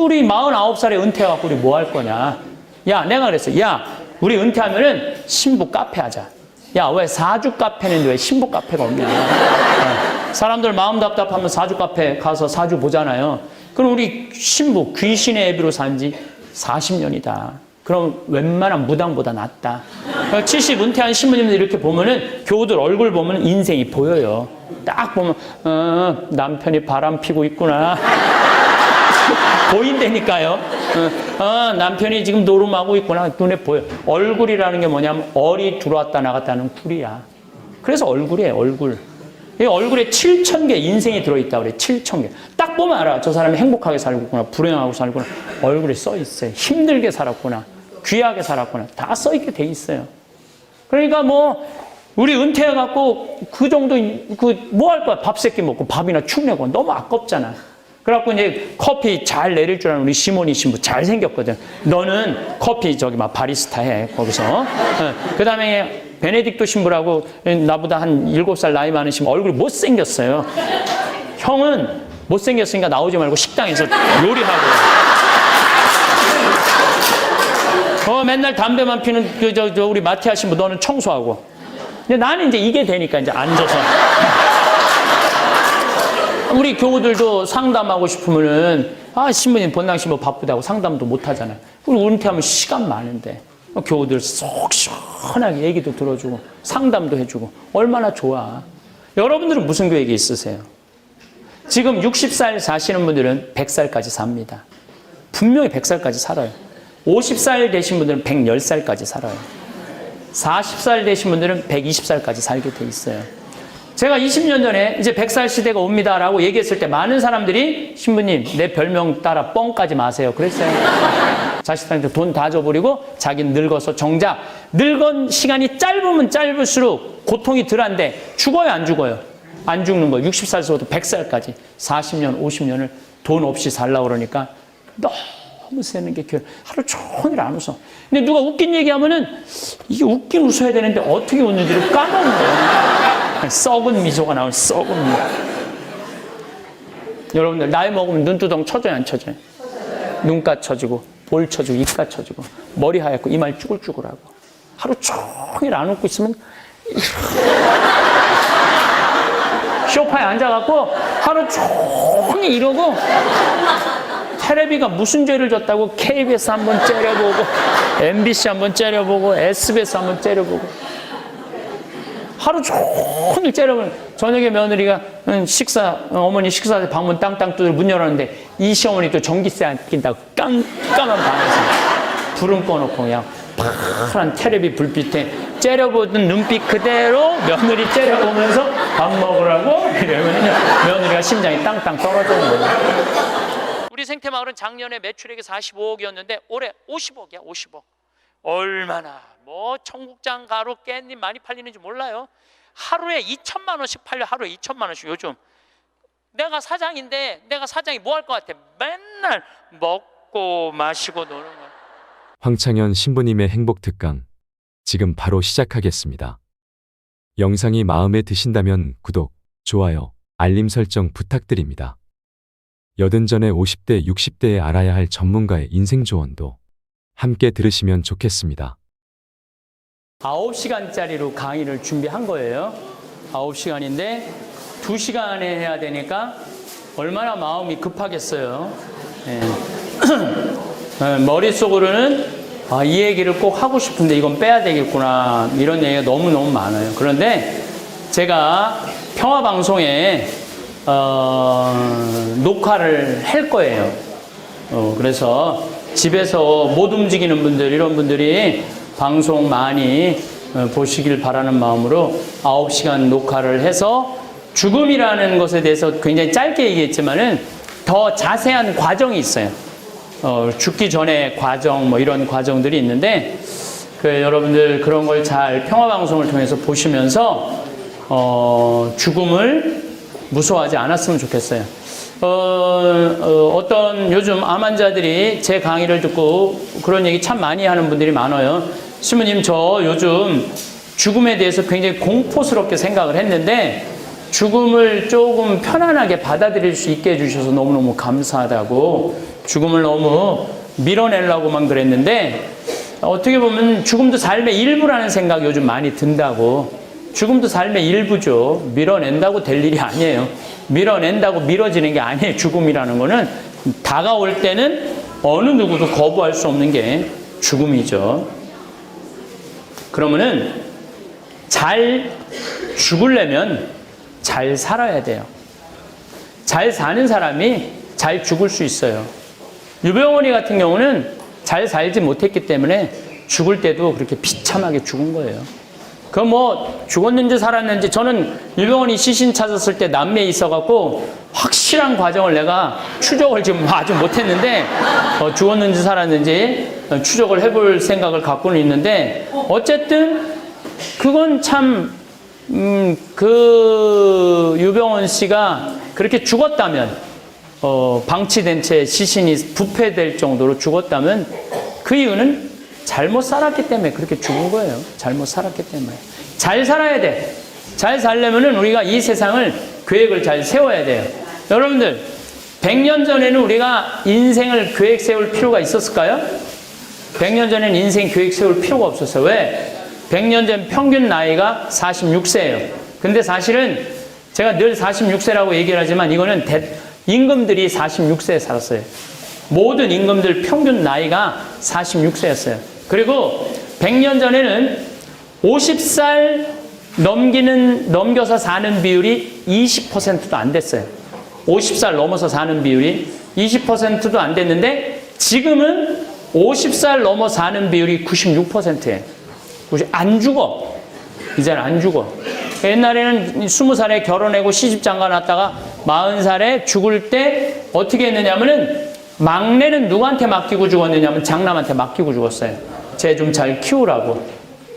우리 49살에 은퇴해갖고 우리 뭐 할 거냐. 야, 내가 그랬어. 야, 우리 은퇴하면은 신부 카페 하자. 야, 왜 사주 카페는 왜 신부 카페가 없냐. 사람들 마음 답답하면 사주 카페 가서 사주 보잖아요. 그럼 우리 신부 귀신의 애비로 산 지 40년이다. 그럼 웬만한 무당보다 낫다. 70 은퇴한 신부님들 이렇게 보면은 교우들 얼굴 보면 인생이 보여요. 딱 보면 남편이 바람 피고 있구나. 보인다니까요. 남편이 지금 노름하고 있구나. 눈에 보여. 얼굴이라는 게 뭐냐면 얼이 들어왔다 나갔다는 굴이야. 그래서 얼굴이에요. 얼굴. 이 얼굴에 7,000개 인생이 들어있다 그래. 7,000개. 딱 보면 알아. 저 사람이 행복하게 살고 있구나. 불행하고 살구나. 얼굴에 써 있어요. 힘들게 살았구나. 귀하게 살았구나. 다 써 있게 돼 있어요. 그러니까 뭐 우리 은퇴해갖고 그 정도 뭐 할 거야. 밥 세끼 먹고 밥이나 축 내고 너무 아깝잖아. 그래갖고 이제 커피 잘 내릴 줄 아는 우리 시모니 신부 잘생겼거든. 너는 커피 저기 막 바리스타 해 거기서. 그 다음에 베네딕토 신부라고 나보다 한 7살 나이 많으신 얼굴이 못생겼어요. 형은 못생겼으니까 나오지 말고 식당에서 요리하고. 맨날 담배만 피는 우리 마티아 신부 너는 청소하고. 근데 나는 이제 이게 되니까 이제 앉아서. 우리 교우들도 상담하고 싶으면은 신부님 본당 신부 바쁘다고 상담도 못 하잖아요. 우리 은퇴하면 시간 많은데 교우들 속 시원하게 얘기도 들어주고 상담도 해주고 얼마나 좋아. 여러분들은 무슨 계획이 있으세요? 지금 60살 사시는 분들은 100살까지 삽니다. 분명히 100살까지 살아요. 50살 되신 분들은 110살까지 살아요. 40살 되신 분들은 120살까지 살게 돼 있어요. 제가 20년 전에 이제 100살 시대가 옵니다라고 얘기했을 때 많은 사람들이 신부님 내 별명 따라 뻥까지 마세요. 그랬어요. 자식들한테 돈 다 줘버리고 자기는 늙어서 정작 늙은 시간이 짧으면 짧을수록 고통이 덜한데 죽어요 안 죽어요? 안 죽는 거예요. 60살에서부터 100살까지 40년 50년을 돈 없이 살라고 그러니까 너무 세는 게 하루 종일 안 웃어. 근데 누가 웃긴 얘기하면은 이게 웃긴 웃어야 되는데 어떻게 웃는지를 까먹는 거예요. 썩은 미소가 나오는 썩은 미소. 여러분들 나이 먹으면 눈두덩 쳐져요 안 쳐져요? 눈가 쳐지고 볼 쳐지고 입가 쳐지고 머리 하얗고 이마에 쭈글쭈글하고 하루 종일 안 웃고 있으면 소파에 앉아갖고 하루 종일 이러고 텔레비가 무슨 죄를 졌다고 KBS 한번 째려보고 MBC 한번 째려보고 SBS 한번 째려보고 하루 종일 째려보는. 저녁에 며느리가 어머니 식사할 때 방문 땅땅 두드려 문 열었는데 이 시어머니 또 전기세 안 낀다고 깜깜한 방에서 불은 꺼놓고 그냥 파란 텔레비 불빛에 째려보던 눈빛 그대로 며느리 째려보면서 밥 먹으라고 이러면 며느리가 심장이 땅땅 떨어지는 거예요. 우리 생태마을은 작년에 매출액이 45억이었는데 올해 50억이야 50억. 얼마나 뭐 청국장 가루 깻잎 많이 팔리는지 몰라요. 하루에 2천만 원씩 팔려. 하루에 2천만 원씩. 요즘 내가 사장인데 내가 사장이 뭐 할 것 같아? 맨날 먹고 마시고 노는 거야. 황창현 신부님의 행복 특강 지금 바로 시작하겠습니다. 영상이 마음에 드신다면 구독, 좋아요, 알림 설정 부탁드립니다. 80전에 50대, 60대에 알아야 할 전문가의 인생 조언도 함께 들으시면 좋겠습니다. 9시간짜리로 강의를 준비한 거예요. 9시간인데 2시간에 해야 되니까 얼마나 마음이 급하겠어요. 네. 머릿속으로는 이 얘기를 꼭 하고 싶은데 이건 빼야 되겠구나 이런 얘기가 너무너무 많아요. 그런데 제가 평화방송에 녹화를 할 거예요. 그래서 집에서 못 움직이는 분들 이런 분들이 방송 많이 보시길 바라는 마음으로 9시간 녹화를 해서 죽음이라는 것에 대해서 굉장히 짧게 얘기했지만은 더 자세한 과정이 있어요. 죽기 전에 과정 뭐 이런 과정들이 있는데 여러분들 그런 걸 잘 평화방송을 통해서 보시면서 죽음을 무서워하지 않았으면 좋겠어요. 어떤 요즘 암 환자들이 제 강의를 듣고 그런 얘기 참 많이 하는 분들이 많아요. 신부님 저 요즘 죽음에 대해서 굉장히 공포스럽게 생각을 했는데 죽음을 조금 편안하게 받아들일 수 있게 해주셔서 너무너무 감사하다고 죽음을 너무 밀어내려고만 그랬는데 어떻게 보면 죽음도 삶의 일부라는 생각 요즘 많이 든다고. 죽음도 삶의 일부죠. 밀어낸다고 될 일이 아니에요. 밀어낸다고 미뤄지는 게 아니에요. 죽음이라는 거는 다가올 때는 어느 누구도 거부할 수 없는 게 죽음이죠. 그러면은 잘 죽으려면 잘 살아야 돼요. 잘 사는 사람이 잘 죽을 수 있어요. 유병원이 같은 경우는 잘 살지 못했기 때문에 죽을 때도 그렇게 비참하게 죽은 거예요. 그 뭐 죽었는지 살았는지, 저는 유병원이 시신 찾았을 때 남미에 있어갖고 확실한 과정을 내가 추적을 지금 아직 못했는데 죽었는지 살았는지 추적을 해볼 생각을 갖고는 있는데, 어쨌든 그건 참 그 유병원 씨가 그렇게 죽었다면, 방치된 채 시신이 부패될 정도로 죽었다면 그 이유는 잘못 살았기 때문에 그렇게 죽은 거예요. 잘못 살았기 때문에. 잘 살아야 돼. 잘 살려면은 우리가 이 세상을 계획을 잘 세워야 돼요. 여러분들, 100년 전에는 우리가 인생을 계획 세울 필요가 있었을까요? 100년 전에는 인생 계획 세울 필요가 없었어요. 왜? 100년 전 평균 나이가 46세예요. 근데 사실은 제가 늘 46세라고 얘기를 하지만 이거는 임금들이 46세에 살았어요. 모든 임금들 평균 나이가 46세였어요. 그리고 100년 전에는 50살 넘겨서 사는 비율이 20%도 안 됐어요. 50살 넘어서 사는 비율이 20%도 안 됐는데 지금은 50살 넘어 사는 비율이 96%예요. 안 죽어. 이제는 안 죽어. 옛날에는 20살에 결혼하고 시집장가 났다가 40살에 죽을 때 어떻게 했느냐면은, 막내는 누구한테 맡기고 죽었느냐면 장남한테 맡기고 죽었어요. 쟤 좀 잘 키우라고.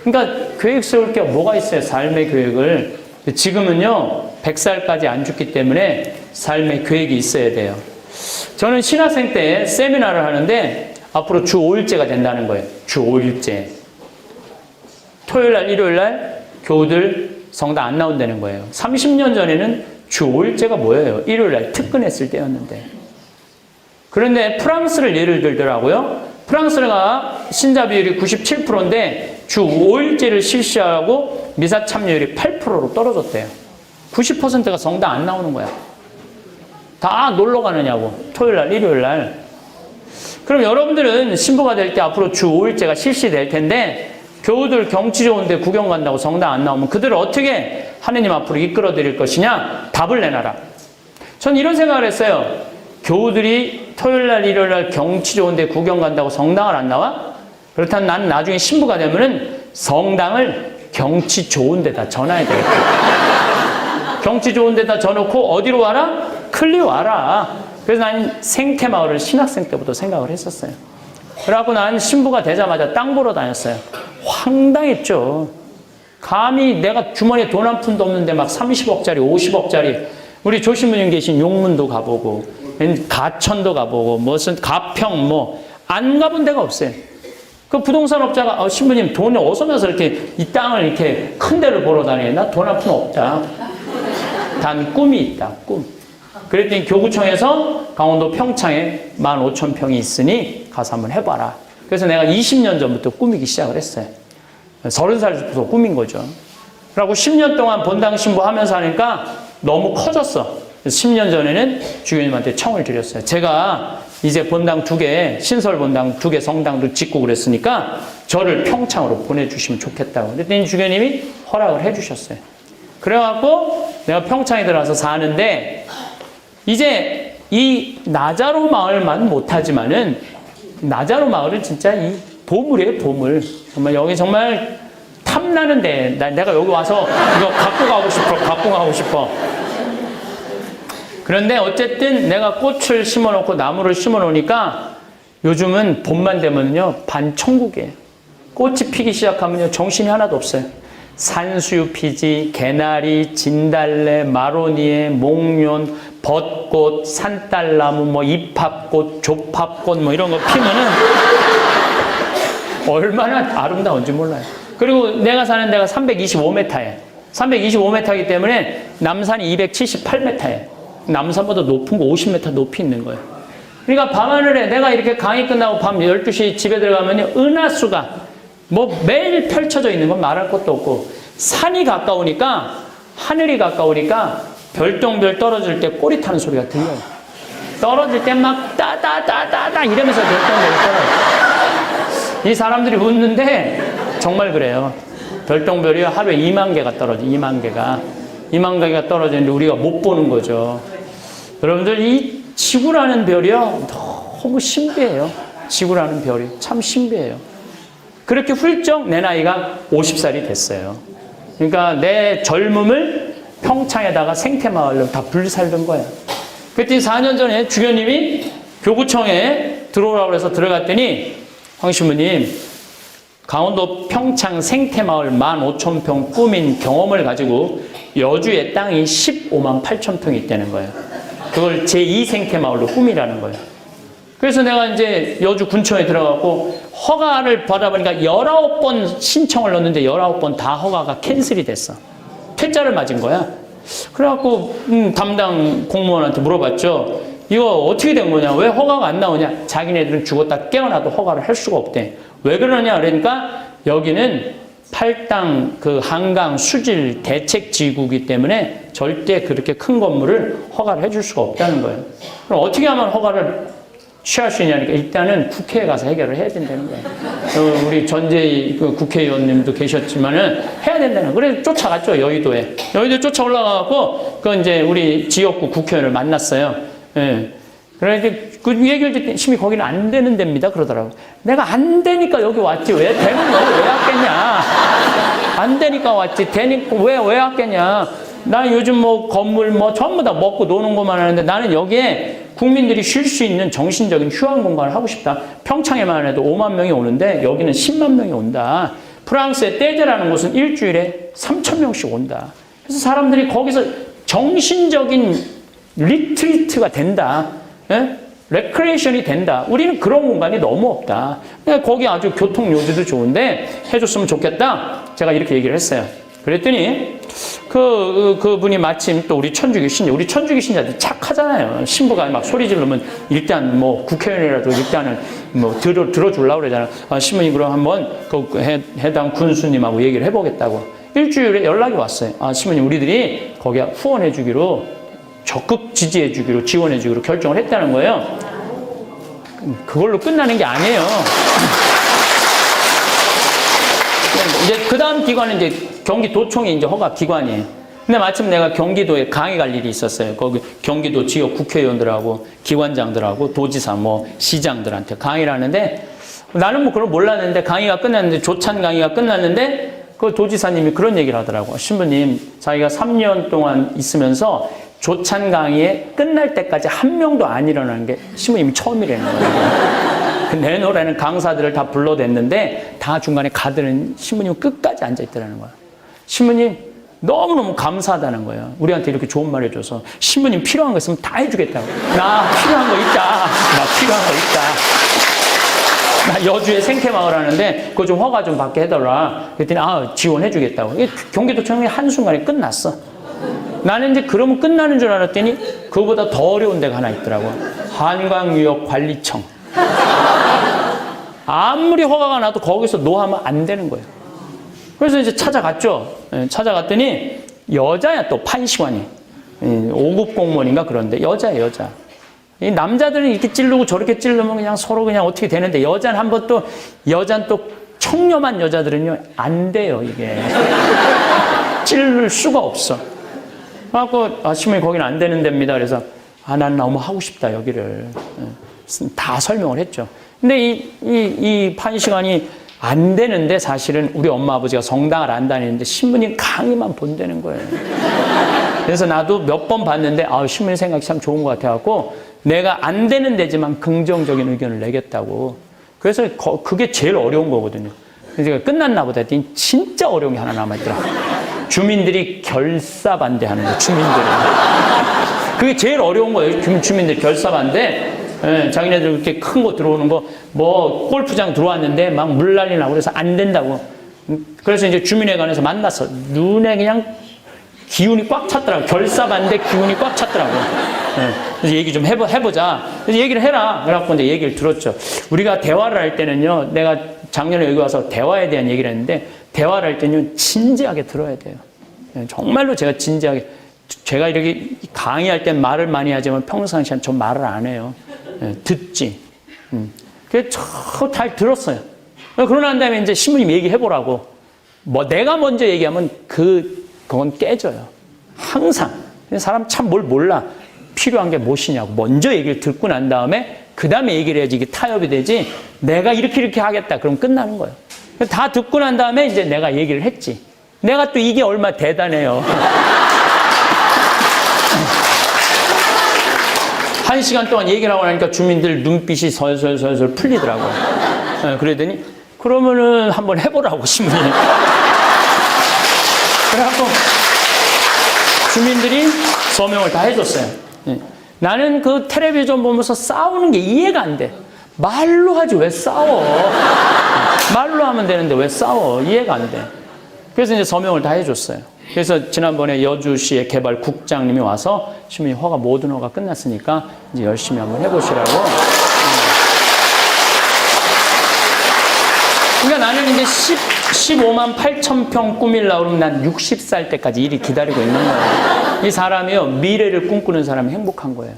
그러니까 계획 세울 게 뭐가 있어요, 삶의 계획을. 지금은요 100살까지 안 죽기 때문에 삶의 계획이 있어야 돼요. 저는 신학생 때 세미나를 하는데 앞으로 주 5일제가 된다는 거예요. 주 5일제. 토요일날 일요일날 교우들 성당 안 나온다는 거예요. 30년 전에는 주 5일제가 뭐예요? 일요일날 특근했을 때였는데. 그런데 프랑스를 예를 들더라고요. 프랑스가 신자 비율이 97%인데 주 5일제를 실시하고 미사 참여율이 8%로 떨어졌대요. 90%가 성당 안 나오는 거야. 다 놀러 가느냐고. 토요일날 일요일날. 그럼 여러분들은 신부가 될 때 앞으로 주 5일제가 실시될 텐데, 교우들 경치 좋은데 구경 간다고 성당 안 나오면 그들을 어떻게 하느님 앞으로 이끌어 드릴 것이냐? 답을 내놔라. 전 이런 생각을 했어요. 교우들이 토요일날 일요일날 경치 좋은데 구경 간다고 성당을 안 나와? 그렇다면 나는 나중에 신부가 되면은 성당을 경치 좋은 데다 전화해야 되겠다. 경치 좋은 데다 져놓고 어디로 와라? 클리 와라. 그래서 나는 생태마을을 신학생 때부터 생각을 했었어요. 그래갖고 난 신부가 되자마자 땅 보러 다녔어요. 황당했죠. 감히 내가 주머니에 돈 한 푼도 없는데 막 30억짜리, 50억짜리, 우리 조신부님 계신 용문도 가보고, 가천도 가보고, 무슨 가평, 안 가본 데가 없어요. 그 부동산 업자가, 신부님 돈이 어디서 나서 이렇게 이 땅을 이렇게 큰 데를 보러 다니냐? 나 돈 한 푼 없다. 단 꿈이 있다, 꿈. 그랬더니 교구청에서 강원도 평창에 15,000평이 있으니 가서 한번 해봐라. 그래서 내가 20년 전부터 꾸미기 시작을 했어요. 30살부터 꾸민 거죠. 그리고 10년 동안 본당 신부 하면서 하니까 너무 커졌어. 그래서 10년 전에는 주교님한테 청을 드렸어요. 제가 이제 본당 2개, 신설 본당 2개 성당도 짓고 그랬으니까 저를 평창으로 보내주시면 좋겠다고. 그랬더니 주교님이 허락을 해주셨어요. 그래갖고 내가 평창에 들어와서 사는데, 이제 이 나자로 마을만 못하지만은, 나자로 마을은 진짜 이 보물이에요, 보물. 정말 여기 정말 탐나는데, 내가 여기 와서 이거 갖고 가고 싶어. 그런데 어쨌든 내가 꽃을 심어놓고 나무를 심어놓으니까 요즘은 봄만 되면요, 반천국이에요. 꽃이 피기 시작하면요, 정신이 하나도 없어요. 산수유 피지, 개나리, 진달래, 마로니에, 목련, 벚꽃, 산딸나무, 이팝꽃, 조팝꽃 이런 거 피면은 얼마나 아름다운지 몰라요. 그리고 내가 사는 데가 325m예요. 325m이기 때문에 남산이 278m예요. 남산보다 높은 거 50m 높이 있는 거예요. 그러니까 밤하늘에 내가 이렇게 강의 끝나고 밤 12시 집에 들어가면 은하수가 뭐 매일 펼쳐져 있는 건 말할 것도 없고, 산이 가까우니까, 하늘이 가까우니까 별똥별 떨어질 때 꼬리 타는 소리가 들려요. 떨어질 때 막 따다다다다 이러면서 별똥별이 떨어져요. 이 사람들이 웃는데 정말 그래요. 별똥별이 하루에 2만 개가 떨어져. 2만 개가 떨어지는데 우리가 못 보는 거죠. 여러분들, 이 지구라는 별이요, 너무 신비해요. 지구라는 별이 참 신비해요. 그렇게 훌쩍 내 나이가 50살이 됐어요. 그러니까 내 젊음을 평창에다가 생태마을로 다 불살른 거예요. 그때 4년 전에 주교님이 교구청에 들어오라고 해서 들어갔더니, 황 신부님, 강원도 평창 생태마을 15,000평 꾸민 경험을 가지고 여주의 땅이 15만 8천 평이 있다는 거예요. 그걸 제2 생태마을로 꾸미라는 거예요. 그래서 내가 이제 여주 군청에 들어가고 허가를 받아보니까 19번 신청을 넣었는데 19번 다 허가가 캔슬이 됐어. 퇴짜를 맞은 거야. 그래갖고 담당 공무원한테 물어봤죠. 이거 어떻게 된 거냐? 왜 허가가 안 나오냐? 자기네들은 죽었다 깨어나도 허가를 할 수가 없대. 왜 그러냐? 그러니까 여기는 팔당 그 한강 수질 대책 지구이기 때문에 절대 그렇게 큰 건물을 허가를 해줄 수가 없다는 거예요. 그럼 어떻게 하면 허가를 취할 수 있냐니까 일단은 국회에 가서 해결을 해야 된다는 거예요. 우리 전재희 그 국회의원님도 계셨지만은 해야 된다는 거예요. 그래서 쫓아갔죠, 여의도에. 여의도에 쫓아 올라가고 그 이제 우리 지역구 국회의원을 만났어요. 예. 그래서 그 얘기를 듣더니 심히 거기는 안 되는 데입니다 그러더라고. 내가 안 되니까 여기 왔지. 왜 되는 거 왜 왔겠냐? 안 되니까 왔지. 되니까 왜 왔겠냐? 나 요즘 뭐 건물 뭐 전부 다 먹고 노는 것만 하는데 나는 여기에 국민들이 쉴 수 있는 정신적인 휴양 공간을 하고 싶다. 평창에만 해도 5만 명이 오는데 여기는 10만 명이 온다. 프랑스의 떼제라는 곳은 일주일에 3천 명씩 온다. 그래서 사람들이 거기서 정신적인 리트리트가 된다. 예? 레크레이션이 된다. 우리는 그런 공간이 너무 없다. 거기 아주 교통 요지도 좋은데 해줬으면 좋겠다. 제가 이렇게 얘기를 했어요. 그랬더니 그분이 마침 또 우리 천주교 신자들 착하잖아요. 신부가 막 소리 지르면 일단 뭐 국회의원이라도 일단은 뭐 들어주려고 그러잖아요. 아, 신부님 그럼 한번 그 해당 군수님하고 얘기를 해보겠다고. 일주일에 연락이 왔어요. 아, 신부님 우리들이 거기에 후원해 주기로 적극 지지해 주기로 지원해 주기로 결정을 했다는 거예요. 그걸로 끝나는 게 아니에요. 이제 그 다음 기관은 이제 경기도청이 이제 허가 기관이에요. 근데 마침 내가 경기도에 강의 갈 일이 있었어요. 거기 경기도 지역 국회의원들하고 기관장들하고 도지사 뭐 시장들한테 강의를 하는데 나는 뭐 그걸 몰랐는데 강의가 끝났는데 조찬 강의가 끝났는데 그 도지사님이 그런 얘기를 하더라고요. 신부님 자기가 3년 동안 있으면서 조찬 강의에 끝날 때까지 한 명도 안 일어나는 게 신부님이 처음이라는 거예요. 내 노래는 강사들을 다 불러댔는데 다 중간에 가드는 신부님은 끝까지 앉아있더라는 거야. 신부님 너무너무 감사하다는 거예요. 우리한테 이렇게 좋은 말 해줘서. 신부님 필요한 거 있으면 다 해주겠다고. 나 필요한 거 있다. 나 여주에 생태마을 하는데 그거 좀 허가 좀 받게 해달라. 그랬더니 지원해주겠다고. 경기도청이 한순간에 끝났어. 나는 이제 그러면 끝나는 줄 알았더니 그거보다 더 어려운 데가 하나 있더라고. 한강유역관리청. 아무리 허가가 나도 거기서 노하면 안 되는 거예요. 그래서 이제 찾아갔죠. 찾아갔더니 여자야 또 판시관이. 5급 공무원인가 그런데 여자야 여자. 이 남자들은 이렇게 찌르고 저렇게 찌르면 그냥 서로 그냥 어떻게 되는데 여자는 또 청렴한 여자들은요 안 돼요 이게. 찌를 수가 없어. 그래갖고 신부님 거기는 안 되는 데입니다. 그래서 난 너무 하고 싶다 여기를. 다 설명을 했죠. 근데 이 판시관이 안 되는데 사실은 우리 엄마 아버지가 성당을 안 다니는데 신부님 강의만 본다는 거예요. 그래서 나도 몇 번 봤는데 신부님 생각이 참 좋은 것 같아갖고 내가 안 되는 데지만 긍정적인 의견을 내겠다고. 그래서 그게 제일 어려운 거거든요. 그래서 끝났나 보다 했더니 진짜 어려운 게 하나 남아있더라. 주민들이 결사 반대하는 거예요. 주민들이. 그게 제일 어려운 거예요. 주민들 결사 반대. 자기네들 그렇게 큰 거 들어오는 거, 뭐, 골프장 들어왔는데 막 물 난리 나고 그래서 안 된다고. 그래서 이제 주민회관에서 만났어. 눈에 그냥 기운이 꽉 찼더라고. 결사반대 기운이 꽉 찼더라고. 네. 그래서 얘기 좀 해보자. 그래서 얘기를 해라. 그래갖고 이제 얘기를 들었죠. 우리가 대화를 할 때는요, 내가 작년에 여기 와서 대화에 대한 얘기를 했는데, 대화를 할 때는 진지하게 들어야 돼요. 정말로 제가 진지하게, 제가 이렇게 강의할 땐 말을 많이 하지만 평상시엔 전 말을 안 해요. 듣지. 그래서 잘 들었어요. 그러고 난 다음에 이제 신부님 얘기해보라고. 뭐 내가 먼저 얘기하면 그건 깨져요. 항상. 사람 참 뭘 몰라. 필요한 게 무엇이냐고. 먼저 얘기를 듣고 난 다음에 그 다음에 얘기를 해야지 이게 타협이 되지. 내가 이렇게 하겠다. 그럼 끝나는 거예요. 다 듣고 난 다음에 이제 내가 얘기를 했지. 내가 또 이게 얼마나 대단해요. 1시간 동안 얘기를 하고 나니까 주민들 눈빛이 설설설설 풀리더라고요. 그러더니 그러면은 한번 해보라고 신부님. 그래갖고 주민들이 서명을 다 해줬어요. 나는 그 텔레비전 보면서 싸우는 게 이해가 안 돼. 말로 하지 왜 싸워? 말로 하면 되는데 왜 싸워? 이해가 안 돼. 그래서 이제 서명을 다 해줬어요. 그래서 지난번에 여주시의 개발 국장님이 와서 신부님 허가 모든 허가 끝났으니까 이제 열심히 한번 해보시라고. 그러니까 나는 이제 15만 8천 평 꾸밀려고 그러면 난 60살 때까지 일이 기다리고 있는 거예요. 이 사람이요, 미래를 꿈꾸는 사람이 행복한 거예요.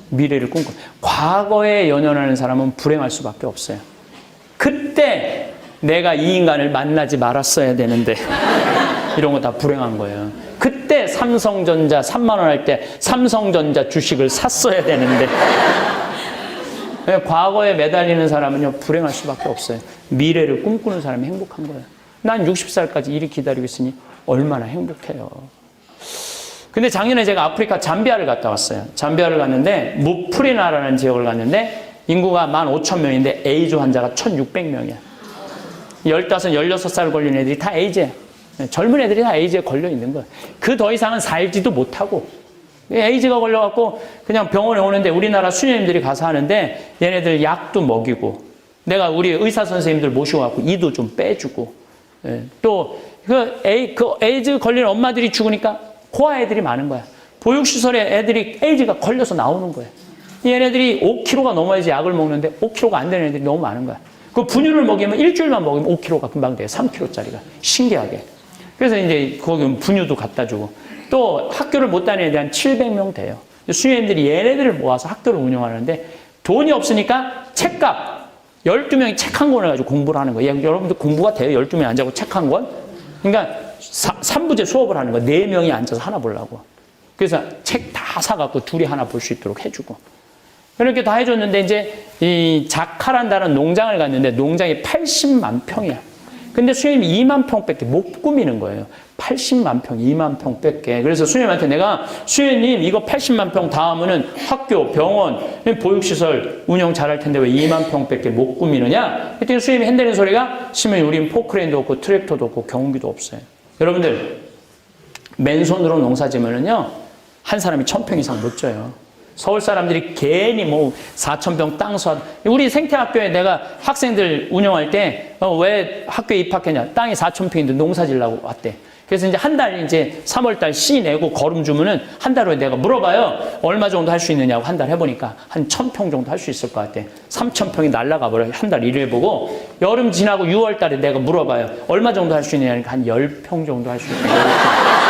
미래를 꿈꾸는. 과거에 연연하는 사람은 불행할 수밖에 없어요. 그때 내가 이 인간을 만나지 말았어야 되는데 이런 거 다 불행한 거예요. 그때 삼성전자 3만 원 할 때 삼성전자 주식을 샀어야 되는데 과거에 매달리는 사람은요, 불행할 수밖에 없어요. 미래를 꿈꾸는 사람이 행복한 거예요. 난 60살까지 일이 기다리고 있으니 얼마나 행복해요. 근데 작년에 제가 아프리카 잠비아를 갔다 왔어요. 잠비아를 갔는데 무프리나라는 지역을 갔는데 인구가 15,000명인데 에이즈 환자가 1,600명이야. 15, 16살 걸린 애들이 다 에이즈야. 젊은 애들이 다 에이즈에 걸려 있는 거야. 그 더 이상은 살지도 못하고. 에이즈가 걸려갖고 그냥 병원에 오는데 우리나라 수녀님들이 가서 하는데 얘네들 약도 먹이고 내가 우리 의사 선생님들 모시고 갖고 이도 좀 빼주고 또 그 에이즈 걸린 엄마들이 죽으니까 고아 애들이 많은 거야. 보육시설에 애들이 에이즈가 걸려서 나오는 거야. 얘네들이 5kg가 넘어야지 약을 먹는데 5kg가 안 되는 애들이 너무 많은 거야. 그 분유를 먹이면 일주일만 먹이면 5kg가 금방 돼요. 3kg짜리가. 신기하게. 그래서 이제 거기 분유도 갖다 주고 또 학교를 못 다니는 애들이 한 700명 돼요. 수녀님들이 얘네들을 모아서 학교를 운영하는데 돈이 없으니까 책값 12명이 책 한 권을 가지고 공부를 하는 거예요. 여러분들 공부가 돼요? 12명이 앉아서 책 한 권? 그러니까 3부제 수업을 하는 거예요. 4명이 앉아서 하나 보려고. 그래서 책 다 사갖고 둘이 하나 볼 수 있도록 해주고. 그렇게 다 해줬는데 이제 이 자카란다는 농장을 갔는데 농장이 80만 평이야. 근데 수녀님이 2만 평밖에 못 꾸미는 거예요. 80만 평, 2만 평밖에. 그래서 수녀님한테 내가 수녀님 이거 80만 평 다 하면은 학교, 병원, 보육시설 운영 잘할 텐데 왜 2만 평밖에 못 꾸미느냐? 그랬더니 수녀님이 핸드는 소리가 신부님 우린 포크레인도 없고 트랙터도 없고 경운기도 없어요. 여러분들 맨손으로 농사 지면은요 한 사람이 1,000평 이상 못 져요. 서울 사람들이 괜히 뭐 4,000평 땅 사. 우리 생태학교에 내가 학생들 운영할 때 왜 학교에 입학했냐? 땅이 4,000평인데 농사 지려고 왔대. 그래서 이제 한 달 이제 3월달 씨 내고 거름 주면은 한 달 후에 내가 물어봐요. 얼마 정도 할 수 있느냐고 한 달 해보니까 한 1,000평 정도 할 수 있을 것 같아. 3,000평이 날라가 버려. 한 달 일을 해보고 여름 지나고 6월달에 내가 물어봐요. 얼마 정도 할 수 있느냐니까 한 10평 정도 할 수 있다.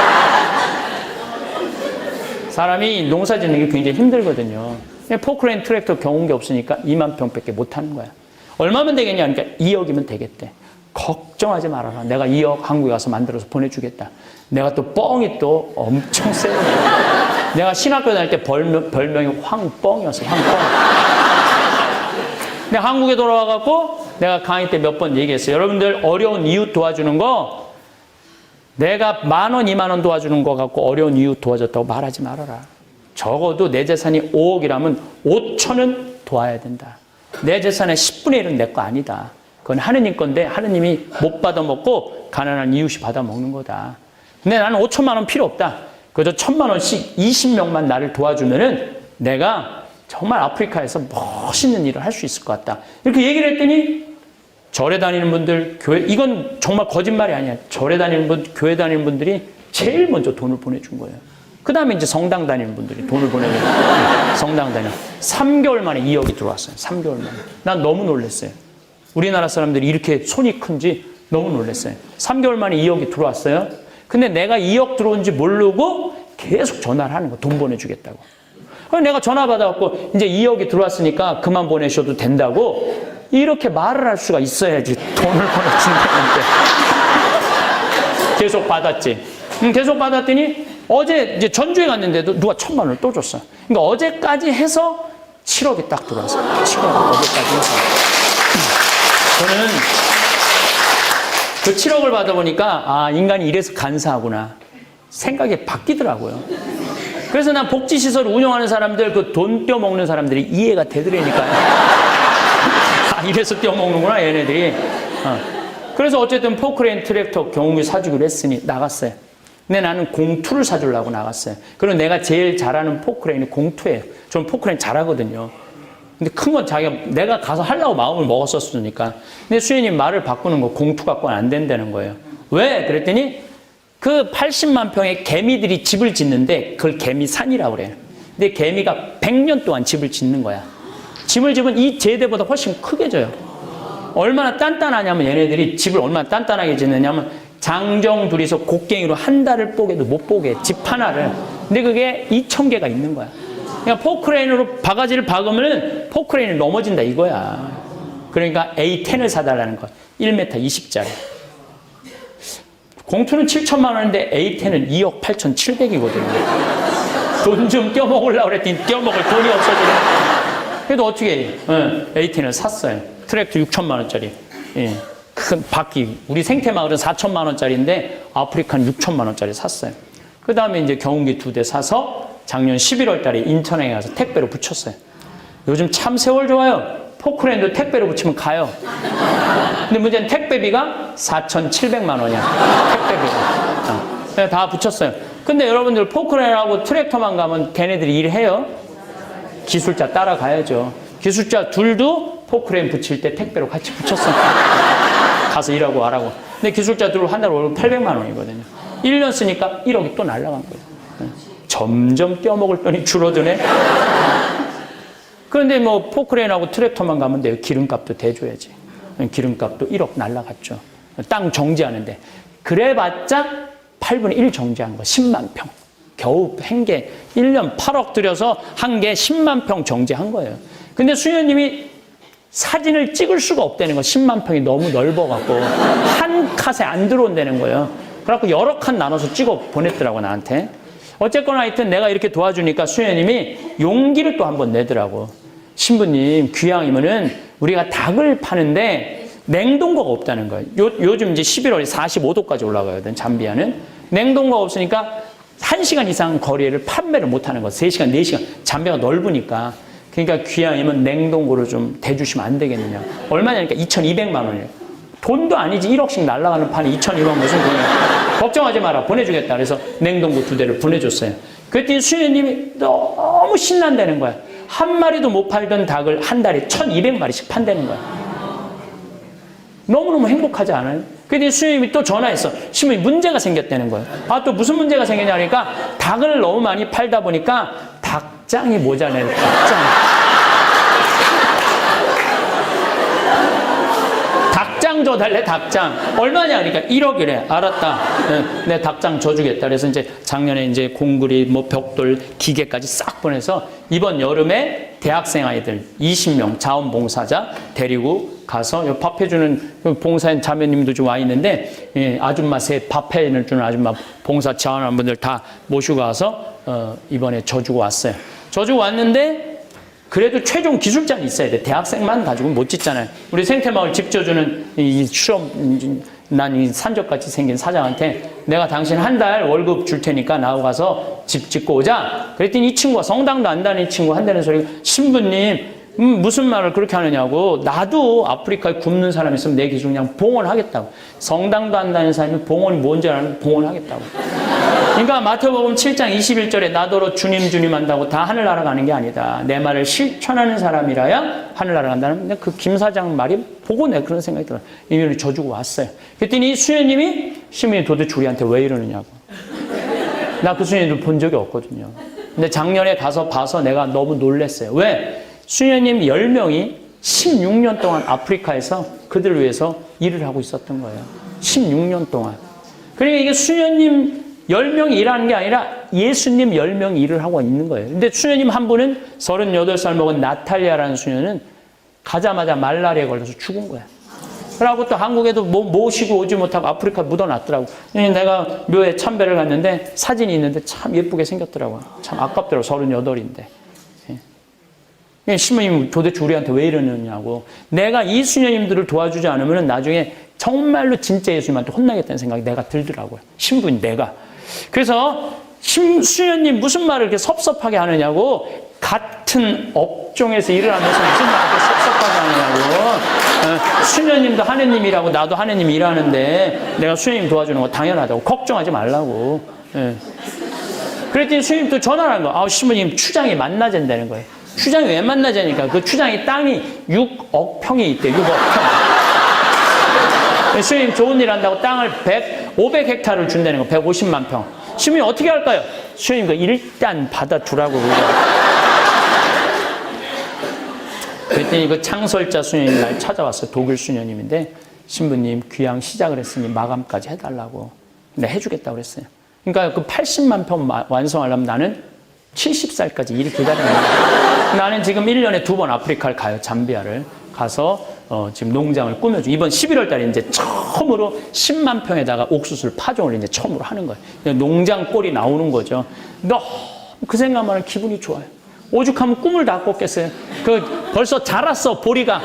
사람이 농사 짓는 게 굉장히 힘들거든요. 포크레인 트랙터 경운기 없으니까 2만 평밖에 못 하는 거야. 얼마면 되겠냐? 그러니까 2억이면 되겠대. 걱정하지 말아라. 내가 2억 한국에 가서 만들어서 보내주겠다. 내가 또 뻥이 또 엄청 세고 내가 신학교 다닐 때 별명이 황뻥이었어. 황뻥. 근데 한국에 돌아와갖고 내가 강의 때 몇 번 얘기했어요. 여러분들 어려운 이웃 도와주는 거 내가 10,000원, 20,000원 도와주는 거 갖고 어려운 이웃 도와줬다고 말하지 말아라. 적어도 내 재산이 5억이라면 5천은 도와야 된다. 내 재산의 10분의 1은 내 거 아니다. 그건 하느님 건데 하느님이 못 받아먹고 가난한 이웃이 받아먹는 거다. 근데 나는 5천만 원 필요 없다. 그저 1,000만 원씩 20명만 나를 도와주면은 내가 정말 아프리카에서 멋있는 일을 할 수 있을 것 같다. 이렇게 얘기를 했더니 절에 다니는 분들, 교회, 이건 정말 거짓말이 아니야. 절에 다니는 분, 교회 다니는 분들이 제일 먼저 돈을 보내준 거예요. 그 다음에 이제 성당 다니는 분들이 돈을 보내면 성당 다녀. 3개월 만에 2억이 들어왔어요. 3개월 만에. 난 너무 놀랐어요. 우리나라 사람들이 이렇게 손이 큰지 너무 놀랐어요. 3개월 만에 2억이 들어왔어요. 근데 내가 2억 들어온지 모르고 계속 전화를 하는 거. 돈 보내주겠다고. 그래서 내가 전화 받아갖고 이제 2억이 들어왔으니까 그만 보내셔도 된다고 이렇게 말을 할 수가 있어야지 돈을 보내준다는데. 계속 받았지. 계속 받았더니 어제 이제 전주에 갔는데도 누가 1,000만 원을 또 줬어. 그러니까 어제까지 해서 7억이 딱 들어왔어. 7억 어제까지 해서. 저는 그 7억을 받아보니까 아, 인간이 이래서 간사하구나. 생각이 바뀌더라고요. 그래서 난 복지시설을 운영하는 사람들, 그 돈 떼어먹는 사람들이 이해가 되더라니까요. 아, 이래서 떼어먹는구나, 얘네들이. 그래서 어쨌든 포크레인 트랙터 경운기 사주기로 했으니 나갔어요. 근데 나는 공투를 사주려고 나갔어요. 그리고 내가 제일 잘하는 포크레인이 공투예요. 저는 포크레인 잘하거든요. 근데 큰 건 내가 가서 하려고 마음을 먹었었으니까. 근데 수현님 말을 바꾸는 거 공투 갖고는 안 된다는 거예요. 왜? 그랬더니 그 80만 평의 개미들이 집을 짓는데 그걸 개미산이라고 그래요. 근데 개미가 100년 동안 집을 짓는 거야. 집을 지으면 이 제대보다 훨씬 크게 져요. 얼마나 단단하냐면 얘네들이 집을 얼마나 단단하게 짓느냐면 장정 둘이서 곡괭이로 한 달을 뽀개도 못 뽀개. 집 하나를. 근데 그게 2,000개가 있는 거야. 그러니까 포크레인으로 바가지를 박으면 포크레인이 넘어진다 이거야. 그러니까 A10을 사달라는 거야. 1m 20짜리. 공투는 7천만 원인데 A10은 2억 8,700이거든요. 돈 좀 떼어먹으려고 그랬더니 떼어먹을 돈이 없어지네. 그래도 어떻게 해? A10을 샀어요. 트랙터 6천만 원짜리. 예. 큰 바퀴. 우리 생태마을은 4천만 원짜리인데 아프리카는 6천만 원짜리 샀어요. 그 다음에 이제 경운기 2대 사서 작년 11월 달에 인천에 가서 택배로 붙였어요. 요즘 참 세월 좋아요. 포크레인도 택배로 붙이면 가요. 근데 문제는 택배비가 4,700만 원이야. 택배비가. 다 붙였어요. 근데 여러분들 포크레인하고 트랙터만 가면 걔네들이 일해요? 기술자 따라가야죠. 기술자 둘도 포크레인 붙일 때 택배로 같이 붙였어. 가서 일하고 와라고. 근데 기술자 둘 한 달 월급 800만 원이거든요. 1년 쓰니까 1억이 또 날아간 거예요. 점점 떼어먹을 돈이 줄어드네. 그런데 뭐 포크레인하고 트랙터만 가면 돼요. 기름값도 대줘야지. 기름값도 1억 날라갔죠. 땅 정지하는데. 그래봤자 8분의 1 정지한 거 10만 평. 겨우 한 개 1년 8억 들여서 한 개 10만 평 정지한 거예요. 근데 수녀님이 사진을 찍을 수가 없다는 거. 10만 평이 너무 넓어갖고 한 컷에 안 들어온다는 거예요. 그래갖고 여러 칸 나눠서 찍어 보냈더라고 나한테. 어쨌거나 하여튼 내가 이렇게 도와주니까 수녀님이 용기를 또 한번 내더라고. 신부님 귀향이면은 우리가 닭을 파는데 냉동고가 없다는 거예요. 요즘 이제 11월에 45도까지 올라가거든 잠비아는. 냉동고가 없으니까 1시간 이상 거리를 판매를 못하는 거예요. 3시간, 4시간. 잠비아가 넓으니까. 그러니까 귀향이면 냉동고를 좀 대주시면 안 되겠느냐. 얼마냐니까 2,200만 원이에요. 돈도 아니지 1억씩 날아가는 판에 2,200만 무슨 돈이야. 걱정하지 마라. 보내주겠다. 그래서 냉동고 2대를 보내줬어요. 그랬더니 수녀님이 너무 신난다는 거야. 한 마리도 못 팔던 닭을 한 달에 1,200마리씩 판다는 거야. 너무너무 행복하지 않아요? 그랬더니 수녀님이 또 전화했어. 신부님 문제가 생겼다는 거예요. 아, 또 무슨 문제가 생겼냐 하니까 닭을 너무 많이 팔다 보니까 닭장이 모자라요. 닭장. 닭장 줘달래, 닭장. 얼마냐? 그러니까 1억이래. 알았다. 내 닭장 줘주겠다. 그래서 이제 작년에 이제 공구리, 뭐 벽돌, 기계까지 싹 보내서 이번 여름에 대학생 아이들 20명 자원봉사자 데리고 가서 밥 해주는 봉사인 자매님도 좀 와 있는데, 예, 아줌마 셋 밥 해주는 아줌마 봉사 지원하는 분들 다 모시고 와서 이번에 져주고 왔어요. 져주고 왔는데 그래도 최종 기술자는 있어야 돼. 대학생만 가지고 못 짓잖아요. 우리 생태마을 집 져주는 이 실험, 난 이 산적같이 생긴 사장한테 내가 당신 한 달 월급 줄 테니까 나하고 가서 집 짓고 오자. 그랬더니 이 친구가 성당도 안 다니는 친구 한다는 소리가 신부님 무슨 말을 그렇게 하느냐고. 나도 아프리카에 굶는 사람 있으면 내 기준 그냥 봉헌하겠다고. 성당도 안 다니는 사람이 봉헌이 뭔지 아는 봉헌하겠다고. 그러니까 마태복음 7장 21절에 나더러 주님 주님 한다고 다 하늘나라 가는 게 아니다. 내 말을 실천하는 사람이라야 하늘나라 간다는 그 김 사장 말이 보고 내가 그런 생각이 들어요. 이면을 져주고 왔어요. 그랬더니 수녀님이 신부님 도대체 우리한테 왜 이러느냐고. 나 그 수녀님들 본 적이 없거든요. 근데 작년에 가서 봐서 내가 너무 놀랐어요. 왜? 수녀님 10명이 16년 동안 아프리카에서 그들을 위해서 일을 하고 있었던 거예요. 16년 동안. 그러니까 이게 수녀님 10명이 일하는 게 아니라 예수님 10명이 일을 하고 있는 거예요. 근데 수녀님 한 분은 38살 먹은 나탈리아라는 수녀는 가자마자 말라리아에 걸려서 죽은 거야. 그러고 또 한국에도 모시고 오지 못하고 아프리카 묻어놨더라고. 내가 묘에 참배를 갔는데 사진이 있는데 참 예쁘게 생겼더라고요. 참 아깝더라고. 38인데. 신부님 도대체 우리한테 왜 이러느냐고. 내가 이 수녀님들을 도와주지 않으면 나중에 정말로 진짜 예수님한테 혼나겠다는 생각이 내가 들더라고요. 신부님 내가. 그래서 수녀님 무슨 말을 이렇게 섭섭하게 하느냐고. 같은 업종에서 일을 하면서 무슨 말을 이렇게 섭섭하게 하느냐고. 수녀님도 하느님이라고 나도 하느님 일하는데 내가 수녀님 도와주는 거 당연하다고. 걱정하지 말라고. 그랬더니 수녀님 또 전화를 한 거야. 신부님 추장이 만나잔다는 거예요. 추장이 왜 만나자니까? 그 추장이 땅이 6억 평이 있대. 6억 평. 수녀님 좋은 일 한다고 땅을 500헥타르를 준다는 거. 150만 평. 신부님 어떻게 할까요? 수녀님 그 일단 받아두라고. 그랬더니 그 창설자 수녀님 날 찾아왔어요. 독일 수녀님인데 신부님 귀향 시작을 했으니 마감까지 해달라고. 근데 해주겠다고 그랬어요. 그러니까 그 80만 평 완성하려면 나는 70살까지 일이 기다리는 거예요. 나는 지금 1년에 2번 아프리카를 가요. 잠비아를. 가서 지금 농장을 꾸며줘. 이번 11월 달에 이제 처음으로 10만 평에다가 옥수수를 파종을 이제 처음으로 하는 거예요. 농장 꼴이 나오는 거죠. 너무 그 생각만 하면 기분이 좋아요. 오죽하면 꿈을 다 꿨겠어요. 벌써 자랐어, 보리가.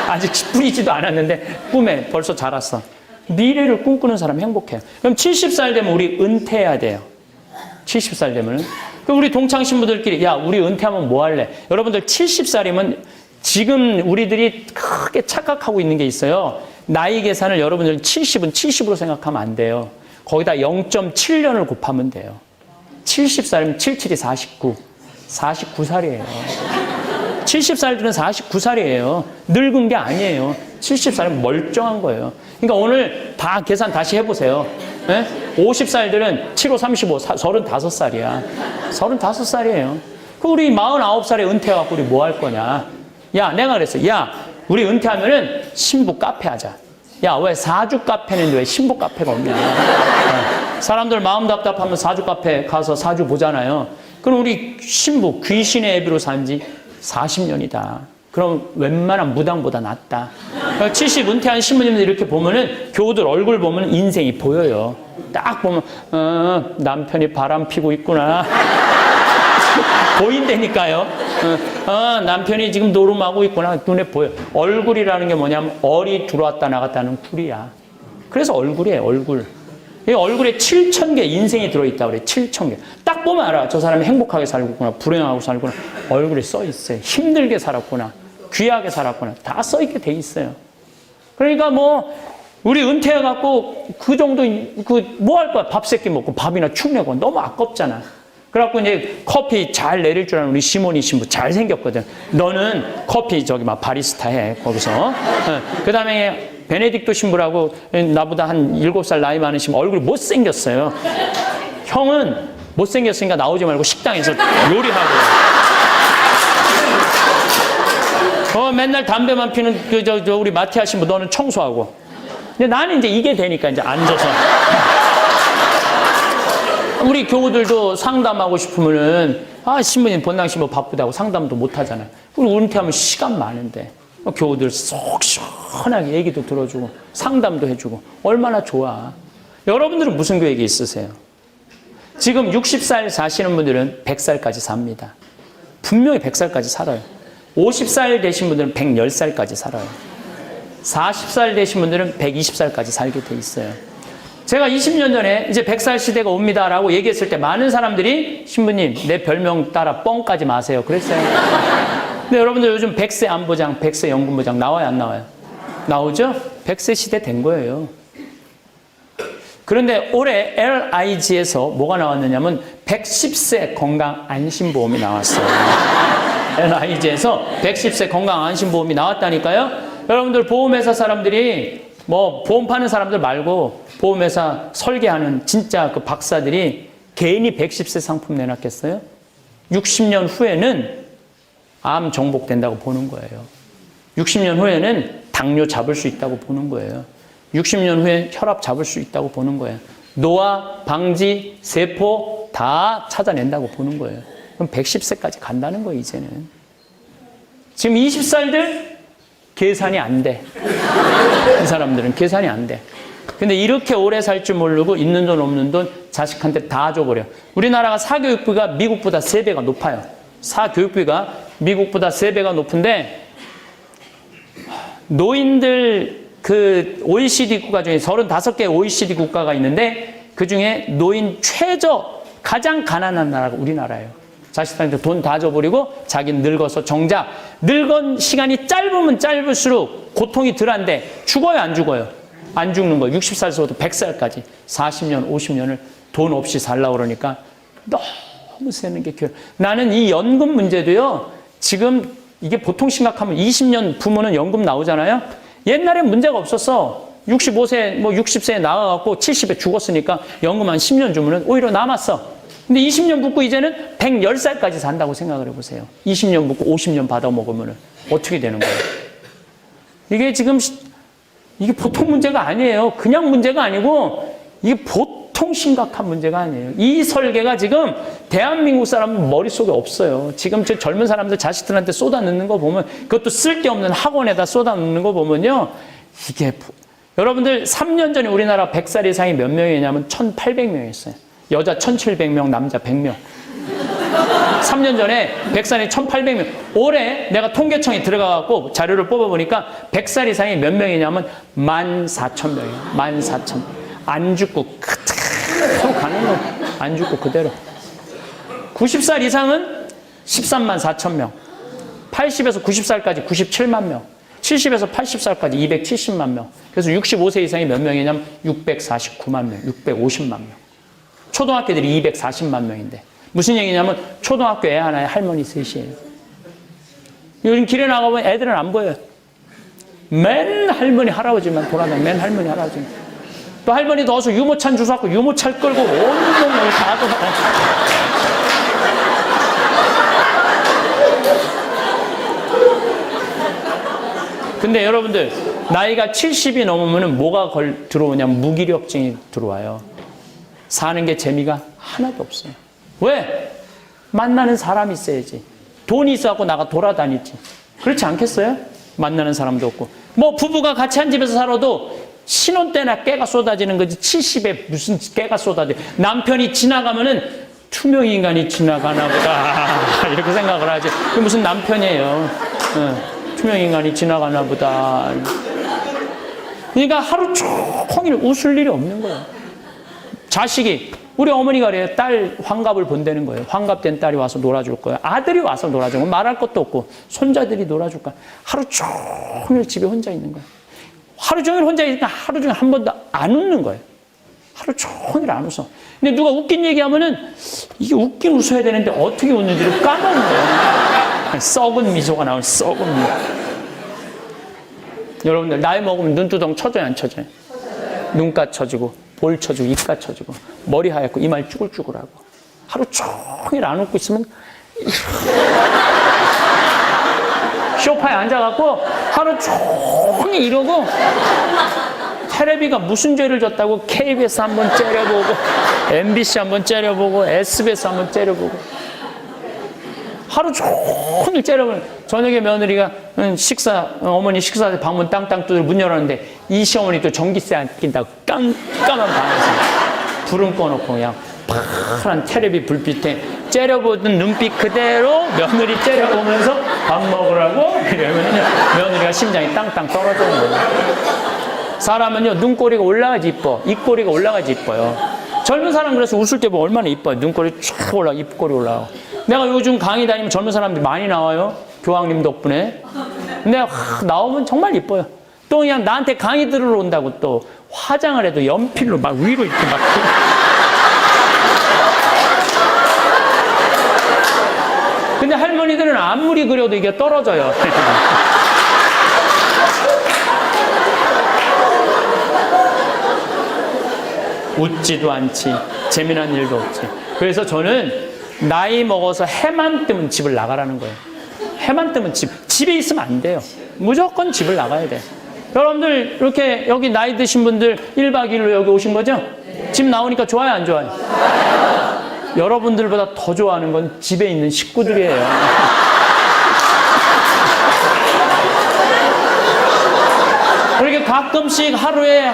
아직 뿌리지도 않았는데 꿈에 벌써 자랐어. 미래를 꿈꾸는 사람 행복해요. 그럼 70살 되면 우리 은퇴해야 돼요. 70살 되면은. 그럼 우리 동창 신부들끼리, 야, 우리 은퇴하면 뭐 할래? 여러분들 70살이면 지금 우리들이 크게 착각하고 있는 게 있어요. 나이 계산을 여러분들 70은 70으로 생각하면 안 돼요. 거기다 0.7년을 곱하면 돼요. 70살이면 77이 49. 49살이에요. 70살들은 49살이에요. 늙은 게 아니에요. 70살은 멀쩡한 거예요. 그러니까 오늘 다 계산 다시 해보세요. 네? 50살들은 7, 5, 35, 35살이야. 35살이에요. 그 우리 49살에 은퇴해갖고 우리 뭐 할 거냐. 야, 내가 그랬어. 야, 우리 은퇴하면은 신부 카페 하자. 야, 왜 사주 카페는 왜 신부 카페가 없냐. 사람들 마음 답답하면 사주 카페 가서 사주 보잖아요. 그럼 우리 신부 귀신의 애비로 산 지 40년이다. 그럼 웬만한 무당보다 낫다. 70 은퇴한 신부님들 이렇게 보면은 교우들 얼굴 보면 인생이 보여요. 딱 보면 남편이 바람 피고 있구나. 보인다니까요. 남편이 지금 노름하고 있구나. 눈에 보여. 얼굴이라는 게 뭐냐면 얼이 들어왔다 나갔다는 굴이야. 그래서 얼굴이에요. 얼굴. 이 얼굴에 7,000개 인생이 들어있다고 그래. 7,000개. 딱 보면 알아. 저 사람이 행복하게 살고있구나. 불행하고 살구나. 얼굴에 써있어요. 힘들게 살았구나. 귀하게 살았구나. 다 써있게 돼 있어요. 그러니까 뭐 우리 은퇴해갖고 그 정도 뭐 할 거야. 밥 세끼 먹고 밥이나 축 내고 너무 아깝잖아. 그래갖고 이제 커피 잘 내릴 줄 아는 우리 시모니 신부 잘생겼거든. 너는 커피 막 바리스타 해. 거기서. 그 다음에 베네딕토 신부라고 나보다 한 7살 나이 많으시면 얼굴이 못생겼어요. 형은 못생겼으니까 나오지 말고 식당에서 요리하고. 맨날 담배만 피는 우리 마티아 신부 너는 청소하고. 근데 나는 이제 이게 되니까 이제 앉아서. 우리 교우들도 상담하고 싶으면은 신부님 본당 신부 바쁘다고 상담도 못 하잖아요. 그리고 은퇴하면 시간 많은데 교우들 속 시원하게 얘기도 들어주고 상담도 해주고 얼마나 좋아. 여러분들은 무슨 계획이 있으세요? 지금 60살 사시는 분들은 100살까지 삽니다. 분명히 100살까지 살아요. 50살 되신 분들은 110살까지 살아요. 40살 되신 분들은 120살까지 살게 돼 있어요. 제가 20년 전에 이제 100살 시대가 옵니다라고 얘기했을 때 많은 사람들이 신부님 내 별명 따라 뻥까지 마세요. 그랬어요. 근데 여러분들 요즘 100세 안보장, 100세 연금보장 나와요, 안 나와요? 나오죠? 100세 시대 된 거예요. 그런데 올해 LIG에서 뭐가 나왔느냐면 110세 건강 안심보험이 나왔어요. LIG에서 110세 건강 안심보험이 나왔다니까요. 여러분들 보험회사 사람들이 뭐 보험 파는 사람들 말고 보험회사 설계하는 진짜 그 박사들이 개인이 110세 상품 내놨겠어요? 60년 후에는 암 정복된다고 보는 거예요. 60년 후에는 당뇨 잡을 수 있다고 보는 거예요. 60년 후에 혈압 잡을 수 있다고 보는 거예요. 노화, 방지, 세포 다 찾아낸다고 보는 거예요. 그럼 110세까지 간다는 거예요, 이제는. 지금 20살들 계산이 안 돼. 이 사람들은 계산이 안 돼. 근데 이렇게 오래 살 줄 모르고 있는 돈 없는 돈 자식한테 다 줘버려. 우리나라가 사교육비가 미국보다 3배가 높아요. 사교육비가 미국보다 3배가 높은데 노인들 그 OECD 국가 중에 35개 OECD 국가가 있는데 그중에 노인 최저 가장 가난한 나라가 우리나라예요. 자식들한테 돈 다 줘버리고 자기는 늙어서 정작 늙은 시간이 짧으면 짧을수록 고통이 덜한데 죽어요, 안 죽어요? 안 죽는 거예요. 60살에서부터 100살까지 40년, 50년을 돈 없이 살라고 그러니까 너무 세는 게 괴로워. 나는 이 연금 문제도요. 지금 이게 보통 심각하면 20년 부모는 연금 나오잖아요. 옛날엔 문제가 없었어. 65세, 60세에 나와갖고 70에 죽었으니까 연금 한 10년 주면은 오히려 남았어. 근데 20년 붓고 이제는 110살까지 산다고 생각을 해보세요. 20년 붓고 50년 받아먹으면은 어떻게 되는 거예요? 이게 지금 이게 보통 문제가 아니에요. 그냥 문제가 아니고 이게 보통 심각한 문제가 아니에요. 이 설계가 지금 대한민국 사람 머릿속에 없어요. 지금 저 젊은 사람들 자식들한테 쏟아넣는 거 보면 그것도 쓸데없는 학원에다 쏟아넣는 거 보면요. 이게 여러분들 3년 전에 우리나라 100살 이상이 몇 명이냐면 1,800명이었어요. 여자 1,700명, 남자 100명. 3년 전에 100살이 1,800명. 올해 내가 통계청에 들어가갖고 자료를 뽑아보니까 100살 이상이 몇 명이냐면 14,000명이에요. 14,000명. 안 죽고 그대로 가는 거. 안 죽고 그대로. 90살 이상은 13만 4천 명. 80에서 90살까지 97만 명. 70에서 80살까지 270만 명. 그래서 65세 이상이 몇 명이냐면 649만 명, 650만 명. 초등학교들이 240만 명인데 무슨 얘기냐면 초등학교 애 하나에 할머니 셋이에요. 요즘 길에 나가보면 애들은 안 보여요. 맨 할머니 할아버지만 돌아다니고 맨 할머니 할아버지만. 또 할머니 넣어서 유모차는 주워갖고 유모차를 끌고 온 동네를 다 돌아다니고. 근데 여러분들 나이가 70이 넘으면 뭐가 들어오냐면 무기력증이 들어와요. 사는 게 재미가 하나도 없어요. 왜? 만나는 사람이 있어야지. 돈이 있어갖고 나가 돌아다니지. 그렇지 않겠어요? 만나는 사람도 없고. 뭐 부부가 같이 한 집에서 살아도 신혼 때나 깨가 쏟아지는 거지 70에 무슨 깨가 쏟아져. 남편이 지나가면은 투명 인간이 지나가나 보다 이렇게 생각을 하지. 그게 무슨 남편이에요. 투명 인간이 지나가나 보다. 그러니까 하루 종일 웃을 일이 없는 거예요. 자식이 우리 어머니가 그래요. 딸 환갑을 본다는 거예요. 환갑된 딸이 와서 놀아줄 거야. 아들이 와서 놀아줄 거야. 말할 것도 없고 손자들이 놀아줄 거야. 하루 종일 집에 혼자 있는 거예요. 하루 종일 혼자 있으니까 하루 종일 한 번도 안 웃는 거예요. 하루 종일 안 웃어. 근데 누가 웃긴 얘기하면은 이게 웃긴 웃어야 되는데 어떻게 웃는지를 까먹는 거예요. 썩은 미소가 나오는 썩은 미소. 여러분들 나이 먹으면 눈두덩 쳐져요, 안 쳐져요? 눈가 쳐지고 볼 쳐주고 입가 쳐주고 머리 하얗고 이마에 쭈글쭈글하고 하루 종일 안 웃고 있으면 소파에 앉아갖고 하루 종일 이러고 텔레비가 무슨 죄를 졌다고 KBS 한번 째려보고 MBC 한번 째려보고 SBS 한번 째려보고 하루 종일 째려보고 저녁에 며느리가 어머니 식사 때 방문 땅땅 두드려 문 열었는데 이 시어머니 또 전기세 안 낀다고 깜깜한 방에서 불은 꺼놓고 그냥 파란 텔레비 불빛에 째려보던 눈빛 그대로 며느리 째려보면서 밥 먹으라고 이러면 며느리가 심장이 땅땅 떨어지는 거예요. 사람은요 눈꼬리가 올라가지 이뻐, 입꼬리가 올라가지 이뻐요. 젊은 사람 그래서 웃을 때 보면 얼마나 이뻐요. 눈꼬리 쫙 올라가, 입꼬리 올라가고. 내가 요즘 강의 다니면 젊은 사람들이 많이 나와요. 교황님 덕분에. 근데 나오면 정말 이뻐요. 또 그냥 나한테 강의 들으러 온다고 또 화장을 해도 연필로 막 위로 이렇게 막. 근데 할머니들은 아무리 그려도 이게 떨어져요. 웃지도 않지. 재미난 일도 없지. 그래서 저는 나이 먹어서 해만 뜨면 집을 나가라는 거예요. 해만 뜨면 집에 있으면 안 돼요. 무조건 집을 나가야 돼. 여러분들 이렇게 여기 나이 드신 분들 1박 2일로 여기 오신 거죠? 집 나오니까 좋아요, 안 좋아요? 여러분들보다 더 좋아하는 건 집에 있는 식구들이에요. 이렇게 가끔씩 하루에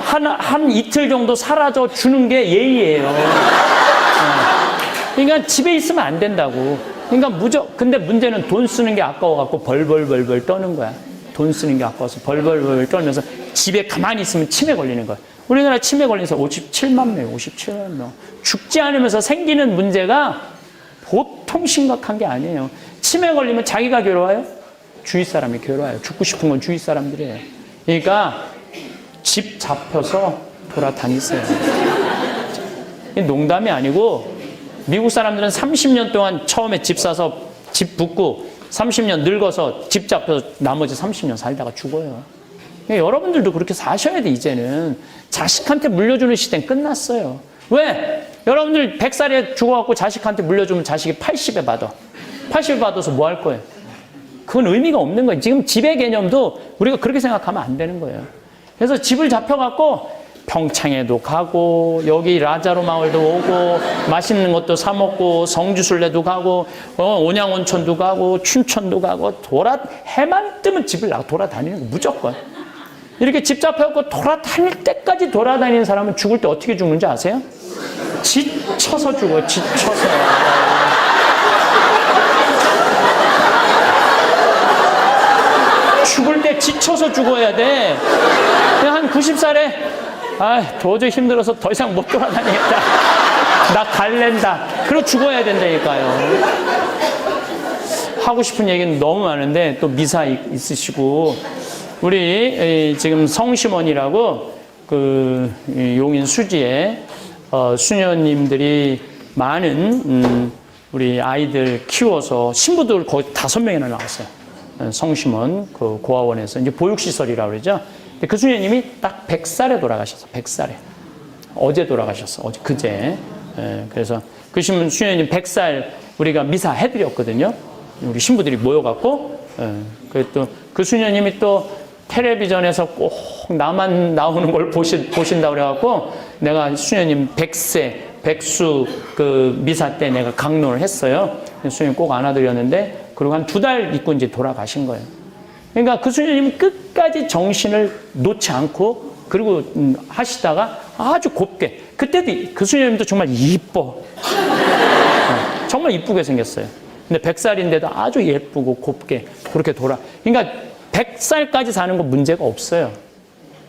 한 이틀 정도 사라져 주는 게 예의예요. 그러니까 집에 있으면 안 된다고. 그러니까 근데 문제는 돈 쓰는 게 아까워갖고 벌벌벌벌 떠는 거야. 돈 쓰는 게 아까워서 벌벌벌 떨면서 집에 가만히 있으면 치매 걸리는 거야. 우리나라 치매 걸린 사람 57만 명, 57만 명. 죽지 않으면서 생기는 문제가 보통 심각한 게 아니에요. 치매 걸리면 자기가 괴로워요? 주위 사람이 괴로워요. 죽고 싶은 건 주위 사람들이에요. 그러니까 집 잡혀서 돌아다니세요. 농담이 아니고 미국 사람들은 30년 동안 처음에 집 사서 집 붙고 30년 늙어서 집 잡혀서 나머지 30년 살다가 죽어요. 여러분들도 그렇게 사셔야 돼. 이제는 자식한테 물려주는 시대는 끝났어요. 왜? 여러분들 100살에 죽어갖고 자식한테 물려주면 자식이 80에 받아. 80에 받아서 뭐 할 거예요? 그건 의미가 없는 거예요. 지금 집의 개념도 우리가 그렇게 생각하면 안 되는 거예요. 그래서 집을 잡혀갖고 평창에도 가고 여기 라자로 마을도 오고 맛있는 것도 사 먹고 성주순례도 가고 온양온천도 가고 춘천도 가고 해만 뜨면 집을 돌아다니는 거 무조건. 이렇게 집 잡혀갖고 돌아다닐 때까지 돌아다니는 사람은 죽을 때 어떻게 죽는지 아세요? 지쳐서 죽어요. 지쳐서. 죽을 때 지쳐서 죽어야 돼. 그냥 한 90살에 도저히 힘들어서 더 이상 못 돌아다니겠다. 나 갈랜다. 그러고 죽어야 된다니까요. 하고 싶은 얘기는 너무 많은데 또 미사 있으시고 우리 지금 성심원이라고 그 용인 수지에 수녀님들이 많은 우리 아이들 키워서 신부들 거의 5명이나 나왔어요. 성심원 그 고아원에서 이제 보육시설이라고 그러죠. 근데 그 수녀님이 딱 100살에 돌아가셨어. 100살에. 어제 돌아가셨어. 어제 그제. 그래서 그 수녀님 100살 우리가 미사 해드렸거든요. 우리 신부들이 모여갖고. 그리고 또 그 수녀님이 또 텔레비전에서 꼭 나만 나오는 걸 보신다고 그래갖고 내가 수녀님 100세 백수 그 미사 때 내가 강론을 했어요. 수녀님 꼭 안아드렸는데 그리고 한 2달 있고 이제 돌아가신 거예요. 그러니까 그 수녀님은 끝까지 정신을 놓지 않고 그리고 하시다가 아주 곱게 그때도 그 수녀님도 정말 이뻐. 정말 이쁘게 생겼어요. 근데 100살인데도 아주 예쁘고 곱게 그렇게 그러니까 100살까지 사는 건 문제가 없어요.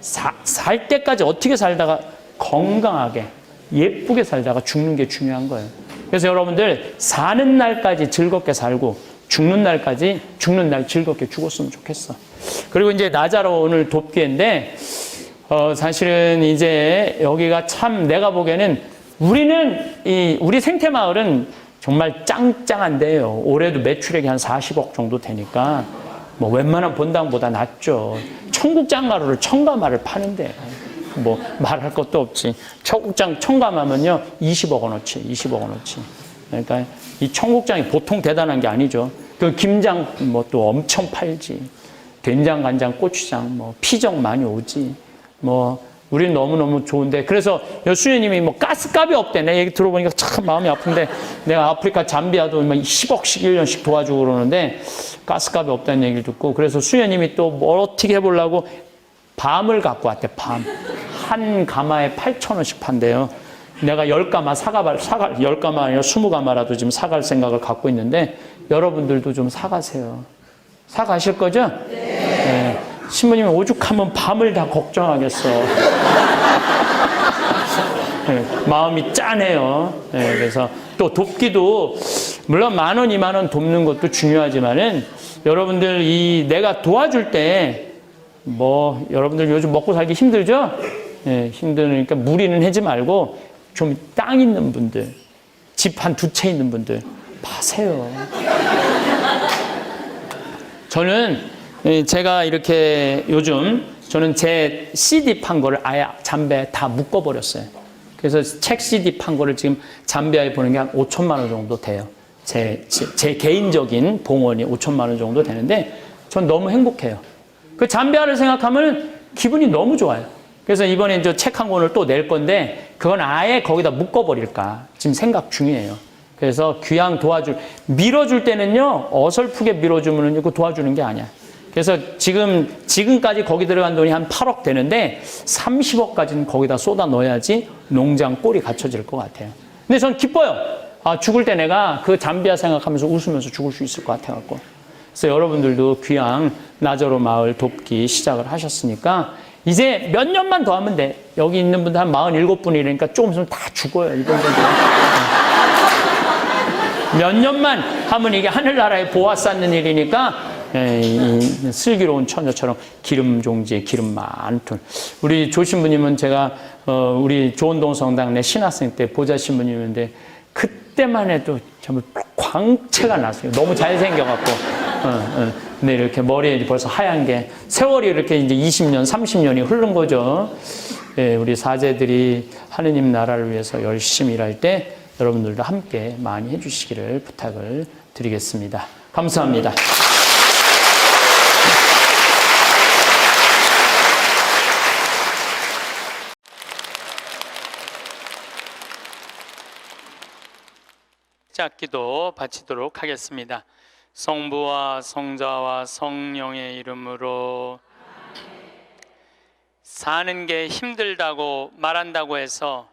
살 때까지 어떻게 살다가 건강하게 예쁘게 살다가 죽는 게 중요한 거예요. 그래서 여러분들 사는 날까지 즐겁게 살고 죽는 날 즐겁게 죽었으면 좋겠어. 그리고 이제 나자로 오늘 돕기인데 사실은 이제 여기가 참 내가 보기에는 우리 생태마을은 정말 짱짱한데요. 올해도 매출액이 한 40억 정도 되니까 뭐 웬만한 본당보다 낫죠. 청국장가루를 청가마를 파는데 뭐 말할 것도 없지. 청가마면요 20억 원어치, 20억 원어치. 그러니까 이 청국장이 보통 대단한 게 아니죠. 그 김장 뭐 또 엄청 팔지. 된장, 간장, 고추장, 뭐 피정 많이 오지. 뭐 우리는 너무너무 좋은데 그래서 수녀님이 뭐 가스값이 없대. 내 얘기 들어보니까 참 마음이 아픈데 내가 아프리카 잠비아도 10억씩 1년씩 도와주고 그러는데 가스값이 없다는 얘기를 듣고 그래서 수녀님이 또 뭘 어떻게 해보려고 밤을 갖고 왔대. 밤. 한 가마에 8,000원씩 판대요. 내가 10가마 10가마 아니라 20가마라도 지금 사갈 생각을 갖고 있는데 여러분들도 좀 사가세요. 사가실 거죠? 네. 신부님이 오죽하면 밤을 다 걱정하겠어. 네, 마음이 짠해요. 네, 그래서 또 돕기도 물론 10,000원, 20,000원 돕는 것도 중요하지만은 여러분들 내가 도와줄 때 뭐 여러분들 요즘 먹고 살기 힘들죠? 네, 힘드니까 무리는 하지 말고 좀 땅 있는 분들, 집 한 2채 있는 분들 파세요. 저는 제가 이렇게 요즘 저는 제 CD 판 거를 아예 잠배에 다 묶어버렸어요. 그래서 책 CD 판 거를 지금 잠비아에 보는 게 한 5천만 원 정도 돼요. 제 개인적인 봉헌이 5천만 원 정도 되는데 전 너무 행복해요. 그 잠비아를 생각하면 기분이 너무 좋아요. 그래서 이번에 저 책 한 권을 또 낼 건데 그건 아예 거기다 묶어버릴까 지금 생각 중이에요. 그래서 귀양 밀어줄 때는요, 어설프게 밀어주면 그 도와주는 게 아니야. 그래서 지금까지 거기 들어간 돈이 한 8억 되는데 30억까지는 거기다 쏟아 넣어야지 농장 꼴이 갖춰질 것 같아요. 근데 전 기뻐요. 아, 죽을 때 내가 그 잠비아 생각하면서 웃으면서 죽을 수 있을 것 같아갖고. 그래서 여러분들도 귀양 나저로 마을 돕기 시작을 하셨으니까 이제 몇 년만 더 하면 돼. 여기 있는 분들 한 47분이니까 조금 있으면 다 죽어요. 이런 분들. 몇 년만 하면 이게 하늘나라에 보아 쌓는 일이니까 이 슬기로운 처녀처럼 기름 종지에 기름 많던 우리 조 신부님은 제가 우리 조원동 성당 내 신학생 때 보좌 신부님인데 그때만 해도 정말 광채가 났어요. 너무 잘생겨갖고 근데 이렇게 머리에 벌써 하얀 게 세월이 이렇게 이제 20년, 30년이 흐른 거죠. 예, 우리 사제들이 하느님 나라를 위해서 열심히 일할 때 여러분들도 함께 많이 해주시기를 부탁을 드리겠습니다. 감사합니다. 자, 기도 바치도록 하겠습니다. 성부와 성자와 성령의 이름으로. 사는 게 힘들다고 말한다고 해서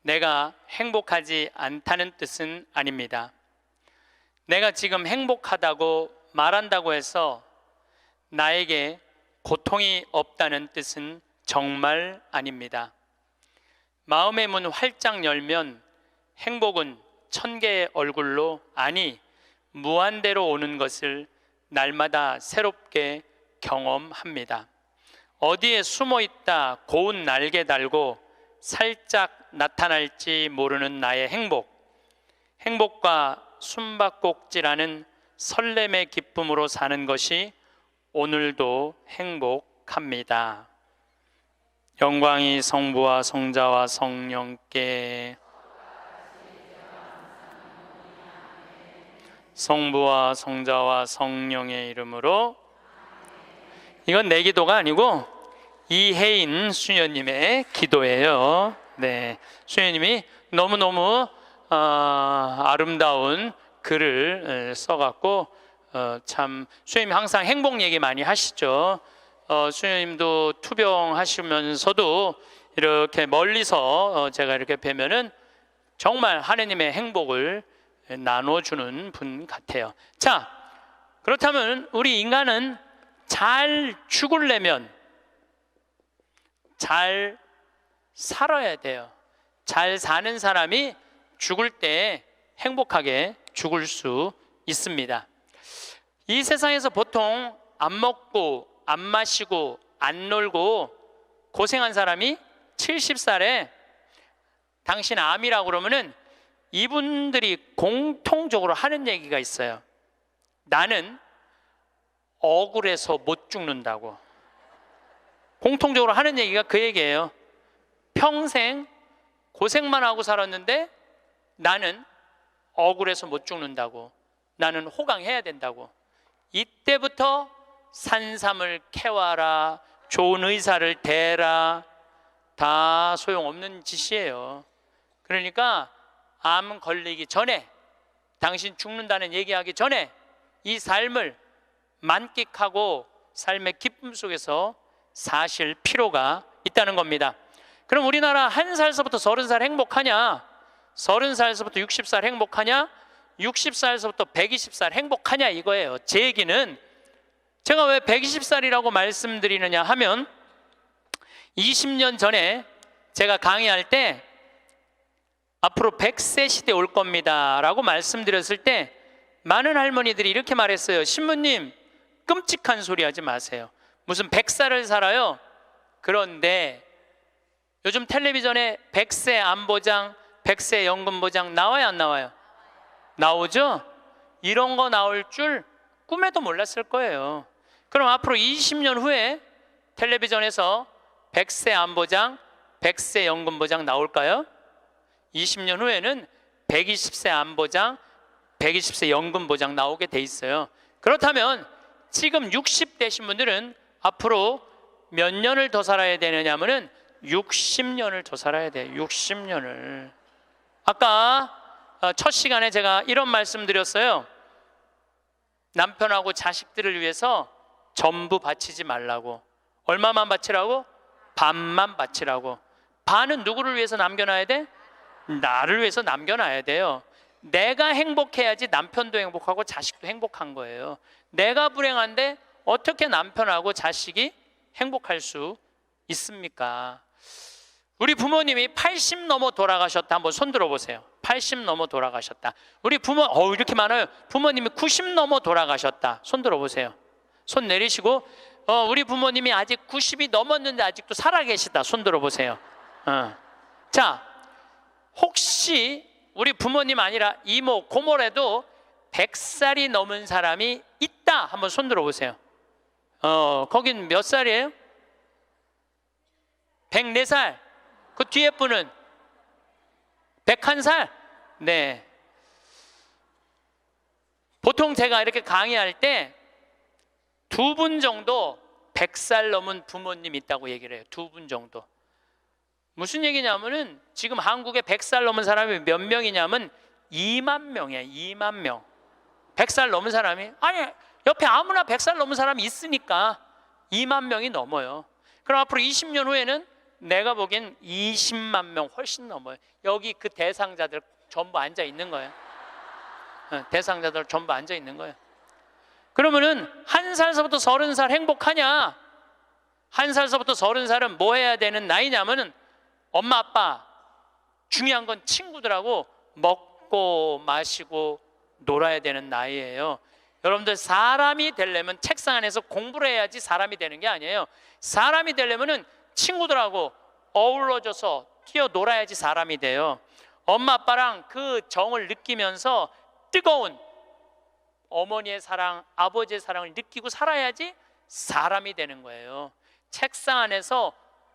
내가 행복하지 않다는 뜻은 아닙니다. 내가 지금 행복하다고 말한다고 해서 나에게 고통이 없다는 뜻은 정말 아닙니다. 마음의 문 활짝 열면 행복은 1000개의 얼굴로, 아니 무한대로 오는 것을 날마다 새롭게 경험합니다. 어디에 숨어 있다 고운 날개 달고 살짝 나타날지 모르는 나의 행복과 숨바꼭질하는 설렘의 기쁨으로 사는 것이 오늘도 행복합니다. 영광이 성부와 성자와 성령께. 성부와 성자와 성령의 이름으로. 이건 내 기도가 아니고 이혜인 수녀님의 기도예요. 네, 수녀님이 너무너무 아름다운 글을 써갖고 참 수녀님이 항상 행복 얘기 많이 하시죠. 수녀님도 투병하시면서도 이렇게 멀리서 제가 이렇게 뵈면은 정말 하느님의 행복을 나눠주는 분 같아요. 자, 그렇다면 우리 인간은 잘 죽으려면 잘 살아야 돼요. 잘 사는 사람이 죽을 때 행복하게 죽을 수 있습니다. 이 세상에서 보통 안 먹고 안 마시고 안 놀고 고생한 사람이 70살에 당신 암이라고 그러면은 이분들이 공통적으로 하는 얘기가 있어요. 나는 억울해서 못 죽는다고. 공통적으로 하는 얘기가 그 얘기예요. 평생 고생만 하고 살았는데 나는 억울해서 못 죽는다고. 나는 호강해야 된다고. 이때부터 산삼을 캐와라, 좋은 의사를 대라, 다 소용없는 짓이에요. 그러니까 암 걸리기 전에, 당신 죽는다는 얘기하기 전에 이 삶을 만끽하고 삶의 기쁨 속에서 사실 필요가 있다는 겁니다. 그럼 우리나라 1살서부터 30살 행복하냐? 30살서부터 60살 행복하냐? 60살서부터 120살 행복하냐 이거예요. 제 얘기는 제가 왜 120살이라고 말씀드리느냐 하면 20년 전에 제가 강의할 때 앞으로 100세 시대 올 겁니다 라고 말씀드렸을 때 많은 할머니들이 이렇게 말했어요. 신부님, 끔찍한 소리 하지 마세요. 무슨 100살을 살아요? 그런데 요즘 텔레비전에 100세 안보장, 100세 연금보장 나와요 안 나와요? 나오죠? 이런 거 나올 줄 꿈에도 몰랐을 거예요. 그럼 앞으로 20년 후에 텔레비전에서 100세 안보장, 100세 연금보장 나올까요? 20년 후에는 120세 안보장, 120세 연금보장 나오게 돼 있어요. 그렇다면 지금 60 되신 분들은 앞으로 몇 년을 더 살아야 되느냐면은 60년을 더 살아야 돼요. 60년을. 아까 첫 시간에 제가 이런 말씀 드렸어요. 남편하고 자식들을 위해서 전부 바치지 말라고. 얼마만 바치라고? 반만 바치라고. 반은 누구를 위해서 남겨놔야 돼? 나를 위해서 남겨놔야 돼요. 내가 행복해야지 남편도 행복하고 자식도 행복한 거예요. 내가 불행한데 어떻게 남편하고 자식이 행복할 수 있습니까? 우리 부모님이 80 넘어 돌아가셨다. 한번 손 들어보세요. 80 넘어 돌아가셨다. 우리 부모, 이렇게 많아요. 부모님이 90 넘어 돌아가셨다. 손 들어보세요. 손 내리시고, 우리 부모님이 아직 90이 넘었는데 아직도 살아계시다. 손 들어보세요. 자, 혹시 우리 부모님 아니라 이모, 고모라도 100살이 넘은 사람이 있다. 한번 손 들어보세요. 거긴 몇 살이에요? 104살. 그 뒤에 분은 101살? 네. 보통 제가 이렇게 강의할 때 2분 정도 100살 넘은 부모님 있다고 얘기를 해요. 2분 정도. 무슨 얘기냐면은 지금 한국에 100살 넘은 사람이 몇 명이냐면 2만 명이에요. 2만 명. 100살 넘은 사람이, 아니 옆에 아무나 100살 넘은 사람이 있으니까 2만 명이 넘어요. 그럼 앞으로 20년 후에는 내가 보기엔 20만 명 훨씬 넘어요. 여기 그 대상자들 전부 앉아 있는 거예요. 대상자들 전부 앉아 있는 거예요. 그러면은 1살서부터 30살 행복하냐? 1살서부터 30살은 뭐 해야 되는 나이냐면은 엄마 아빠, 중요한 건 친구들하고 먹고 마시고 놀아야 되는 나이예요. 여러분들, 사람이 되려면 책상 안에서 공부를 해야지 사람이 되는 게 아니에요. 사람이 되려면은 친구들하고 어우러져서 뛰어놀아야지 사람이 돼요. 엄마 아빠랑 그 정을 느끼면서 뜨거운 어머니의 사랑, 아버지의 사랑을 느끼고 살아야지 사람이 되는 거예요. 책상 안에서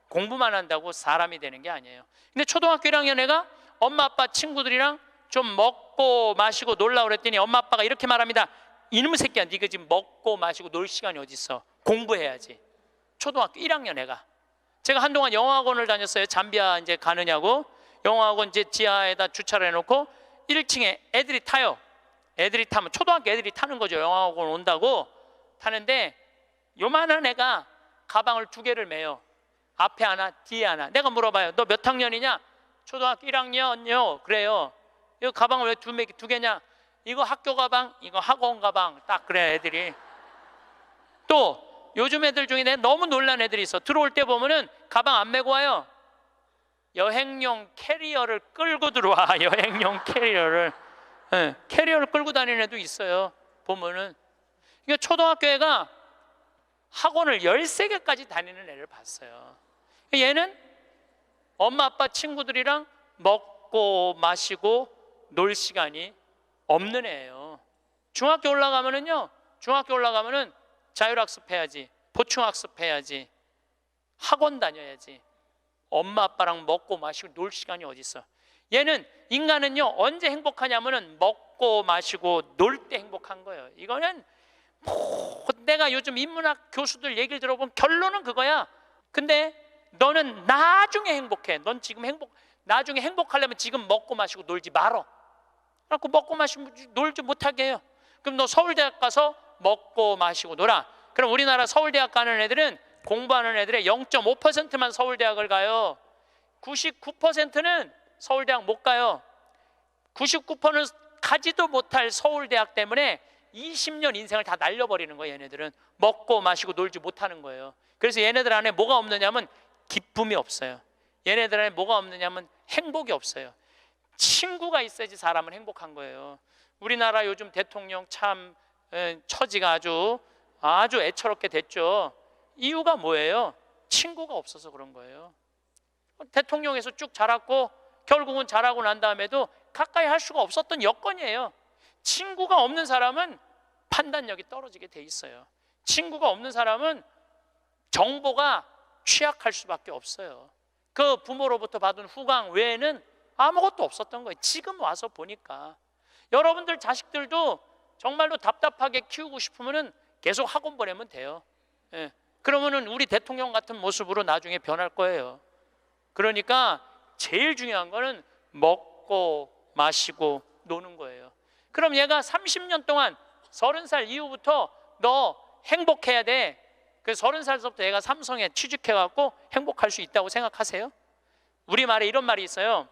공부만 한다고 사람이 되는 게 아니에요. 근데 초등학교 1학년 애가 엄마 아빠 친구들이랑 좀 먹고 마시고 놀라 그랬더니 엄마 아빠가 이렇게 말합니다. 이놈의 새끼야, 네가 지금 먹고 마시고 놀 시간이 어디 있어? 공부해야지. 초등학교 1학년 애가. 제가 한동안 영어학원을 다녔어요. 잠비아 이제 가느냐고. 영어학원 이제 지하에다 주차를 해놓고 1층에 애들이 타요. 애들이 타면 초등학교 애들이 타는 거죠. 영어학원 온다고 타는데 요만한 애가 가방을 2개를 메요. 앞에 하나, 뒤에 하나. 내가 물어봐요. 너 몇 학년이냐? 초등학교 1학년요. 그래요. 이거 가방을 왜 2개냐? 이거 학교 가방, 이거 학원 가방. 딱 그래 애들이. 또 요즘 애들 중에 내가 너무 놀란 애들이 있어. 들어올 때 보면은 가방 안 메고 와요. 여행용 캐리어를 끌고 들어와. 여행용 캐리어를. 네, 캐리어를 끌고 다니는 애도 있어요. 보면은. 이게 초등학교 애가 학원을 13개까지 다니는 애를 봤어요. 얘는 엄마 아빠 친구들이랑 먹고 마시고 놀 시간이 없는 애예요. 중학교 올라가면은 자율학습 해야지, 보충학습 해야지, 학원 다녀야지. 엄마 아빠랑 먹고 마시고 놀 시간이 어디 있어? 얘는, 인간은요 언제 행복하냐면은 먹고 마시고 놀 때 행복한 거예요. 이거는 내가 요즘 인문학 교수들 얘기를 들어보면 결론은 그거야. 근데 너는 나중에 행복해. 넌 지금 나중에 행복하려면 지금 먹고 마시고 놀지 말어. 그래갖고 먹고 마시고 놀지 못하게 해요. 그럼 너 서울대학 가서 먹고 마시고 놀아. 그럼 우리나라 서울대학 가는 애들은, 공부하는 애들의 0.5%만 서울대학을 가요. 99%는 서울대학 못 가요. 99%는 가지도 못할 서울대학 때문에 20년 인생을 다 날려버리는 거예요. 얘네들은 먹고 마시고 놀지 못하는 거예요. 그래서 얘네들 안에 뭐가 없느냐면 기쁨이 없어요. 얘네들 안에 뭐가 없느냐면 행복이 없어요. 친구가 있어야지 사람은 행복한 거예요. 우리나라 요즘 대통령 참 처지가 아주 애처롭게 됐죠. 이유가 뭐예요? 친구가 없어서 그런 거예요. 대통령에서 쭉 자랐고 결국은 자라고 난 다음에도 가까이 할 수가 없었던 여건이에요. 친구가 없는 사람은 판단력이 떨어지게 돼 있어요. 친구가 없는 사람은 정보가 취약할 수밖에 없어요. 그 부모로부터 받은 후광 외에는 아무것도 없었던 거예요. 지금 와서 보니까. 여러분들 자식들도 정말로 답답하게 키우고 싶으면 계속 학원 보내면 돼요. 예. 그러면은 우리 대통령 같은 모습으로 나중에 변할 거예요. 그러니까 제일 중요한 거는 먹고 마시고 노는 거예요. 그럼 얘가 30년 동안 30살 이후부터 너 행복해야 돼. 그 30살부터 얘가 삼성에 취직해갖고 행복할 수 있다고 생각하세요? 우리말에 이런 말이 있어요.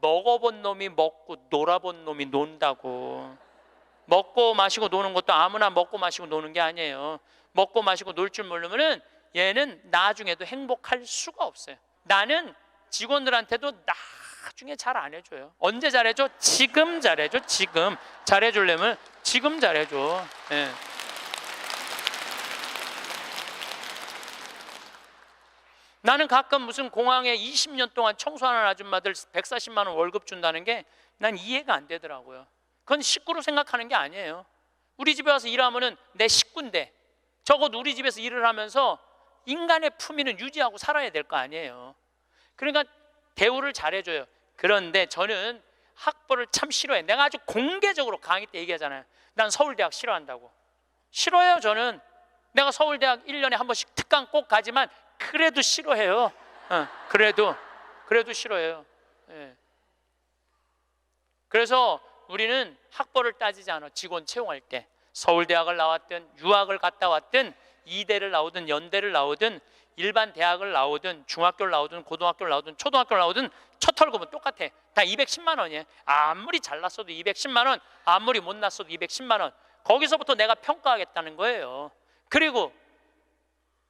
먹어본 놈이 먹고 놀아본 놈이 논다고. 먹고 마시고 노는 것도 아무나 먹고 마시고 노는 게 아니에요. 먹고 마시고 놀 줄 모르면은 얘는 나중에도 행복할 수가 없어요. 나는 직원들한테도 나중에 잘 안 해줘요. 언제 잘해줘? 지금 잘해줘. 지금 잘해주려면 지금 잘해줘. 예. 나는 가끔 무슨 공항에 20년 동안 청소하는 아줌마들 140만 원 월급 준다는 게 난 이해가 안 되더라고요. 그건 식구로 생각하는 게 아니에요. 우리 집에 와서 일하면은 내 식구인데 적어도 우리 집에서 일을 하면서 인간의 품위는 유지하고 살아야 될 거 아니에요. 그러니까 대우를 잘해줘요. 그런데 저는 학벌을 참 싫어해. 내가 아주 공개적으로 강의 때 얘기하잖아요. 난 서울대학 싫어한다고. 싫어해요. 저는 내가 서울대학 1년에 한 번씩 특강 꼭 가지만 그래도 싫어해요. 그래도 싫어해요. 예. 그래서 우리는 학벌을 따지지 않아. 직원 채용할 때 서울대학을 나왔든 유학을 갔다 왔든 이대를 나오든 연대를 나오든 일반 대학을 나오든 중학교를 나오든 고등학교를 나오든 초등학교를 나오든 첫 월급은 똑같아. 다 210만 원이에요. 아무리 잘났어도 210만 원, 아무리 못났어도 210만 원. 거기서부터 내가 평가하겠다는 거예요. 그리고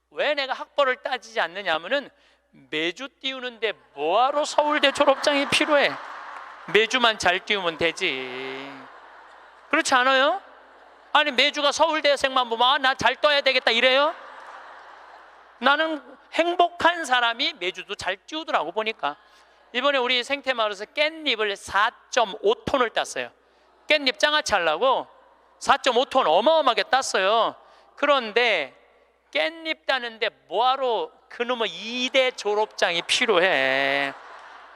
왜 내가 학벌을 따지지 않느냐 하면은 매주 띄우는데 뭐하러 서울대 졸업장이 필요해? 매주만 잘 띄우면 되지. 그렇지 않아요? 아니 매주가 서울대생만 보면 나 잘 떠야 되겠다 이래요? 나는 행복한 사람이 매주도 잘 띄우더라고 보니까. 이번에 우리 생태마을에서 깻잎을 4.5톤을 땄어요. 깻잎 장아찌 하려고 4.5톤 어마어마하게 땄어요. 그런데 깻잎 따는데 뭐하러 그놈의 2대 졸업장이 필요해?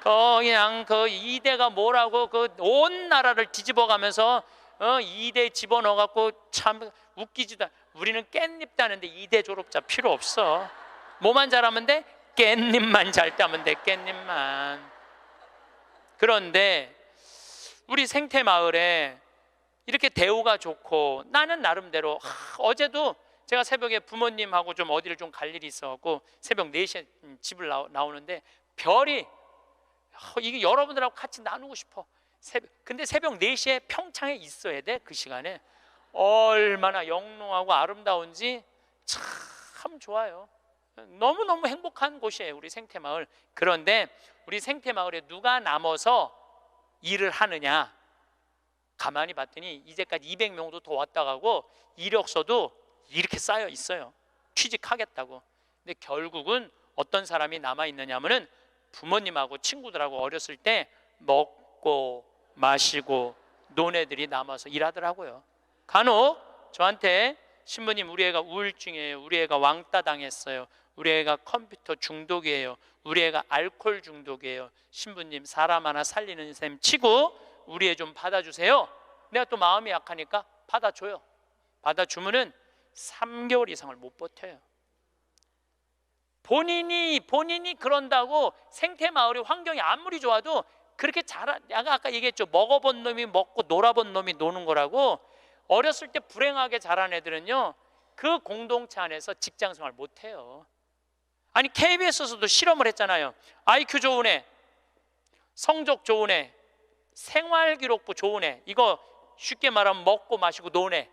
그냥 그 2대가 뭐라고 그 온 나라를 뒤집어가면서 2대 집어넣어갖고 참 웃기지도. 우리는 깻잎 따는데 2대 졸업자 필요 없어. 뭐만 잘하면 돼? 깻잎만 잘 따면 돼. 깻잎만. 그런데 우리 생태마을에 이렇게 대우가 좋고 나는 나름대로 어제도 제가 새벽에 부모님하고 좀 어디를 좀 갈 일이 있어갖고 새벽 4시에 집을 나오는데 별이 이게 여러분들하고 같이 나누고 싶어. 근데 새벽 4시에 평창에 있어야 돼. 그 시간에 얼마나 영롱하고 아름다운지 참 좋아요. 너무너무 행복한 곳이에요 우리 생태마을. 그런데 우리 생태마을에 누가 남아서 일을 하느냐 가만히 봤더니 이제까지 200명도 더 왔다 가고 이력서도 이렇게 쌓여 있어요. 취직하겠다고. 근데 결국은 어떤 사람이 남아있느냐 하면은 부모님하고 친구들하고 어렸을 때 먹고 마시고 논 애들이 남아서 일하더라고요. 간혹 저한테 신부님 우리 애가 우울증이에요. 우리 애가 왕따 당했어요. 우리 애가 컴퓨터 중독이에요. 우리 애가 알코올 중독이에요. 신부님 사람 하나 살리는 셈 치고 우리 애 좀 받아주세요. 내가 또 마음이 약하니까 받아줘요. 받아주면은 3개월 이상을 못 버텨요. 본인이 그런다고 생태마을의 환경이 아무리 좋아도 그렇게 내가 아까 얘기했죠. 먹어본 놈이 먹고 놀아본 놈이 노는 거라고. 어렸을 때 불행하게 자란 애들은요 그 공동체 안에서 직장생활 못해요. 아니 KBS에서도 실험을 했잖아요. IQ 좋은 애, 성적 좋은 애, 생활기록부 좋은 애, 이거 쉽게 말하면 먹고 마시고 노는 애.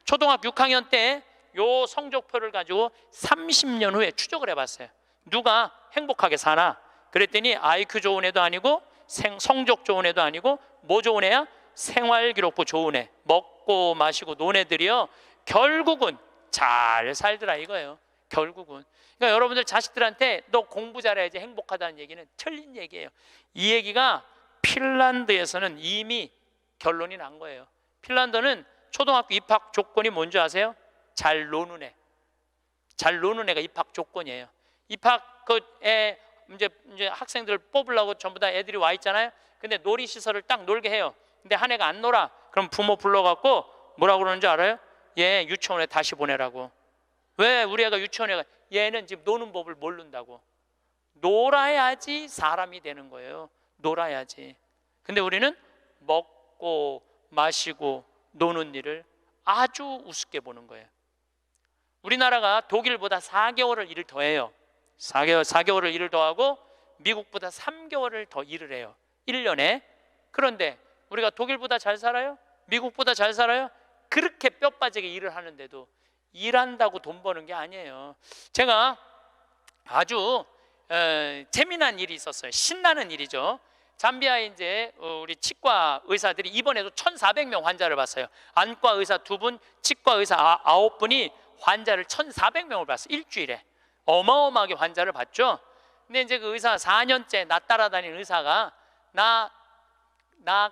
초등학교 6학년 때 요 성적표를 가지고 30년 후에 추적을 해봤어요. 누가 행복하게 사나? 그랬더니 IQ 좋은 애도 아니고 성적 좋은 애도 아니고 뭐 좋은 애야? 생활기록부 좋은 애, 먹고 마시고 노는 애들이요 결국은 잘 살더라 이거예요. 결국은. 그러니까 여러분들 자식들한테 너 공부 잘해야지 행복하다는 얘기는 틀린 얘기예요. 이 얘기가 핀란드에서는 이미 결론이 난 거예요. 핀란드는 초등학교 입학 조건이 뭔지 아세요? 잘 노는 애. 잘 노는 애가 입학 조건이에요. 입학 그에 이제 학생들 뽑으려고 전부 다 애들이 와 있잖아요. 근데 놀이시설을 딱 놀게 해요. 근데 한 애가 안 놀아. 그럼 부모 불러갖고 뭐라고 그러는지 알아요? 얘 유치원에 다시 보내라고. 왜 우리 애가 유치원에 가? 얘는 지금 노는 법을 모른다고. 놀아야지 사람이 되는 거예요. 놀아야지. 근데 우리는 먹고 마시고 노는 일을 아주 우습게 보는 거예요. 우리나라가 독일보다 4개월을 일을 더 해요. 4개월을 일을 더 하고 미국보다 3개월을 더 일을 해요. 1년에. 그런데 우리가 독일보다 잘 살아요? 미국보다 잘 살아요? 그렇게 뼈 빠지게 일을 하는데도 일한다고 돈 버는 게 아니에요. 제가 아주 재미난 일이 있었어요. 신나는 일이죠. 잠비아에 이제 우리 치과 의사들이 이번에도 1,400명 환자를 봤어요. 안과 의사 2분, 치과 의사 9분이 환자를 1,400명을 봤어요. 일주일에. 어마어마하게 환자를 봤죠. 근데 이제 그 의사 4년째 나 따라다니는 의사가 나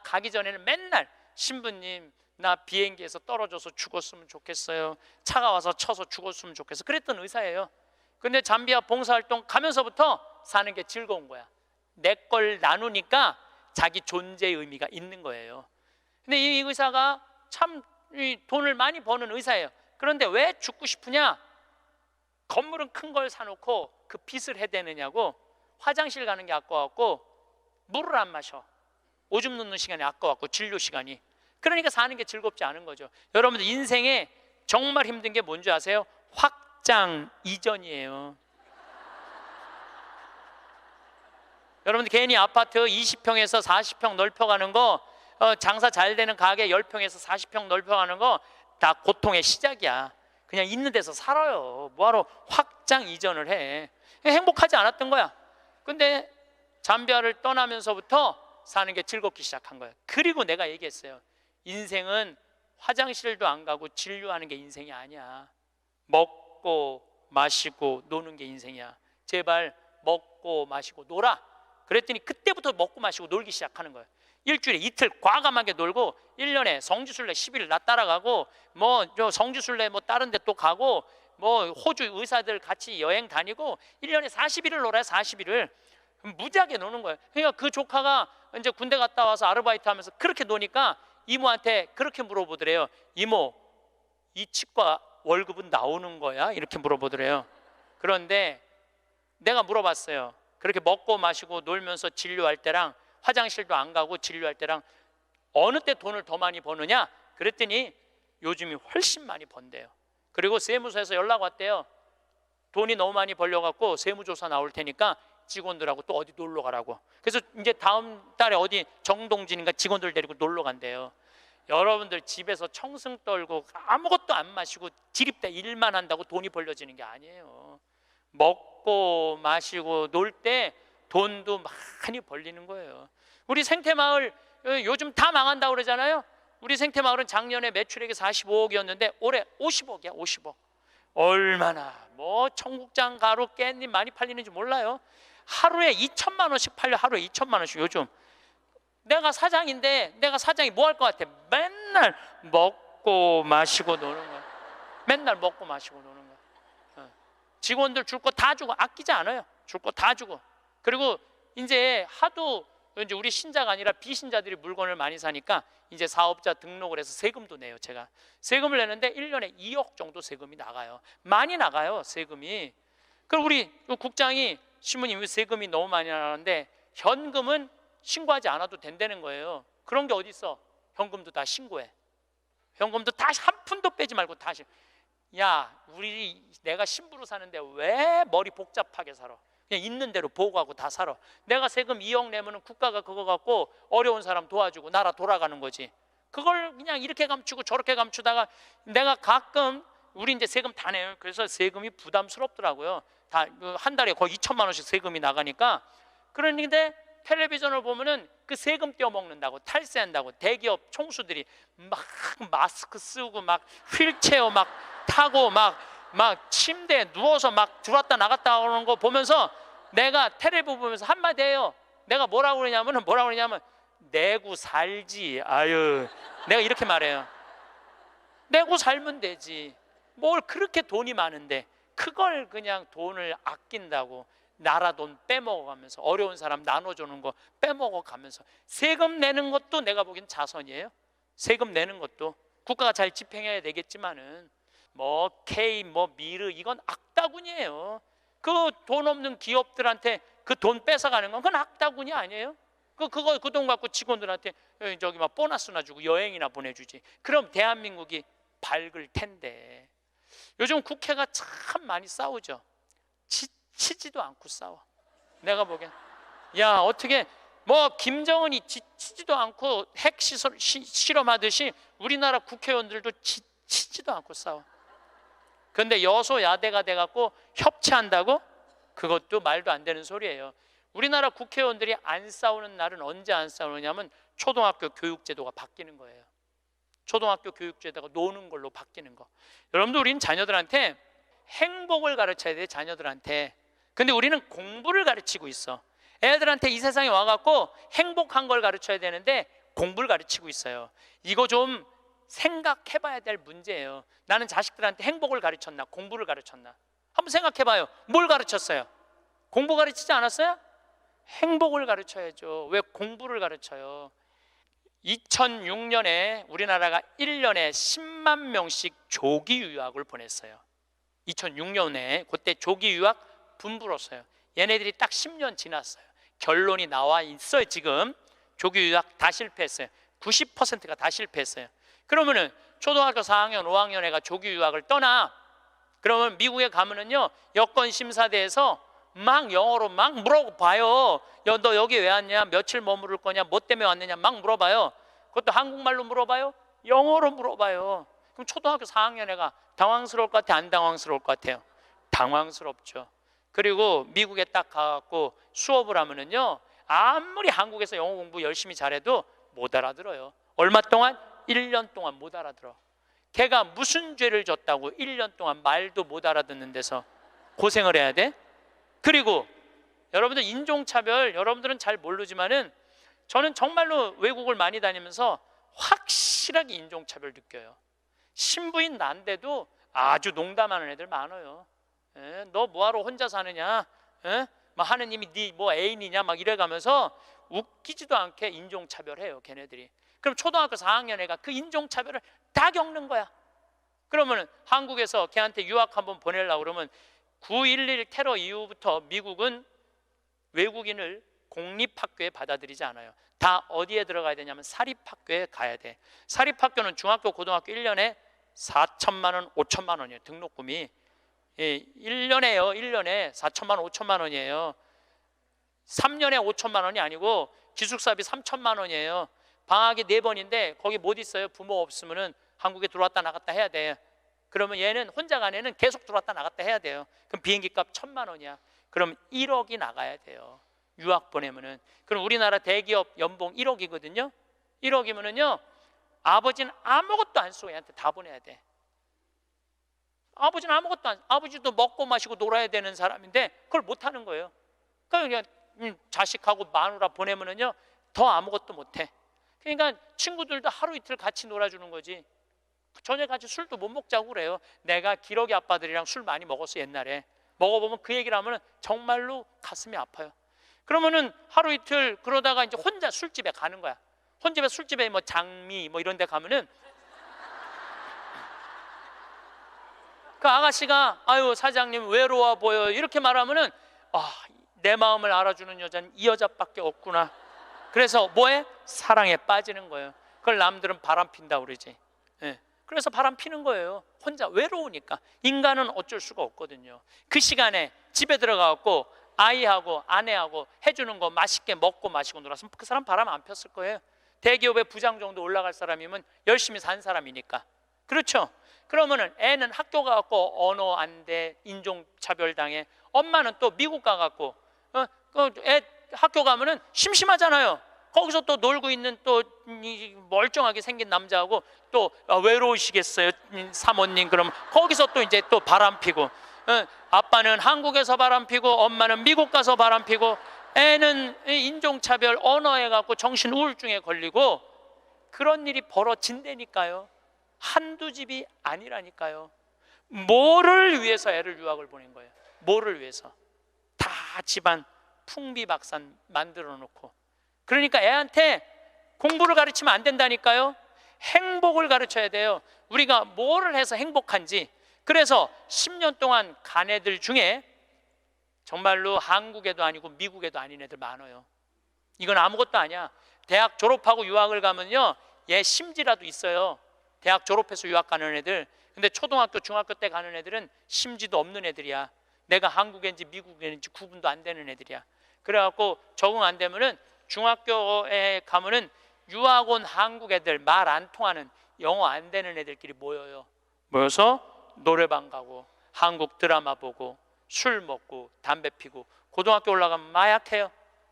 가기 전에는 맨날 신부님 나 비행기에서 떨어져서 죽었으면 좋겠어요. 차가 와서 쳐서 죽었으면 좋겠어. 그랬던 의사예요. 근데 잠비아 봉사활동 가면서부터 사는 게 즐거운 거야. 내 걸 나누니까 자기 존재의 의미가 있는 거예요. 근데 이 의사가 참 돈을 많이 버는 의사예요. 그런데 왜 죽고 싶으냐? 건물은 큰 걸 사놓고 그 빚을 해대느냐고. 화장실 가는 게 아까웠고 물을 안 마셔. 오줌 누는 시간이 아까웠고 진료 시간이. 그러니까 사는 게 즐겁지 않은 거죠. 여러분들 인생에 정말 힘든 게 뭔지 아세요? 확장 이전이에요. 여러분들 괜히 아파트 20평에서 40평 넓혀가는 거, 장사 잘 되는 가게 10평에서 40평 넓혀가는 거 다 고통의 시작이야. 그냥 있는 데서 살아요. 뭐하러 확장 이전을 해. 행복하지 않았던 거야. 근데 잠비아를 떠나면서부터 사는 게 즐겁기 시작한 거예요. 그리고 내가 얘기했어요. 인생은 화장실도 안 가고 진료하는 게 인생이 아니야. 먹고 마시고 노는 게 인생이야. 제발 먹고 마시고 놀아. 그랬더니 그때부터 먹고 마시고 놀기 시작하는 거예요. 일주일에 이틀 과감하게 놀고 1년에 성지순례 10일 나 따라가고 뭐 성지순례 뭐 다른 데 또 가고 뭐 호주 의사들 같이 여행 다니고 1년에 40일을 놀아요. 40일을 무지하게 노는 거예요. 그러니까 그 조카가 이제 군대 갔다 와서 아르바이트 하면서 그렇게 노니까 이모한테 그렇게 물어보더래요. 이모, 이 치과 월급은 나오는 거야? 이렇게 물어보더래요. 그런데 내가 물어봤어요. 그렇게 먹고 마시고 놀면서 진료할 때랑 화장실도 안 가고 진료할 때랑 어느 때 돈을 더 많이 버느냐? 그랬더니 요즘이 훨씬 많이 번대요. 그리고 세무서에서 연락 왔대요. 돈이 너무 많이 벌려갖고 세무조사 나올 테니까 직원들하고 또 어디 놀러 가라고. 그래서 이제 다음 달에 어디 정동진인가 직원들 데리고 놀러 간대요. 여러분들 집에서 청승 떨고 아무것도 안 마시고 지립대 일만 한다고 돈이 벌려지는 게 아니에요. 먹고 마시고 놀 때 돈도 많이 벌리는 거예요. 우리 생태마을 요즘 다 망한다고 그러잖아요. 우리 생태마을은 작년에 매출액이 45억이었는데 올해 50억이야. 50억. 얼마나 뭐 청국장, 가루, 깻잎 많이 팔리는지 몰라요. 하루에 2천만 원씩 팔려. 하루에 2천만 원씩. 요즘 내가 사장인데 내가 사장이 뭐 할 것 같아? 맨날 먹고 마시고 노는 거야. 맨날 먹고 마시고 노는 거야. 직원들 줄 거 다 주고 아끼지 않아요. 줄 거 다 주고. 그리고 이제 하도 이제 우리 신자가 아니라 비신자들이 물건을 많이 사니까 이제 사업자 등록을 해서 세금도 내요. 제가 세금을 내는데 1년에 2억 정도 세금이 나가요. 많이 나가요, 세금이. 그럼 우리 국장이 신부님 세금이 너무 많이 나가는데 현금은 신고하지 않아도 된다는 거예요. 그런 게 어디 있어? 현금도 다 신고해. 현금도 다 한 푼도 빼지 말고 다 신고. 야, 내가 신부로 사는데 왜 머리 복잡하게 살아? 그냥 있는 대로 보고하고 다 살아. 내가 세금 2억 내면은 국가가 그거 갖고 어려운 사람 도와주고 나라 돌아가는 거지. 그걸 그냥 이렇게 감추고 저렇게 감추다가 내가 가끔 우리 이제 세금 다 내요. 그래서 세금이 부담스럽더라고요. 다 한 달에 거의 2천만 원씩 세금이 나가니까. 그런데 텔레비전을 보면은 그 세금 떼어먹는다고 탈세한다고 대기업 총수들이 막 마스크 쓰고 막 휠체어 막 타고 막 침대에 누워서 막 들어왔다 나갔다 하는 거 보면서 내가 텔레비 보면서 한마디 해요. 내가 뭐라고 그러냐면 내고 살지. 아유, 내가 이렇게 말해요. 내고 살면 되지. 뭘 그렇게 돈이 많은데. 그걸 그냥 돈을 아낀다고 나라 돈 빼먹어가면서 어려운 사람 나눠주는 거 빼먹어가면서 세금 내는 것도 내가 보기엔 자선이에요. 세금 내는 것도 국가가 잘 집행해야 되겠지만은 뭐 K 뭐 미르 이건 악다군이에요. 그 돈 없는 기업들한테 그 돈 뺏어가는 건 그건 악다군이 아니에요. 그 돈 갖고 직원들한테 저기 막 보너스나 주고 여행이나 보내주지. 그럼 대한민국이 밝을 텐데 요즘 국회가 참 많이 싸우죠. 지치지도 않고 싸워. 내가 보기엔 야 어떻게 뭐 김정은이 지치지도 않고 핵 시설 실험하듯이 우리나라 국회의원들도 지치지도 않고 싸워. 그런데 여소야대가 돼갖고 협치한다고? 그것도 말도 안 되는 소리예요. 우리나라 국회의원들이 안 싸우는 날은 언제 안 싸우느냐면 초등학교 교육제도가 바뀌는 거예요. 초등학교 교육제도가 노는 걸로 바뀌는 거. 여러분들 우리는 자녀들한테 행복을 가르쳐야 돼. 자녀들한테. 근데 우리는 공부를 가르치고 있어. 애들한테 이 세상에 와갖고 행복한 걸 가르쳐야 되는데 공부를 가르치고 있어요. 이거 좀 생각해봐야 될 문제예요. 나는 자식들한테 행복을 가르쳤나 공부를 가르쳤나 한번 생각해봐요. 뭘 가르쳤어요? 공부 가르치지 않았어요? 행복을 가르쳐야죠. 왜 공부를 가르쳐요? 2006년에 우리나라가 1년에 10만 명씩 조기 유학을 보냈어요. 2006년에 그때 조기 유학 분부로서요. 얘네들이 딱 10년 지났어요. 결론이 나와 있어요. 지금 조기 유학 다 실패했어요. 90%가 다 실패했어요. 그러면은 초등학교 4학년, 5학년 애가 조기 유학을 떠나. 그러면 미국에 가면은요 여권 심사대에서 막 영어로 막 물어봐요. 너 여기 왜 왔냐? 며칠 머무를 거냐? 뭐 때문에 왔느냐? 막 물어봐요. 그것도 한국말로 물어봐요? 영어로 물어봐요. 그럼 초등학교 4학년 애가 당황스러울 것 같아? 안 당황스러울 것 같아요? 당황스럽죠. 그리고 미국에 딱 가갖고 수업을 하면은요 아무리 한국에서 영어 공부 열심히 잘해도 못 알아들어요. 얼마 동안? 1년 동안 못 알아들어. 걔가 무슨 죄를 졌다고 1년 동안 말도 못 알아듣는 데서 고생을 해야 돼? 그리고 여러분들 인종차별 여러분들은 잘 모르지만은 저는 정말로 외국을 많이 다니면서 확실하게 인종차별 느껴요. 신부인 난데도 아주 농담하는 애들 많아요. 너 뭐하러 혼자 사느냐? 막 하느님이 네 뭐 애인이냐? 막 이래가면서 웃기지도 않게 인종차별해요. 걔네들이. 그럼 초등학교 4학년 애가 그 인종차별을 다 겪는 거야. 그러면 한국에서 걔한테 유학 한번 보내려고 그러면 9.11 테러 이후부터 미국은 외국인을 공립학교에 받아들이지 않아요. 다 어디에 들어가야 되냐면 사립학교에 가야 돼. 사립학교는 중학교, 고등학교 1년에 4천만 원, 5천만 원이에요. 등록금이 1년에요. 1년에 4천만 원, 5천만 원이에요. 3년에 5천만 원이 아니고 기숙사비 3천만 원이에요. 방학이 4번인데 거기 못 있어요. 부모 없으면은 한국에 들어왔다 나갔다 해야 돼. 그러면 얘는 혼자 간 애는 계속 들어왔다 나갔다 해야 돼요. 그럼 비행기 값 1,000만 원이야. 그럼 1억이 나가야 돼요. 유학 보내면은. 그럼 우리나라 대기업 연봉 1억이거든요. 1억이면은요 아버지는 아무것도 안 쓰고 얘한테 다 보내야 돼. 아버지는 아무것도 안, 아버지도 먹고 마시고 놀아야 되는 사람인데 그걸 못 하는 거예요. 그러니까 그냥 자식하고 마누라 보내면은요 더 아무것도 못 해. 그러니까 친구들도 하루 이틀 같이 놀아주는 거지. 저녁 같이 술도 못 먹자고 그래요. 내가 기러기 아빠들이랑 술 많이 먹었어 옛날에. 먹어보면 그 얘기를 하면 정말로 가슴이 아파요. 그러면은 하루 이틀 그러다가 이제 혼자 술집에 가는 거야. 혼자 술집에 뭐 장미 뭐 이런 데 가면은 그 아가씨가 아유 사장님 외로워 보여 이렇게 말하면은 내 마음을 알아주는 여자는 이 여자밖에 없구나. 그래서 뭐해? 사랑에 빠지는 거예요. 그걸 남들은 바람 핀다 그러지. 그래서 바람 피는 거예요. 혼자 외로우니까. 인간은 어쩔 수가 없거든요. 그 시간에 집에 들어가고 아이하고 아내하고 해주는 거 맛있게 먹고 마시고 놀았으면 그 사람 바람 안 폈을 거예요. 대기업의 부장 정도 올라갈 사람이면 열심히 산 사람이니까. 그렇죠? 그러면은 애는 학교 가갖고 언어 안 돼, 인종차별 당해. 엄마는 또 미국 가갖고 애 학교 가면은 심심하잖아요. 거기서 또 놀고 있는 또 멀쩡하게 생긴 남자하고 또 외로우시겠어요 사모님. 그럼 거기서 또 이제 또 바람 피고 아빠는 한국에서 바람 피고 엄마는 미국 가서 바람 피고 애는 인종차별 언어에 갖고 정신 우울증에 걸리고 그런 일이 벌어진다니까요. 한두 집이 아니라니까요. 뭐를 위해서 애를 유학을 보낸 거예요? 뭐를 위해서? 다 집안 풍비박산 만들어 놓고. 그러니까 애한테 공부를 가르치면 안 된다니까요. 행복을 가르쳐야 돼요. 우리가 뭐를 해서 행복한지. 그래서 10년 동안 간 애들 중에 정말로 한국에도 아니고 미국에도 아닌 애들 많아요. 이건 아무것도 아니야. 대학 졸업하고 유학을 가면요, 얘 심지라도 있어요. 대학 졸업해서 유학 가는 애들. 근데 초등학교 중학교 때 가는 애들은 심지도 없는 애들이야. 내가 한국인지 미국인지 구분도 안 되는 애들이야. 그래갖고 적응 안 되면은 중학교에 가면은 유학 온 한국 애들, 말 안 통하는, 영어 안 되는 애들끼리 모여요. 모여서 노래방 가고 한국 드라마 보고 술 먹고 담배 피고, 고등학교 올라가면 마약해요.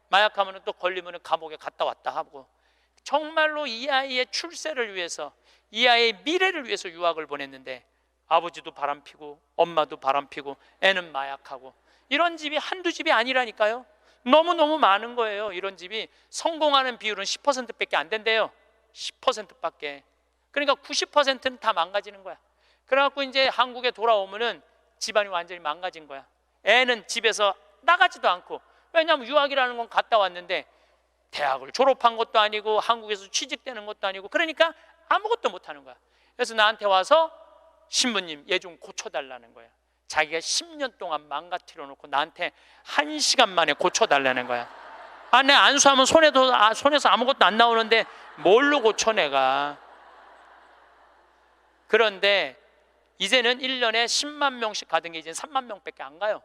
마약하면 또 걸리면 감옥에 갔다 왔다 하고. 정말로 이 아이의 출세를 위해서, 이 아이의 미래를 위해서 유학을 보냈는데 아버지도 바람피고 엄마도 바람피고 애는 마약하고. 이런 집이 한두 집이 아니라니까요. 너무너무 많은 거예요. 이런 집이. 성공하는 비율은 10%밖에 안 된대요. 10%밖에. 그러니까 90%는 다 망가지는 거야. 그래갖고 이제 한국에 돌아오면은 집안이 완전히 망가진 거야. 애는 집에서 나가지도 않고. 왜냐하면 유학이라는 건 갔다 왔는데 대학을 졸업한 것도 아니고 한국에서 취직되는 것도 아니고, 그러니까 아무것도 못하는 거야. 그래서 나한테 와서 신부님, 얘 좀 고쳐달라는 거야. 자기가 10년 동안 망가뜨려 놓고 나한테 1시간 만에 고쳐달라는 거야. 아, 내 안수하면 손에서 아무것도 안 나오는데 뭘로 고쳐 내가. 그런데 이제는 1년에 10만 명씩 가던 게 이제는 3만 명밖에 안 가요.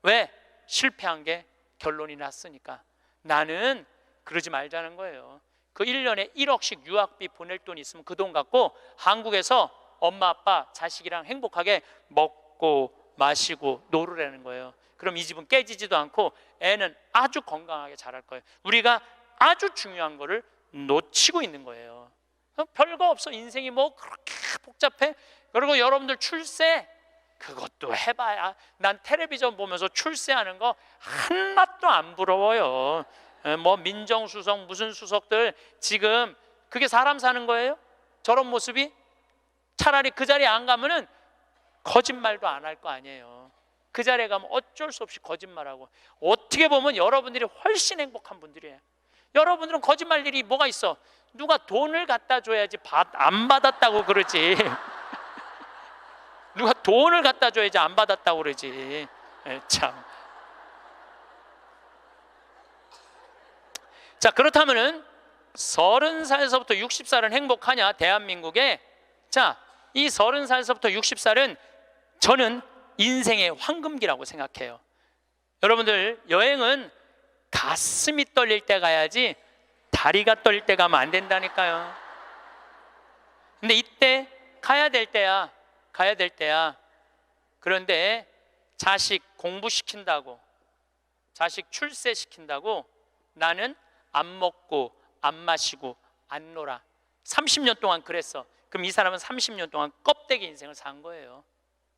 왜? 실패한 게 결론이 났으니까. 나는 그러지 말자는 거예요. 그 1년에 1억씩 유학비 보낼 돈이 있으면 그 돈 갖고 한국에서 엄마 아빠 자식이랑 행복하게 먹고 마시고 놀으라는 거예요. 그럼 이 집은 깨지지도 않고 애는 아주 건강하게 자랄 거예요. 우리가 아주 중요한 거를 놓치고 있는 거예요. 별거 없어. 인생이 뭐 그렇게 복잡해? 그리고 여러분들 출세, 그것도 해봐야. 난 텔레비전 보면서 출세하는 거 하나도 안 부러워요. 뭐 민정수석 무슨 수석들 지금 그게 사람 사는 거예요? 저런 모습이? 차라리 그 자리에 안 가면은 거짓말도 안 할 거 아니에요. 그 자리에 가면 어쩔 수 없이 거짓말하고. 어떻게 보면 여러분들이 훨씬 행복한 분들이에요. 여러분들은 거짓말 일이 뭐가 있어? 누가 돈을 갖다 줘야지 안 받았다고 그러지. 누가 돈을 갖다 줘야지 안 받았다고 그러지. 참. 자, 그렇다면은 30살에서부터 60살은 행복하냐? 대한민국에. 자, 이 30살에서부터 60살은 저는 인생의 황금기라고 생각해요. 여러분들, 여행은 가슴이 떨릴 때 가야지 다리가 떨릴 때 가면 안 된다니까요. 근데 이때 가야 될 때야. 가야 될 때야. 그런데 자식 공부시킨다고, 자식 출세시킨다고 나는 안 먹고 안 마시고 안 놀아. 30년 동안 그랬어. 그럼 이 사람은 30년 동안 껍데기 인생을 산 거예요.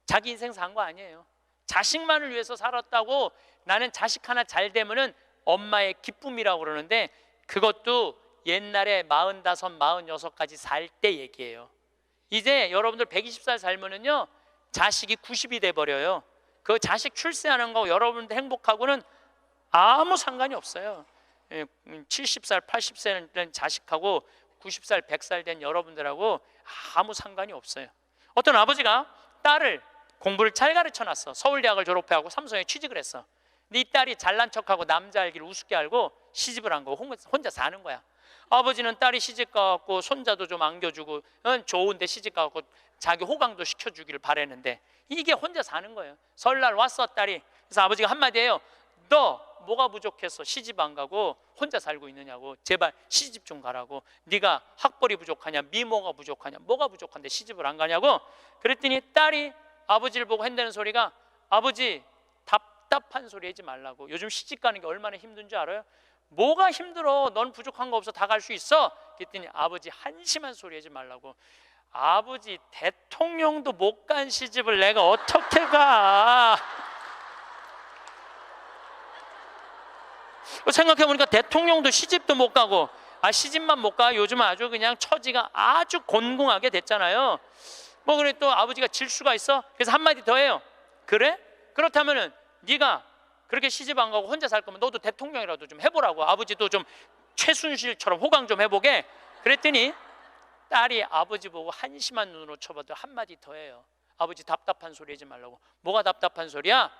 자기 인생 산 거 아니에요. 자식만을 위해서 살았다고. 나는 자식 하나 잘 되면은 엄마의 기쁨이라고 그러는데 그것도 옛날에 45, 46까지 살 때 얘기예요. 이제 여러분들 120살 살면은요 자식이 90이 돼버려요. 그 자식 출세하는 거 여러분들 행복하고는 아무 상관이 없어요. 70살, 80살 된 자식하고 90살, 100살 된 여러분들하고 아무 상관이 없어요. 어떤 아버지가 딸을 공부를 잘 가르쳐놨어. 서울대학을 졸업해하고 삼성에 취직을 했어. 근데 이 딸이 잘난 척하고 남자 알기를 우습게 알고 시집을 한 거고 혼자 사는 거야. 아버지는 딸이 시집 가갖고 손자도 좀 안겨주고 좋은데 시집 가갖고 자기 호강도 시켜주기를 바랬는데 이게 혼자 사는 거예요. 설날 왔어 딸이. 그래서 아버지가 한마디 해요. 너 뭐가 부족해서 시집 안 가고 혼자 살고 있느냐고. 제발 시집 좀 가라고. 네가 학벌이 부족하냐, 미모가 부족하냐, 뭐가 부족한데 시집을 안 가냐고. 그랬더니 딸이 아버지를 보고 한다는 소리가, 아버지 답답한 소리 하지 말라고. 요즘 시집 가는 게 얼마나 힘든 줄 알아요? 뭐가 힘들어? 넌 부족한 거 없어. 다 갈 수 있어. 그랬더니 아버지 한심한 소리 하지 말라고. 아버지 대통령도 못 간 시집을 내가 어떻게 가? 생각해보니까 대통령도 시집도 못 가고 시집만 못 가. 요즘 아주 그냥 처지가 아주 곤궁하게 됐잖아요. 뭐 그래 또 아버지가 질 수가 있어? 그래서 한마디 더 해요. 그래? 그렇다면은 네가 그렇게 시집 안 가고 혼자 살 거면 너도 대통령이라도 좀 해보라고. 아버지도 좀 최순실처럼 호강 좀 해보게. 그랬더니 딸이 아버지 보고 한심한 눈으로 쳐봐도 한마디 더 해요. 아버지 답답한 소리 하지 말라고. 뭐가 답답한 소리야?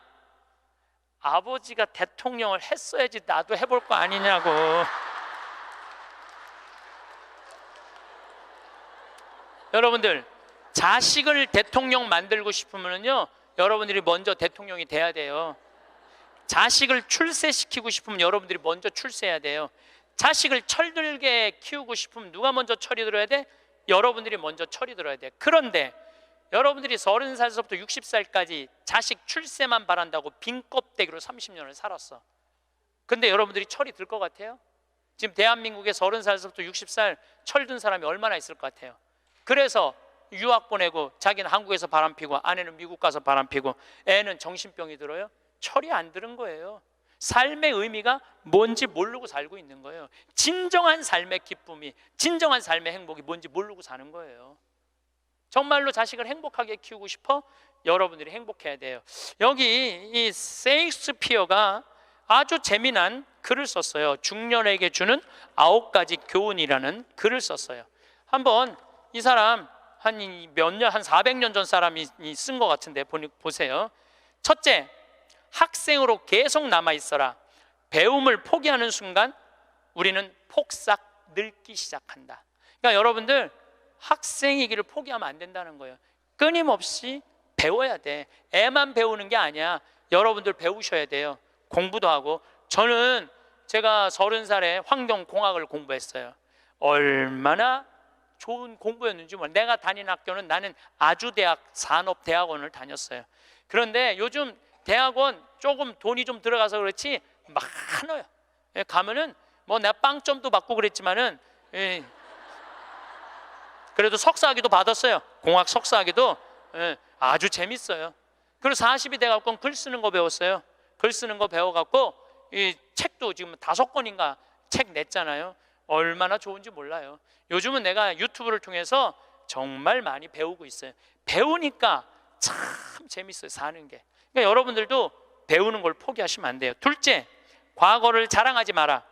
아버지가 대통령을 했어야지 나도 해볼 거 아니냐고. 여러분들, 자식을 대통령 만들고 싶으면요, 여러분들이 먼저 대통령이 돼야 돼요. 자식을 출세시키고 싶으면 여러분들이 먼저 출세해야 돼요. 자식을 철들게 키우고 싶으면 누가 먼저 철이 들어야 돼? 여러분들이 먼저 철이 들어야 돼. 그런데 여러분들이 30살서부터 60살까지 자식 출세만 바란다고 빈 껍데기로 30년을 살았어. 근데 여러분들이 철이 들 것 같아요? 지금 대한민국에 30살서부터 60살 철든 사람이 얼마나 있을 것 같아요? 그래서 유학 보내고 자기는 한국에서 바람피고 아내는 미국 가서 바람피고 애는 정신병이 들어요? 철이 안 드는 거예요. 삶의 의미가 뭔지 모르고 살고 있는 거예요. 진정한 삶의 기쁨이, 진정한 삶의 행복이 뭔지 모르고 사는 거예요. 정말로 자식을 행복하게 키우고 싶어? 여러분들이 행복해야 돼요. 여기 이 셰익스피어가 아주 재미난 글을 썼어요. 중년에게 주는 9가지 교훈이라는 글을 썼어요. 한번 이 사람 한 몇 년, 한 400년 전 사람이 쓴 것 같은데 보세요. 첫째, 학생으로 계속 남아 있어라. 배움을 포기하는 순간 우리는 폭삭 늙기 시작한다. 그러니까 여러분들, 학생이기를 포기하면 안 된다는 거예요. 끊임없이 배워야 돼. 애만 배우는 게 아니야. 여러분들 배우셔야 돼요. 공부도 하고. 저는 제가 30살에 환경공학을 공부했어요. 얼마나 좋은 공부였는지 몰라요. 내가 다닌 학교는 나는 아주대학 산업대학원을 다녔어요. 그런데 요즘 대학원 조금 돈이 좀 들어가서 그렇지 많아요. 가면은 뭐 내가 빵점도 받고 그랬지만은 그래도 석사학위도 받았어요. 공학 석사학위도. 아주 재밌어요. 그리고 40이 돼갖고 글 쓰는 거 배웠어요. 글 쓰는 거 배워갖고 이 책도 지금 5권인가 책 냈잖아요. 얼마나 좋은지 몰라요. 요즘은 내가 유튜브를 통해서 정말 많이 배우고 있어요. 배우니까 참 재밌어요, 사는 게. 그러니까 여러분들도 배우는 걸 포기하시면 안 돼요. 둘째, 과거를 자랑하지 마라.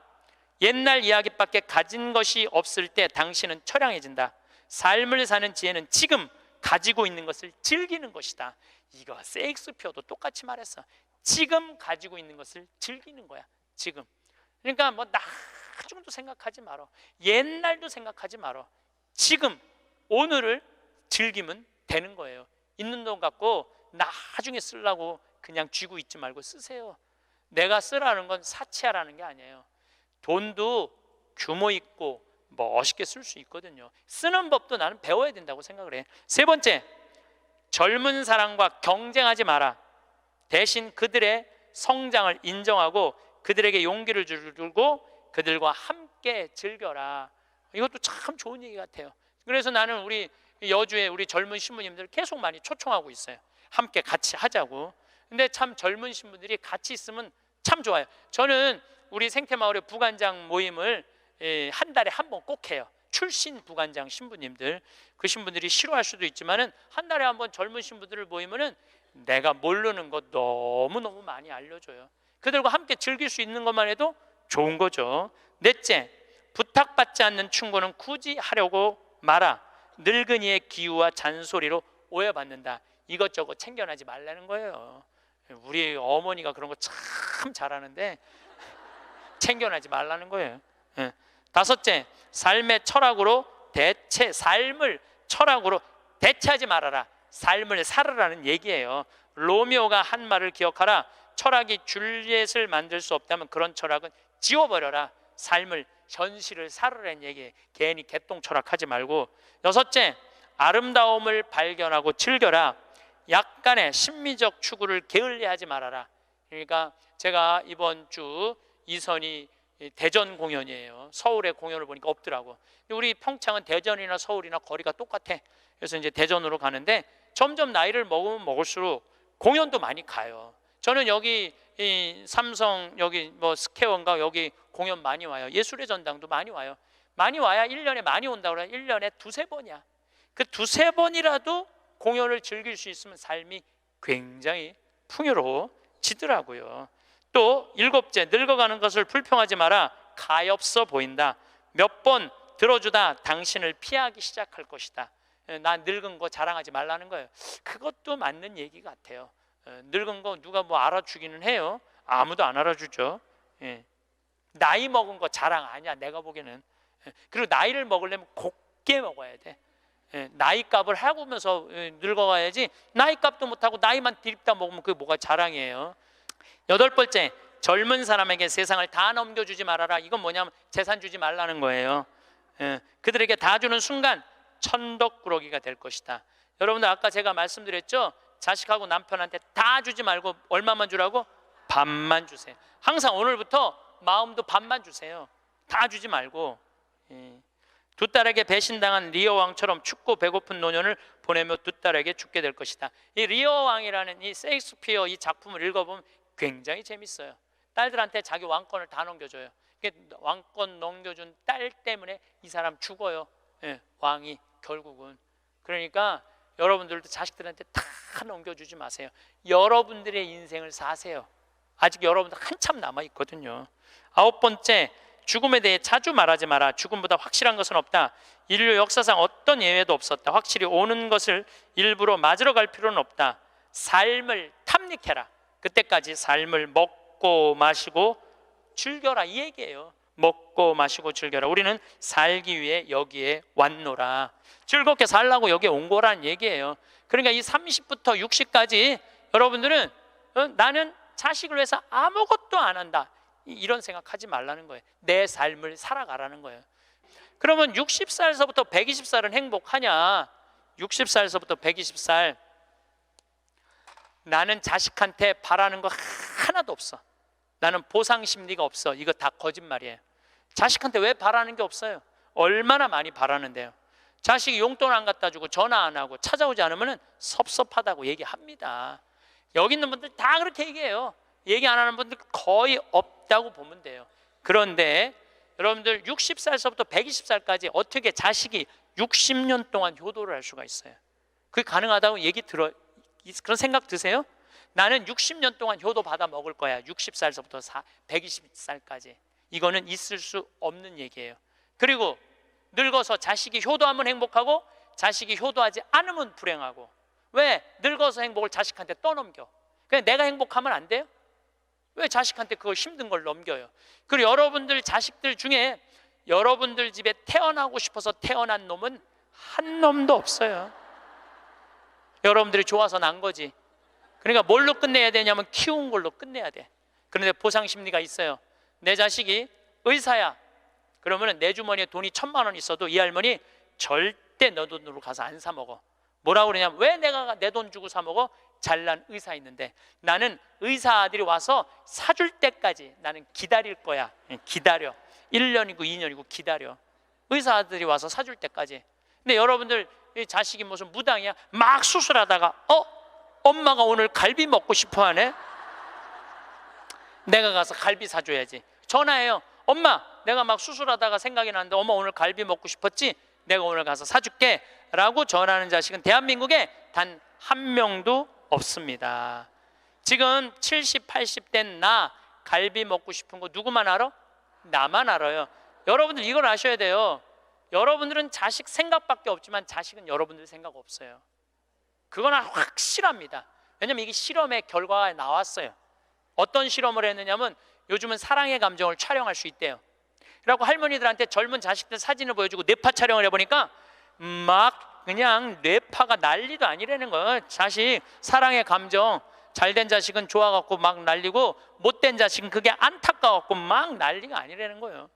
옛날 이야기밖에 가진 것이 없을 때 당신은 처량해진다. 삶을 사는 지혜는 지금 가지고 있는 것을 즐기는 것이다. 이거 셰익스피어도 똑같이 말했어. 지금 가지고 있는 것을 즐기는 거야. 지금. 그러니까 뭐 나중도 생각하지 말어. 옛날도 생각하지 말어. 지금 오늘을 즐기면 되는 거예요. 있는 돈 갖고 나중에 쓰려고 그냥 쥐고 있지 말고 쓰세요. 내가 쓰라는 건 사치하라는 게 아니에요. 돈도 규모 있고 멋있게 쓸 수 있거든요. 쓰는 법도 나는 배워야 된다고 생각을 해. 세 번째, 젊은 사람과 경쟁하지 마라. 대신 그들의 성장을 인정하고 그들에게 용기를 주고 그들과 함께 즐겨라. 이것도 참 좋은 얘기 같아요. 그래서 나는 우리 여주에 우리 젊은 신부님들 계속 많이 초청하고 있어요. 함께 같이 하자고. 근데 참 젊은 신부들이 같이 있으면 참 좋아요. 저는 우리 생태마을의 부관장 모임을 한 달에 한 번 꼭 해요. 출신 부관장 신부님들, 그 신부들이 싫어할 수도 있지만은 한 달에 한 번 젊은 신부들을 모이면은 내가 모르는 것 너무너무 많이 알려줘요. 그들과 함께 즐길 수 있는 것만 해도 좋은 거죠. 넷째, 부탁받지 않는 충고는 굳이 하려고 마라. 늙은이의 기우와 잔소리로 오해받는다. 이것저것 챙겨나지 말라는 거예요. 우리 어머니가 그런 거 참 잘하는데 챙겨나지 말라는 거예요. 다섯째, 삶의 철학으로 삶을 철학으로 대체하지 말아라. 삶을 살아라는 얘기예요. 로미오가 한 말을 기억하라. 철학이 줄리엣을 만들 수 없다면 그런 철학은 지워버려라. 삶을, 현실을 살아라는 얘기예요. 괜히 개똥 철학하지 말고. 여섯째, 아름다움을 발견하고 즐겨라. 약간의 심미적 추구를 게을리하지 말아라. 그러니까 제가 이번 주 이선이 대전 공연이에요. 서울에 공연을 보니까 없더라고. 우리 평창은 대전이나 서울이나 거리가 똑같아. 그래서 이제 대전으로 가는데 점점 나이를 먹으면 먹을수록 공연도 많이 가요. 저는 여기 이 삼성 여기 뭐 스퀘어인가 여기 공연 많이 와요. 예술의 전당도 많이 와요. 많이 와야 1년에 많이 온다고 그래요. 1년에 두세 번이야. 그 두세 번이라도 공연을 즐길 수 있으면 삶이 굉장히 풍요로워지더라고요. 또 7째, 늙어가는 것을 불평하지 마라. 가엾어 보인다. 몇 번 들어주다 당신을 피하기 시작할 것이다. 나 늙은 거 자랑하지 말라는 거예요. 그것도 맞는 얘기 같아요. 늙은 거 누가 뭐 알아주기는 해요. 아무도 안 알아주죠. 나이 먹은 거 자랑 아니야, 내가 보기에는. 그리고 나이를 먹으려면 곱게 먹어야 돼. 나이값을 하고면서 늙어가야지. 나이값도 못하고 나이만 디립다 먹으면 그게 뭐가 자랑이에요. 8번째, 젊은 사람에게 세상을 다 넘겨주지 말아라. 이건 뭐냐면 재산 주지 말라는 거예요. 그들에게 다 주는 순간 천덕꾸러기가 될 것이다. 여러분들 아까 제가 말씀드렸죠, 자식하고 남편한테 다 주지 말고 얼마만 주라고? 반만 주세요. 항상 오늘부터 마음도 반만 주세요. 다 주지 말고. 두 딸에게 배신당한 리어 왕처럼 춥고 배고픈 노년을 보내며 두 딸에게 죽게 될 것이다. 이 리어 왕이라는 이 셰익스피어 이 작품을 읽어보면 굉장히 재밌어요. 딸들한테 자기 왕권을 다 넘겨줘요. 왕권 넘겨준 딸 때문에 이 사람 죽어요. 왕이 결국은. 그러니까 여러분들도 자식들한테 다 넘겨주지 마세요. 여러분들의 인생을 사세요. 아직 여러분들 한참 남아있거든요. 9번째, 죽음에 대해 자주 말하지 마라. 죽음보다 확실한 것은 없다. 인류 역사상 어떤 예외도 없었다. 확실히 오는 것을 일부러 맞으러 갈 필요는 없다. 삶을 탐닉해라. 그때까지 삶을 먹고 마시고 즐겨라, 이 얘기예요. 먹고 마시고 즐겨라. 우리는 살기 위해 여기에 왔노라. 즐겁게 살라고 여기에 온 거라는 얘기예요. 그러니까 이 30부터 60까지 여러분들은 나는 자식을 위해서 아무것도 안 한다, 이런 생각하지 말라는 거예요. 내 삶을 살아가라는 거예요. 그러면 60살서부터 120살은 행복하냐? 60살서부터 120살 나는 자식한테 바라는 거 하나도 없어. 나는 보상 심리가 없어. 이거 다 거짓말이에요. 자식한테 왜 바라는 게 없어요? 얼마나 많이 바라는데요. 자식이 용돈 안 갖다 주고 전화 안 하고 찾아오지 않으면 섭섭하다고 얘기합니다. 여기 있는 분들 다 그렇게 얘기해요. 얘기 안 하는 분들 거의 없다고 보면 돼요. 그런데 여러분들 60살서부터 120살까지 어떻게 자식이 60년 동안 효도를 할 수가 있어요? 그게 가능하다고 얘기 들어, 그런 생각 드세요? 나는 60년 동안 효도 받아 먹을 거야. 60살서부터 120살까지. 이거는 있을 수 없는 얘기예요. 그리고 늙어서 자식이 효도하면 행복하고 자식이 효도하지 않으면 불행하고. 왜? 늙어서 행복을 자식한테 떠넘겨. 그냥 내가 행복하면 안 돼요? 왜 자식한테 그걸 힘든 걸 넘겨요? 그리고 여러분들 자식들 중에 여러분들 집에 태어나고 싶어서 태어난 놈은 한 놈도 없어요. 여러분들이 좋아서 난 거지. 그러니까 뭘로 끝내야 되냐면 키운 걸로 끝내야 돼. 그런데 보상 심리가 있어요. 내 자식이 의사야. 그러면 내 주머니에 돈이 1,000만 원 있어도 이 할머니 절대 너 돈으로 가서 안 사 먹어. 뭐라고 그러냐면, 왜 내가 내 돈 주고 사 먹어? 잘난 의사 있는데. 나는 의사들이 와서 사줄 때까지 나는 기다릴 거야. 기다려. 1년이고 2년이고 기다려. 의사들이 와서 사줄 때까지. 근데 여러분들 자식이 무슨 무당이야? 막 수술하다가 엄마가 오늘 갈비 먹고 싶어 하네? 내가 가서 갈비 사줘야지. 전화해요. 엄마, 내가 막 수술하다가 생각이 나는데 엄마 오늘 갈비 먹고 싶었지? 내가 오늘 가서 사줄게 라고 전하는 자식은 대한민국에 단 한 명도 없습니다. 지금 70, 80 된 나 갈비 먹고 싶은 거 누구만 알아? 나만 알아요. 여러분들 이걸 아셔야 돼요. 여러분들은 자식 생각밖에 없지만 자식은 여러분들 생각 없어요. 그건 확실합니다. 왜냐면 이게 실험의 결과가 나왔어요. 어떤 실험을 했느냐면 요즘은 사랑의 감정을 촬영할 수 있대요. 그래갖고 할머니들한테 젊은 자식들 사진을 보여주고 뇌파 촬영을 해보니까 막 그냥 뇌파가 난리도 아니라는 거예요. 자식 사랑의 감정, 잘된 자식은 좋아갖고 막 난리고 못된 자식은 그게 안타까워갖고 막 난리가 아니라는 거예요.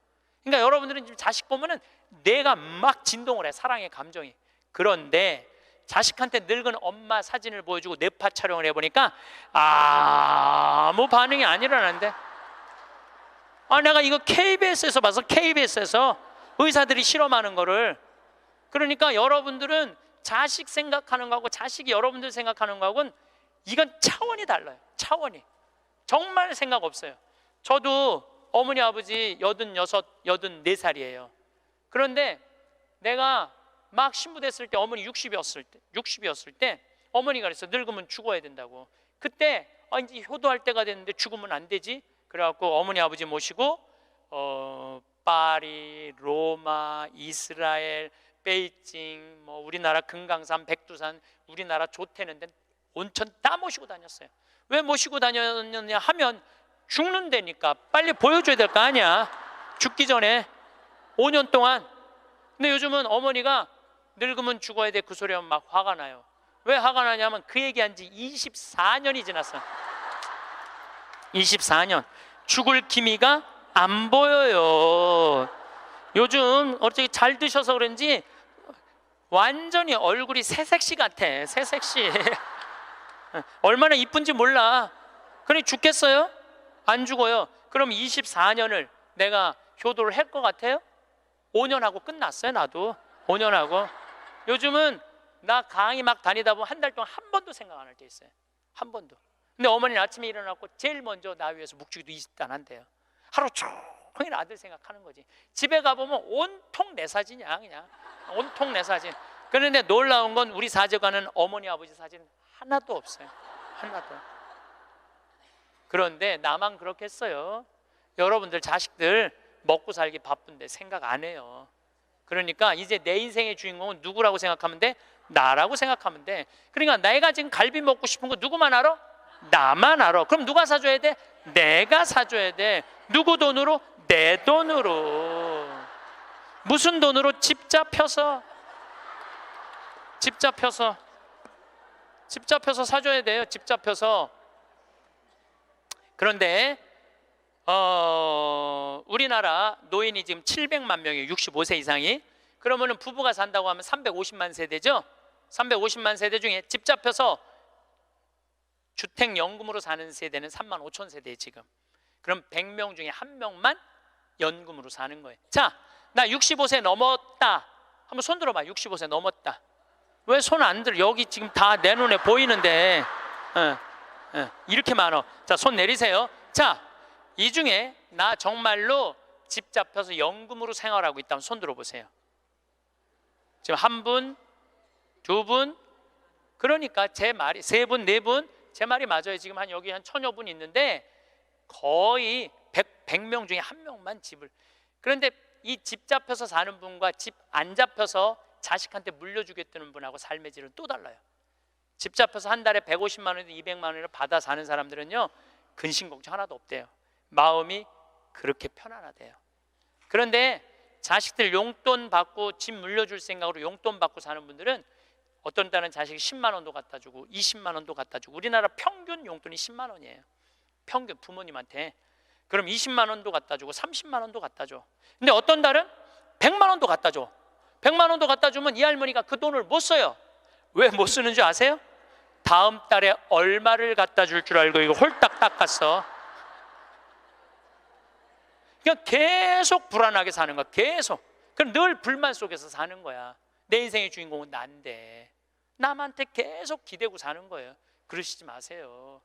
그러니까 여러분들은 지금 자식 보면은 뇌가 막 진동을 해, 사랑의 감정이. 그런데 자식한테 늙은 엄마 사진을 보여주고 뇌파 촬영을 해보니까 아무 반응이 안 일어나는데. 내가 이거 KBS에서 봐서, KBS에서 의사들이 실험하는 거를. 그러니까 여러분들은 자식 생각하는 거하고 자식이 여러분들 생각하는 거하고는 이건 차원이 달라요. 차원이. 정말 생각 없어요. 저도 어머니 아버지 86, 84살이에요. 그런데 내가 막 신부됐을 때 어머니 60이었을 때 어머니가 그랬어. 늙으면 죽어야 된다고. 그때 이제 효도할 때가 됐는데 죽으면 안 되지. 그래갖고 어머니 아버지 모시고 파리, 로마, 이스라엘, 베이징, 뭐 우리나라 금강산, 백두산, 우리나라 좋다는 데 온천 다 모시고 다녔어요. 왜 모시고 다녔느냐 하면 죽는다니까. 빨리 보여줘야 될 거 아니야. 죽기 전에 5년 동안. 근데 요즘은 어머니가 늙으면 죽어야 돼 그 소리 하면 막 화가 나요. 왜 화가 나냐면 그 얘기한 지 24년이 지났어. 24년. 죽을 기미가 안 보여요. 요즘 어떻게 잘 드셔서 그런지 완전히 얼굴이 새색시 같아. 새색시. 얼마나 이쁜지 몰라. 그러니 죽겠어요? 안 죽어요. 그럼 24년을 내가 효도를 할 것 같아요? 5년 하고 끝났어요. 나도 5년 하고. 요즘은 나 강의 막 다니다 보면 한 달 동안 한 번도 생각 안 할 때 있어요. 한 번도. 근데 어머니는 아침에 일어나고 제일 먼저 나 위해서 묵주기도 20단 한대요. 하루 종일 아들 생각하는 거지. 집에 가보면 온통 내 사진이야. 그냥 온통 내 사진. 그런데 놀라운 건 우리 사제관은 어머니 아버지 사진 하나도 없어요. 하나도. 그런데 나만 그렇겠어요? 여러분들 자식들 먹고 살기 바쁜데 생각 안 해요. 그러니까 이제 내 인생의 주인공은 누구라고 생각하면 돼? 나라고 생각하면 돼. 그러니까 내가 지금 갈비 먹고 싶은 거 누구만 알아? 나만 알아. 그럼 누가 사줘야 돼? 내가 사줘야 돼. 누구 돈으로? 내 돈으로. 무슨 돈으로? 집 잡혀서 사줘야 돼요. 집 잡혀서. 그런데 우리나라 노인이 지금 700만 명이에요. 65세 이상이. 그러면은 부부가 산다고 하면 350만 세대죠. 350만 세대 중에 집 잡혀서 주택연금으로 사는 세대는 3만 5천 세대에 지금. 그럼 100명 중에 1명만 연금으로 사는 거예요. 자, 나 65세 넘었다. 한번 손 들어봐. 65세 넘었다. 왜 손 안 들어? 여기 지금 다 내 눈에 보이는데 이렇게 많아. 자, 손 내리세요. 자, 이 중에 나 정말로 집 잡혀서 연금으로 생활하고 있다면 손 들어보세요. 지금 한 분, 두 분, 그러니까 제 말이 세 분, 네 분, 제 말이 맞아요. 지금 여기 한 1000여 분 있는데 거의 100명 중에 1명만 집을. 그런데 이 집 잡혀서 사는 분과 집 안 잡혀서 자식한테 물려주겠다는 분하고 삶의 질은 또 달라요. 집 잡혀서 한 달에 150만 원에서 200만 원을 받아 사는 사람들은요, 근심 걱정 하나도 없대요. 마음이 그렇게 편안하대요. 그런데 자식들 용돈 받고 집 물려줄 생각으로 용돈 받고 사는 분들은 어떤 딸은 자식이 10만 원도 갖다 주고 20만 원도 갖다 주고. 우리나라 평균 용돈이 10만 원이에요. 평균 부모님한테. 그럼 20만 원도 갖다 주고 30만 원도 갖다 줘. 근데 어떤 달은 100만 원도 갖다 줘. 100만 원도 갖다 주면 이 할머니가 그 돈을 못 써요. 왜 못 쓰는 줄 아세요? 다음 달에 얼마를 갖다 줄 줄 알고 이거 홀딱 닦았어. 그냥 계속 불안하게 사는 거야. 계속. 그럼 늘 불만 속에서 사는 거야. 내 인생의 주인공은 난데 남한테 계속 기대고 사는 거예요. 그러시지 마세요.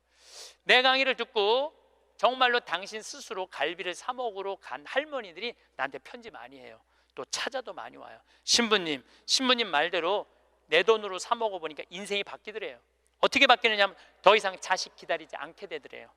내 강의를 듣고 정말로 당신 스스로 갈비를 사 먹으러 간 할머니들이 나한테 편지 많이 해요. 또 찾아도 많이 와요. 신부님 말대로 내 돈으로 사 먹어보니까 인생이 바뀌더래요. 어떻게 바뀌느냐면 더 이상 자식 기다리지 않게 되더래요.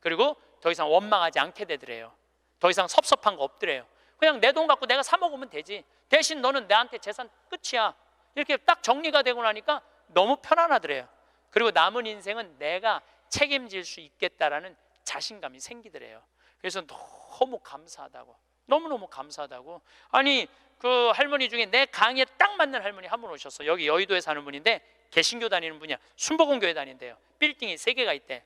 그리고 더 이상 원망하지 않게 되더래요. 더 이상 섭섭한 거 없더래요. 그냥 내 돈 갖고 내가 사 먹으면 되지. 대신 너는 나한테 재산 끝이야. 이렇게 딱 정리가 되고 나니까 너무 편안하더래요. 그리고 남은 인생은 내가 책임질 수 있겠다라는 자신감이 생기더래요. 그래서 너무 감사하다고. 너무너무 감사하다고. 아니 그 할머니 중에 내 강의에 딱 맞는 할머니 한 분 오셨어. 여기 여의도에 사는 분인데 개신교 다니는 분이야. 순복음교회 다닌대요. 빌딩이 3개가 있대.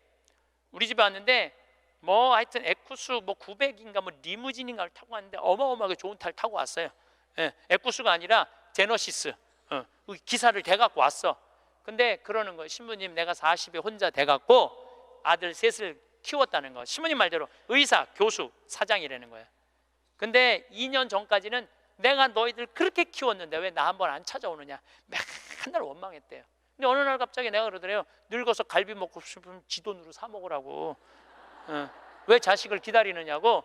우리 집에 왔는데 뭐 하여튼 에쿠스 뭐 900인가 뭐 리무진인가를 타고 왔는데 어마어마하게 좋은 차를 타고 왔어요. 예, 에쿠스가 아니라 제너시스. 기사를 대갖고 왔어. 근데 그러는 거예요. 신부님 내가 40에 혼자 돼갖고 아들 셋을 키웠다는 거. 신부님 말대로 의사, 교수, 사장이라는 거예요. 근데 2년 전까지는 내가 너희들 그렇게 키웠는데 왜 나 한번 안 찾아오느냐 맨날 원망했대요. 근데 어느 날 갑자기 내가 그러더래요. 늙어서 갈비 먹고 싶으면 지 돈으로 사 먹으라고. 왜 자식을 기다리느냐고.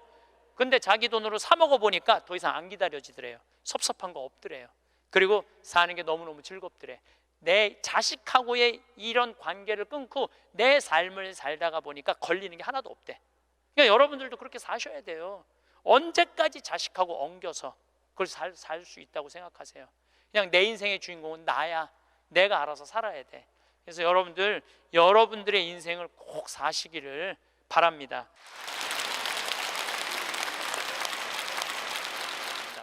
근데 자기 돈으로 사 먹어보니까 더 이상 안 기다려지더래요. 섭섭한 거 없더래요. 그리고 사는 게 너무너무 즐겁더래. 내 자식하고의 이런 관계를 끊고 내 삶을 살다가 보니까 걸리는 게 하나도 없대. 그러니까 여러분들도 그렇게 사셔야 돼요. 언제까지 자식하고 엉겨서 그걸 살 수 있다고 생각하세요? 그냥 내 인생의 주인공은 나야. 내가 알아서 살아야 돼. 그래서 여러분들의 인생을 꼭 사시기를 바랍니다.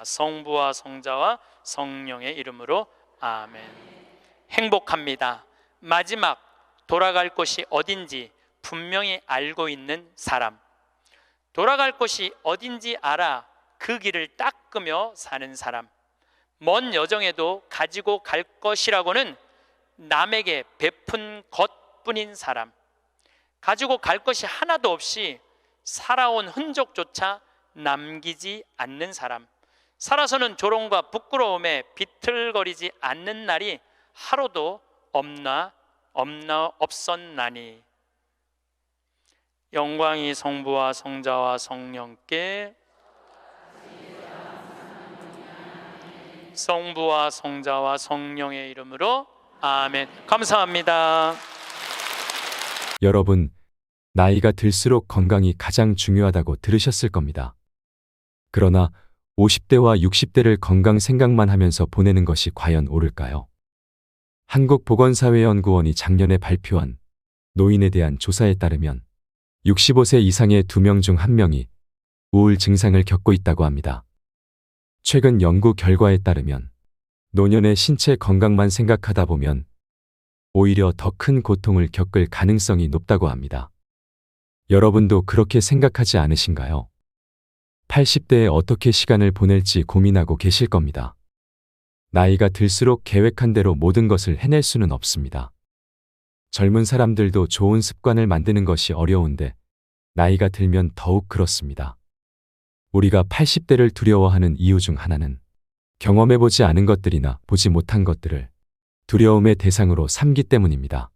성부와 성자와 성령의 이름으로 아멘. 행복합니다. 마지막 돌아갈 곳이 어딘지 분명히 알고 있는 사람. 돌아갈 곳이 어딘지 알아 그 길을 닦으며 사는 사람. 먼 여정에도 가지고 갈 것이라고는 남에게 베푼 것뿐인 사람. 가지고 갈 것이 하나도 없이 살아온 흔적조차 남기지 않는 사람. 살아서는 조롱과 부끄러움에 비틀거리지 않는 날이 하루도 없었나니. 영광이 성부와 성자와 성령께, 성부와 성자와 성령의 이름으로 아멘. 감사합니다. 여러분, 나이가 들수록 건강이 가장 중요하다고 들으셨을 겁니다. 그러나 50대와 60대를 건강 생각만 하면서 보내는 것이 과연 옳을까요? 한국보건사회연구원이 작년에 발표한 노인에 대한 조사에 따르면 65세 이상의 2명 중 1명이 우울 증상을 겪고 있다고 합니다. 최근 연구 결과에 따르면 노년의 신체 건강만 생각하다 보면 오히려 더 큰 고통을 겪을 가능성이 높다고 합니다. 여러분도 그렇게 생각하지 않으신가요? 80대에 어떻게 시간을 보낼지 고민하고 계실 겁니다. 나이가 들수록 계획한 대로 모든 것을 해낼 수는 없습니다. 젊은 사람들도 좋은 습관을 만드는 것이 어려운데 나이가 들면 더욱 그렇습니다. 우리가 80대를 두려워하는 이유 중 하나는 경험해보지 않은 것들이나 보지 못한 것들을 두려움의 대상으로 삼기 때문입니다.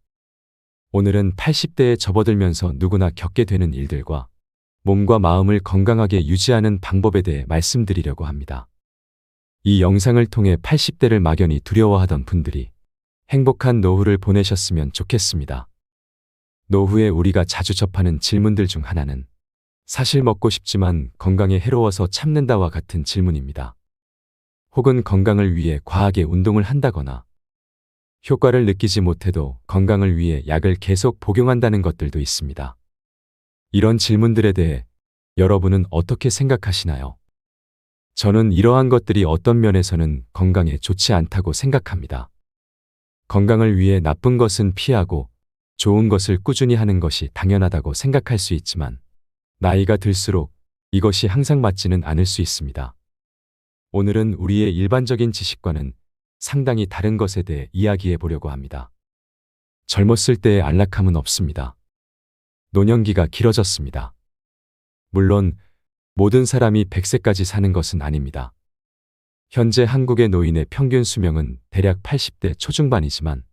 오늘은 80대에 접어들면서 누구나 겪게 되는 일들과 몸과 마음을 건강하게 유지하는 방법에 대해 말씀드리려고 합니다. 이 영상을 통해 80대를 막연히 두려워하던 분들이 행복한 노후를 보내셨으면 좋겠습니다. 노후에 우리가 자주 접하는 질문들 중 하나는 사실 먹고 싶지만 건강에 해로워서 참는다와 같은 질문입니다. 혹은 건강을 위해 과하게 운동을 한다거나 효과를 느끼지 못해도 건강을 위해 약을 계속 복용한다는 것들도 있습니다. 이런 질문들에 대해 여러분은 어떻게 생각하시나요? 저는 이러한 것들이 어떤 면에서는 건강에 좋지 않다고 생각합니다. 건강을 위해 나쁜 것은 피하고 좋은 것을 꾸준히 하는 것이 당연하다고 생각할 수 있지만 나이가 들수록 이것이 항상 맞지는 않을 수 있습니다. 오늘은 우리의 일반적인 지식과는 상당히 다른 것에 대해 이야기해 보려고 합니다. 젊었을 때의 안락함은 없습니다. 노년기가 길어졌습니다. 물론 모든 사람이 100세까지 사는 것은 아닙니다. 현재 한국의 노인의 평균 수명은 대략 80대 초중반이지만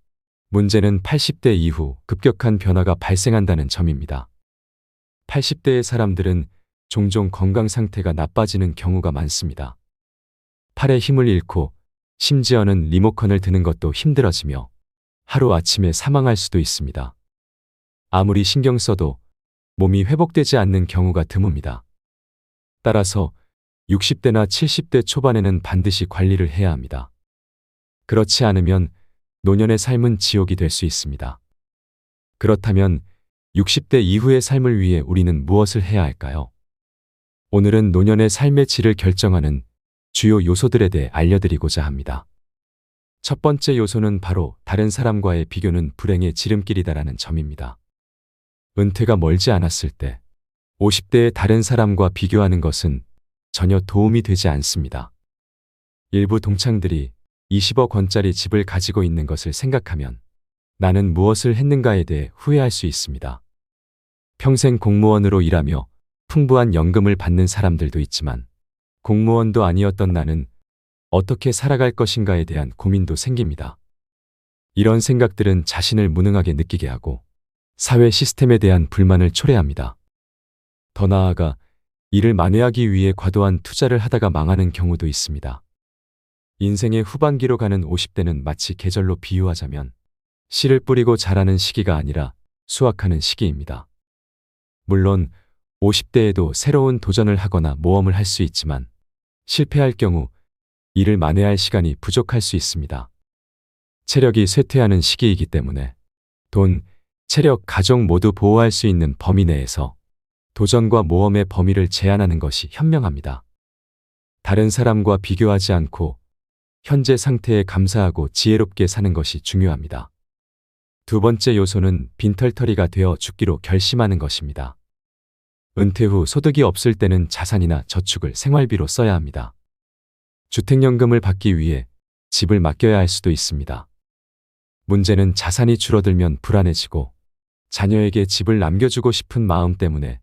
문제는 80대 이후 급격한 변화가 발생한다는 점입니다. 80대의 사람들은 종종 건강 상태가 나빠지는 경우가 많습니다. 팔에 힘을 잃고 심지어는 리모컨을 드는 것도 힘들어지며 하루아침에 사망할 수도 있습니다. 아무리 신경 써도 몸이 회복되지 않는 경우가 드뭅니다. 따라서 60대나 70대 초반에는 반드시 관리를 해야 합니다. 그렇지 않으면 노년의 삶은 지옥이 될 수 있습니다. 그렇다면 60대 이후의 삶을 위해 우리는 무엇을 해야 할까요? 오늘은 노년의 삶의 질을 결정하는 주요 요소들에 대해 알려드리고자 합니다. 첫 번째 요소는 바로 다른 사람과의 비교는 불행의 지름길이다라는 점입니다. 은퇴가 멀지 않았을 때 50대의 다른 사람과 비교하는 것은 전혀 도움이 되지 않습니다. 일부 동창들이 20억 원짜리 집을 가지고 있는 것을 생각하면 나는 무엇을 했는가에 대해 후회할 수 있습니다. 평생 공무원으로 일하며 풍부한 연금을 받는 사람들도 있지만 공무원도 아니었던 나는 어떻게 살아갈 것인가에 대한 고민도 생깁니다. 이런 생각들은 자신을 무능하게 느끼게 하고 사회 시스템에 대한 불만을 초래합니다. 더 나아가 이를 만회하기 위해 과도한 투자를 하다가 망하는 경우도 있습니다. 인생의 후반기로 가는 50대는 마치 계절로 비유하자면 씨를 뿌리고 자라는 시기가 아니라 수확하는 시기입니다. 물론 50대에도 새로운 도전을 하거나 모험을 할 수 있지만 실패할 경우 이를 만회할 시간이 부족할 수 있습니다. 체력이 쇠퇴하는 시기이기 때문에 돈, 체력, 가족 모두 보호할 수 있는 범위 내에서 도전과 모험의 범위를 제한하는 것이 현명합니다. 다른 사람과 비교하지 않고 현재 상태에 감사하고 지혜롭게 사는 것이 중요합니다. 두 번째 요소는 빈털터리가 되어 죽기로 결심하는 것입니다. 은퇴 후 소득이 없을 때는 자산이나 저축을 생활비로 써야 합니다. 주택연금을 받기 위해 집을 맡겨야 할 수도 있습니다. 문제는 자산이 줄어들면 불안해지고 자녀에게 집을 남겨주고 싶은 마음 때문에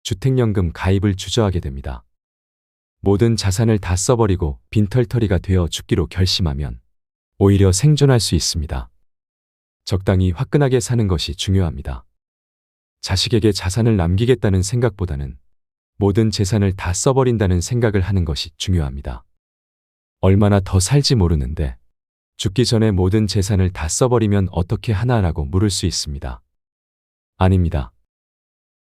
주택연금 가입을 주저하게 됩니다. 모든 자산을 다 써버리고 빈털터리가 되어 죽기로 결심하면 오히려 생존할 수 있습니다. 적당히 화끈하게 사는 것이 중요합니다. 자식에게 자산을 남기겠다는 생각보다는 모든 재산을 다 써버린다는 생각을 하는 것이 중요합니다. 얼마나 더 살지 모르는데 죽기 전에 모든 재산을 다 써버리면 어떻게 하나라고 물을 수 있습니다. 아닙니다.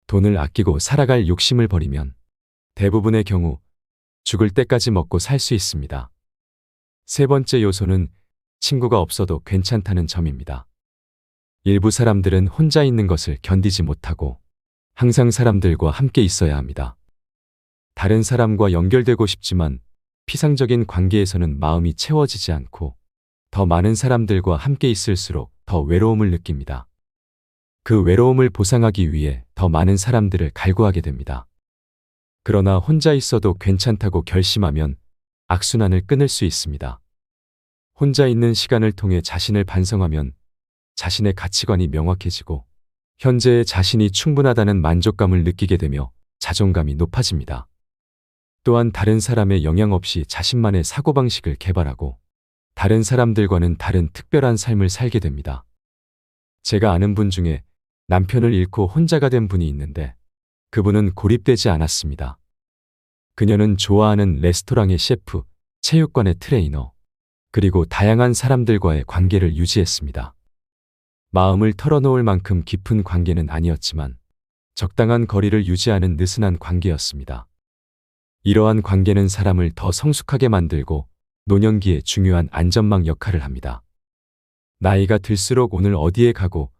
돈을 아끼고 살아갈 욕심을 버리면 대부분의 경우 죽을 때까지 먹고 살 수 있습니다. 세 번째 요소는 친구가 없어도 괜찮다는 점입니다. 일부 사람들은 혼자 있는 것을 견디지 못하고 항상 사람들과 함께 있어야 합니다. 다른 사람과 연결되고 싶지만 피상적인 관계에서는 마음이 채워지지 않고 더 많은 사람들과 함께 있을수록 더 외로움을 느낍니다. 그 외로움을 보상하기 위해 더 많은 사람들을 갈구하게 됩니다. 그러나 혼자 있어도 괜찮다고 결심하면 악순환을 끊을 수 있습니다. 혼자 있는 시간을 통해 자신을 반성하면 자신의 가치관이 명확해지고 현재의 자신이 충분하다는 만족감을 느끼게 되며 자존감이 높아집니다. 또한 다른 사람의 영향 없이 자신만의 사고방식을 개발하고 다른 사람들과는 다른 특별한 삶을 살게 됩니다. 제가 아는 분 중에 남편을 잃고 혼자가 된 분이 있는데 그분은 고립되지 않았습니다. 그녀는 좋아하는 레스토랑의 셰프, 체육관의 트레이너, 그리고 다양한 사람들과의 관계를 유지했습니다. 마음을 털어놓을 만큼 깊은 관계는 아니었지만 적당한 거리를 유지하는 느슨한 관계였습니다. 이러한 관계는 사람을 더 성숙하게 만들고 노년기에 중요한 안전망 역할을 합니다. 나이가 들수록 오늘 어디에 가고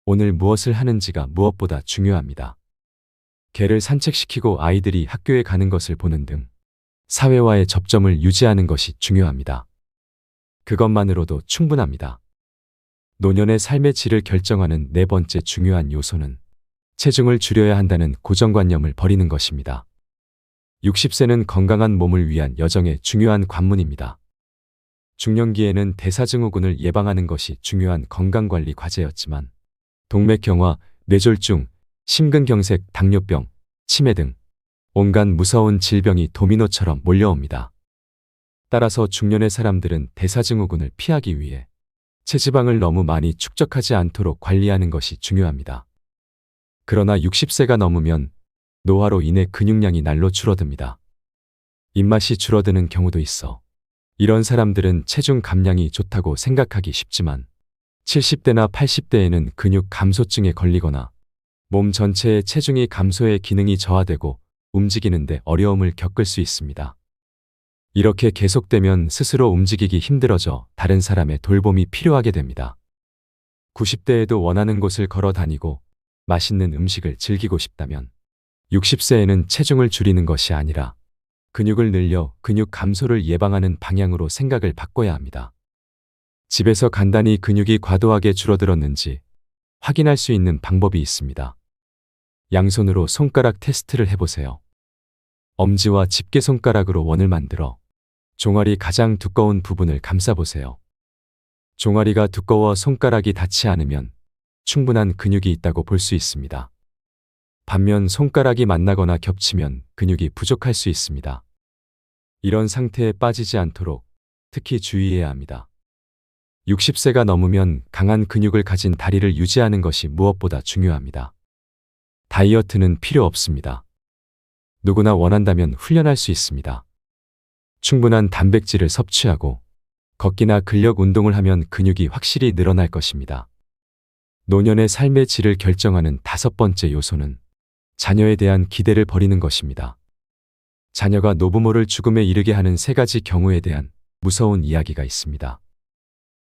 오늘 무엇을 하는지가 무엇보다 중요합니다. 개를 산책시키고 아이들이 학교에 가는 것을 보는 등 사회와의 접점을 유지하는 것이 중요합니다. 그것만으로도 충분합니다. 노년의 삶의 질을 결정하는 네 번째 중요한 요소는 체중을 줄여야 한다는 고정관념을 버리는 것입니다. 60세는 건강한 몸을 위한 여정의 중요한 관문입니다. 중년기에는 대사증후군을 예방하는 것이 중요한 건강관리 과제였지만 동맥경화, 뇌졸중, 심근경색, 당뇨병, 치매 등 온갖 무서운 질병이 도미노처럼 몰려옵니다. 따라서 중년의 사람들은 대사증후군을 피하기 위해 체지방을 너무 많이 축적하지 않도록 관리하는 것이 중요합니다. 그러나 60세가 넘으면 노화로 인해 근육량이 날로 줄어듭니다. 입맛이 줄어드는 경우도 있어 이런 사람들은 체중 감량이 좋다고 생각하기 쉽지만 70대나 80대에는 근육 감소증에 걸리거나 몸 전체의 체중이 감소해 기능이 저하되고 움직이는데 어려움을 겪을 수 있습니다. 이렇게 계속되면 스스로 움직이기 힘들어져 다른 사람의 돌봄이 필요하게 됩니다. 90대에도 원하는 곳을 걸어 다니고 맛있는 음식을 즐기고 싶다면 60세에는 체중을 줄이는 것이 아니라 근육을 늘려 근육 감소를 예방하는 방향으로 생각을 바꿔야 합니다. 집에서 간단히 근육이 과도하게 줄어들었는지 확인할 수 있는 방법이 있습니다. 양손으로 손가락 테스트를 해보세요. 엄지와 집게손가락으로 원을 만들어 종아리 가장 두꺼운 부분을 감싸보세요. 종아리가 두꺼워 손가락이 닿지 않으면 충분한 근육이 있다고 볼 수 있습니다. 반면 손가락이 만나거나 겹치면 근육이 부족할 수 있습니다. 이런 상태에 빠지지 않도록 특히 주의해야 합니다. 60세가 넘으면 강한 근육을 가진 다리를 유지하는 것이 무엇보다 중요합니다. 다이어트는 필요 없습니다. 누구나 원한다면 훈련할 수 있습니다. 충분한 단백질을 섭취하고 걷기나 근력 운동을 하면 근육이 확실히 늘어날 것입니다. 노년의 삶의 질을 결정하는 5번째 요소는 자녀에 대한 기대를 버리는 것입니다. 자녀가 노부모를 죽음에 이르게 하는 3가지 경우에 대한 무서운 이야기가 있습니다.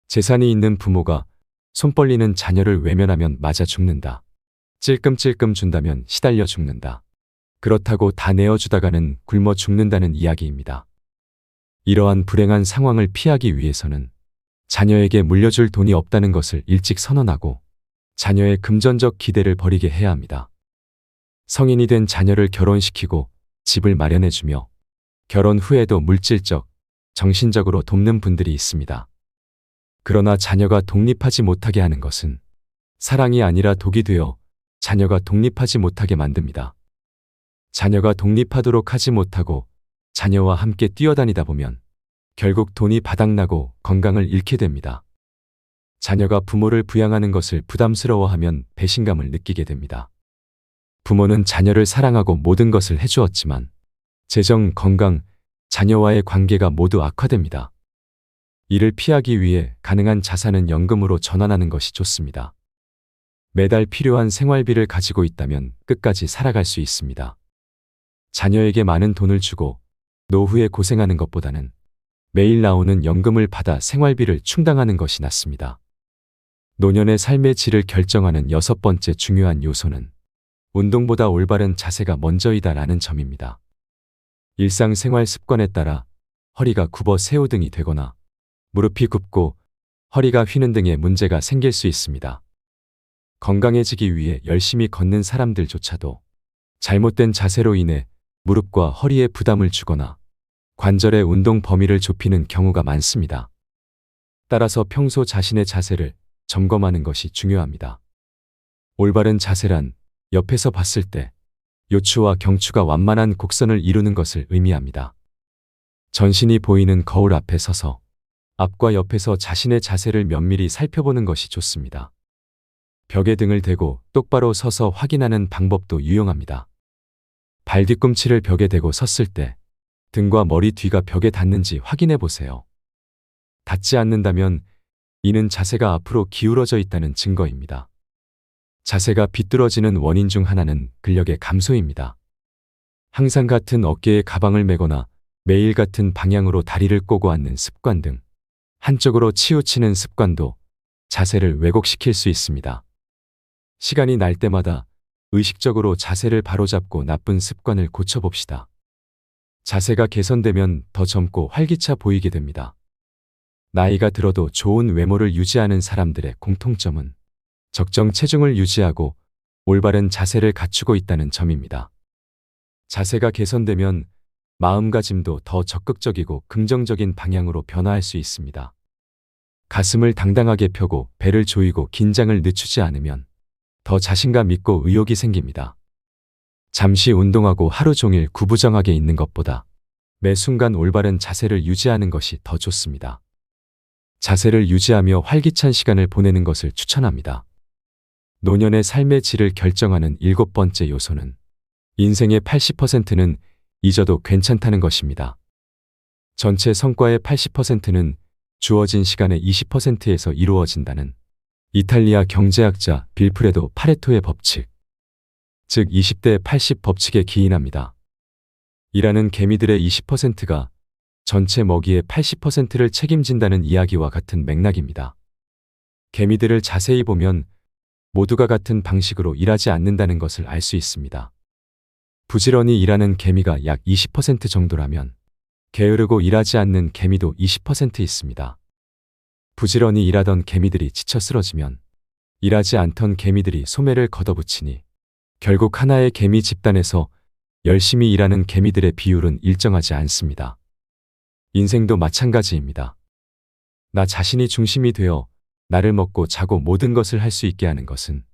재산이 있는 부모가 손 벌리는 자녀를 외면하면 맞아 죽는다. 찔끔찔끔 준다면 시달려 죽는다. 그렇다고 다 내어주다가는 굶어 죽는다는 이야기입니다. 이러한 불행한 상황을 피하기 위해서는 자녀에게 물려줄 돈이 없다는 것을 일찍 선언하고 자녀의 금전적 기대를 버리게 해야 합니다. 성인이 된 자녀를 결혼시키고 집을 마련해주며 결혼 후에도 물질적, 정신적으로 돕는 분들이 있습니다. 그러나 자녀가 독립하지 못하게 하는 것은 사랑이 아니라 독이 되어 자녀가 독립하지 못하게 만듭니다. 자녀가 독립하도록 하지 못하고 자녀와 함께 뛰어다니다 보면 결국 돈이 바닥나고 건강을 잃게 됩니다. 자녀가 부모를 부양하는 것을 부담스러워하면 배신감을 느끼게 됩니다. 부모는 자녀를 사랑하고 모든 것을 해주었지만 재정, 건강, 자녀와의 관계가 모두 악화됩니다. 이를 피하기 위해 가능한 자산은 연금으로 전환하는 것이 좋습니다. 매달 필요한 생활비를 가지고 있다면 끝까지 살아갈 수 있습니다. 자녀에게 많은 돈을 주고 노후에 고생하는 것보다는 매일 나오는 연금을 받아 생활비를 충당하는 것이 낫습니다. 노년의 삶의 질을 결정하는 6번째 중요한 요소는 운동보다 올바른 자세가 먼저이다라는 점입니다. 일상생활 습관에 따라 허리가 굽어 새우등이 되거나 무릎이 굽고 허리가 휘는 등의 문제가 생길 수 있습니다. 건강해지기 위해 열심히 걷는 사람들조차도 잘못된 자세로 인해 무릎과 허리에 부담을 주거나 관절의 운동 범위를 좁히는 경우가 많습니다. 따라서 평소 자신의 자세를 점검하는 것이 중요합니다. 올바른 자세란 옆에서 봤을 때 요추와 경추가 완만한 곡선을 이루는 것을 의미합니다. 전신이 보이는 거울 앞에 서서 앞과 옆에서 자신의 자세를 면밀히 살펴보는 것이 좋습니다. 벽에 등을 대고 똑바로 서서 확인하는 방법도 유용합니다. 발 뒤꿈치를 벽에 대고 섰을 때 등과 머리 뒤가 벽에 닿는지 확인해 보세요. 닿지 않는다면 이는 자세가 앞으로 기울어져 있다는 증거입니다. 자세가 비뚤어지는 원인 중 하나는 근력의 감소입니다. 항상 같은 어깨에 가방을 메거나 매일 같은 방향으로 다리를 꼬고 앉는 습관 등 한쪽으로 치우치는 습관도 자세를 왜곡시킬 수 있습니다. 시간이 날 때마다 의식적으로 자세를 바로잡고 나쁜 습관을 고쳐봅시다. 자세가 개선되면 더 젊고 활기차 보이게 됩니다. 나이가 들어도 좋은 외모를 유지하는 사람들의 공통점은 적정 체중을 유지하고 올바른 자세를 갖추고 있다는 점입니다. 자세가 개선되면 마음가짐도 더 적극적이고 긍정적인 방향으로 변화할 수 있습니다. 가슴을 당당하게 펴고 배를 조이고 긴장을 늦추지 않으면 더 자신감 있고 의욕이 생깁니다. 잠시 운동하고 하루 종일 구부정하게 있는 것보다 매 순간 올바른 자세를 유지하는 것이 더 좋습니다. 자세를 유지하며 활기찬 시간을 보내는 것을 추천합니다. 노년의 삶의 질을 결정하는 7번째 요소는 인생의 80%는 잊어도 괜찮다는 것입니다. 전체 성과의 80%는 주어진 시간의 20%에서 이루어진다는 이탈리아 경제학자 빌프레도 파레토의 법칙, 즉 20대 80 법칙에 기인합니다. 일하는 개미들의 20%가 전체 먹이의 80%를 책임진다는 이야기와 같은 맥락입니다. 개미들을 자세히 보면 모두가 같은 방식으로 일하지 않는다는 것을 알 수 있습니다. 부지런히 일하는 개미가 약 20% 정도라면 게으르고 일하지 않는 개미도 20% 있습니다. 부지런히 일하던 개미들이 지쳐 쓰러지면 일하지 않던 개미들이 소매를 걷어붙이니 결국 하나의 개미 집단에서 열심히 일하는 개미들의 비율은 일정하지 않습니다. 인생도 마찬가지입니다. 나 자신이 중심이 되어 나를 먹고 자고 모든 것을 할 수 있게 하는 것은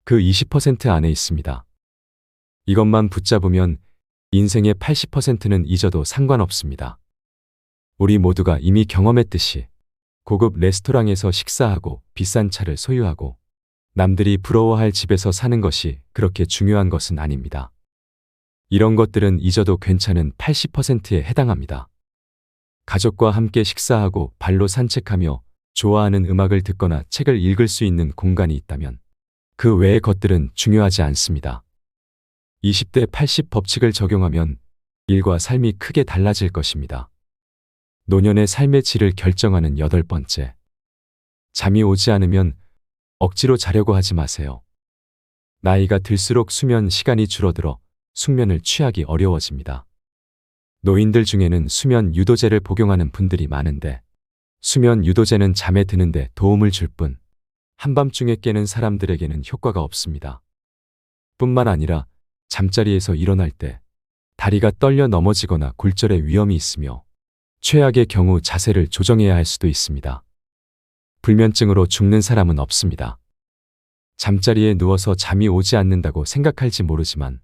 그 20% 안에 있습니다. 이것만 붙잡으면 인생의 80%는 잊어도 상관없습니다. 우리 모두가 이미 경험했듯이 고급 레스토랑에서 식사하고 비싼 차를 소유하고 남들이 부러워할 집에서 사는 것이 그렇게 중요한 것은 아닙니다. 이런 것들은 잊어도 괜찮은 80%에 해당합니다. 가족과 함께 식사하고 발로 산책하며 좋아하는 음악을 듣거나 책을 읽을 수 있는 공간이 있다면 그 외의 것들은 중요하지 않습니다. 20대 80 법칙을 적용하면 일과 삶이 크게 달라질 것입니다. 노년의 삶의 질을 결정하는 8번째. 잠이 오지 않으면 억지로 자려고 하지 마세요. 나이가 들수록 수면 시간이 줄어들어 숙면을 취하기 어려워집니다. 노인들 중에는 수면 유도제를 복용하는 분들이 많은데 수면 유도제는 잠에 드는데 도움을 줄 뿐 한밤중에 깨는 사람들에게는 효과가 없습니다. 뿐만 아니라 잠자리에서 일어날 때 다리가 떨려 넘어지거나 골절의 위험이 있으며 최악의 경우 자세를 조정해야 할 수도 있습니다. 불면증으로 죽는 사람은 없습니다. 잠자리에 누워서 잠이 오지 않는다고 생각할지 모르지만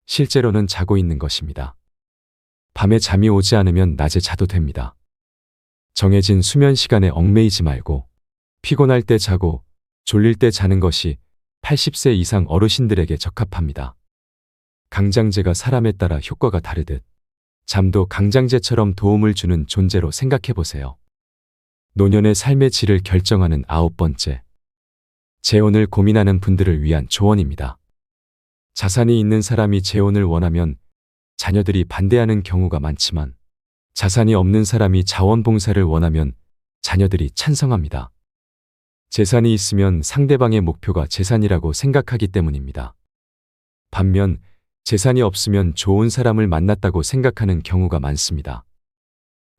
실제로는 자고 있는 것입니다. 밤에 잠이 오지 않으면 낮에 자도 됩니다. 정해진 수면 시간에 얽매이지 말고 피곤할 때 자고 졸릴 때 자는 것이 80세 이상 어르신들에게 적합합니다. 강장제가 사람에 따라 효과가 다르듯 잠도 강장제처럼 도움을 주는 존재로 생각해 보세요. 노년의 삶의 질을 결정하는 9번째. 재혼을 고민하는 분들을 위한 조언입니다. 자산이 있는 사람이 재혼을 원하면 자녀들이 반대하는 경우가 많지만 자산이 없는 사람이 자원봉사를 원하면 자녀들이 찬성합니다. 재산이 있으면 상대방의 목표가 재산이라고 생각하기 때문입니다. 반면 재산이 없으면 좋은 사람을 만났다고 생각하는 경우가 많습니다.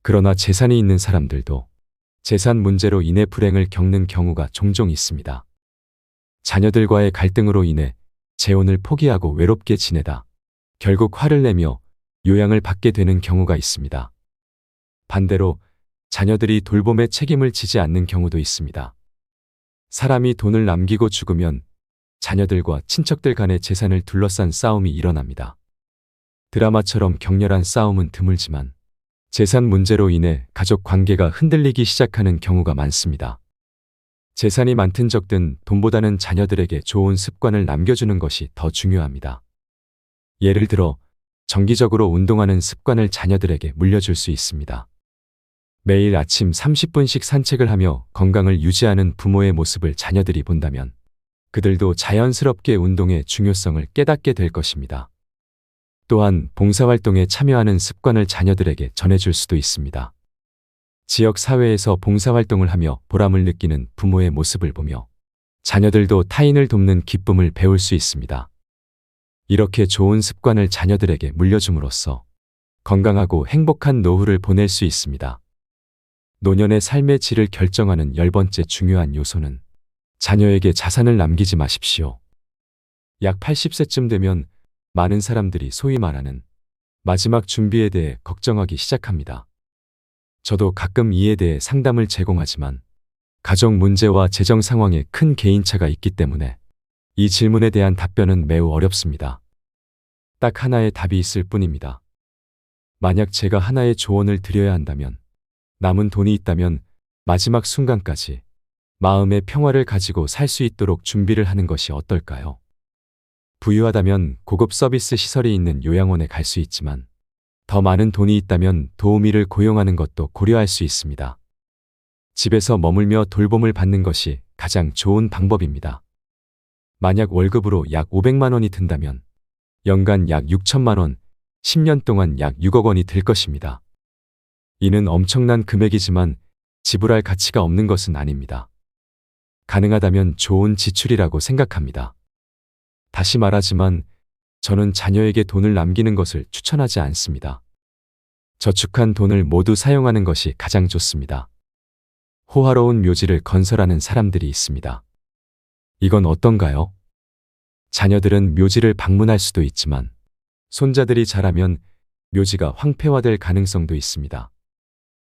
그러나 재산이 있는 사람들도 재산 문제로 인해 불행을 겪는 경우가 종종 있습니다. 자녀들과의 갈등으로 인해 재혼을 포기하고 외롭게 지내다 결국 화를 내며 요양을 받게 되는 경우가 있습니다. 반대로 자녀들이 돌봄의 책임을 지지 않는 경우도 있습니다. 사람이 돈을 남기고 죽으면 자녀들과 친척들 간의 재산을 둘러싼 싸움이 일어납니다. 드라마처럼 격렬한 싸움은 드물지만 재산 문제로 인해 가족 관계가 흔들리기 시작하는 경우가 많습니다. 재산이 많든 적든 돈보다는 자녀들에게 좋은 습관을 남겨주는 것이 더 중요합니다. 예를 들어 정기적으로 운동하는 습관을 자녀들에게 물려줄 수 있습니다. 매일 아침 30분씩 산책을 하며 건강을 유지하는 부모의 모습을 자녀들이 본다면 그들도 자연스럽게 운동의 중요성을 깨닫게 될 것입니다. 또한 봉사활동에 참여하는 습관을 자녀들에게 전해줄 수도 있습니다. 지역 사회에서 봉사활동을 하며 보람을 느끼는 부모의 모습을 보며 자녀들도 타인을 돕는 기쁨을 배울 수 있습니다. 이렇게 좋은 습관을 자녀들에게 물려줌으로써 건강하고 행복한 노후를 보낼 수 있습니다. 노년의 삶의 질을 결정하는 10번째 중요한 요소는 자녀에게 자산을 남기지 마십시오. 약 80세쯤 되면 많은 사람들이 소위 말하는 마지막 준비에 대해 걱정하기 시작합니다. 저도 가끔 이에 대해 상담을 제공하지만 가족 문제와 재정 상황에 큰 개인차가 있기 때문에 이 질문에 대한 답변은 매우 어렵습니다. 딱 하나의 답이 있을 뿐입니다. 만약 제가 하나의 조언을 드려야 한다면 남은 돈이 있다면 마지막 순간까지 마음의 평화를 가지고 살 수 있도록 준비를 하는 것이 어떨까요? 부유하다면 고급 서비스 시설이 있는 요양원에 갈 수 있지만 더 많은 돈이 있다면 도우미를 고용하는 것도 고려할 수 있습니다. 집에서 머물며 돌봄을 받는 것이 가장 좋은 방법입니다. 만약 월급으로 약 500만 원이 든다면 연간 약 6천만 원, 10년 동안 약 6억 원이 들 것입니다. 이는 엄청난 금액이지만 지불할 가치가 없는 것은 아닙니다. 가능하다면 좋은 지출이라고 생각합니다. 다시 말하지만 저는 자녀에게 돈을 남기는 것을 추천하지 않습니다. 저축한 돈을 모두 사용하는 것이 가장 좋습니다. 호화로운 묘지를 건설하는 사람들이 있습니다. 이건 어떤가요? 자녀들은 묘지를 방문할 수도 있지만 손자들이 자라면 묘지가 황폐화될 가능성도 있습니다.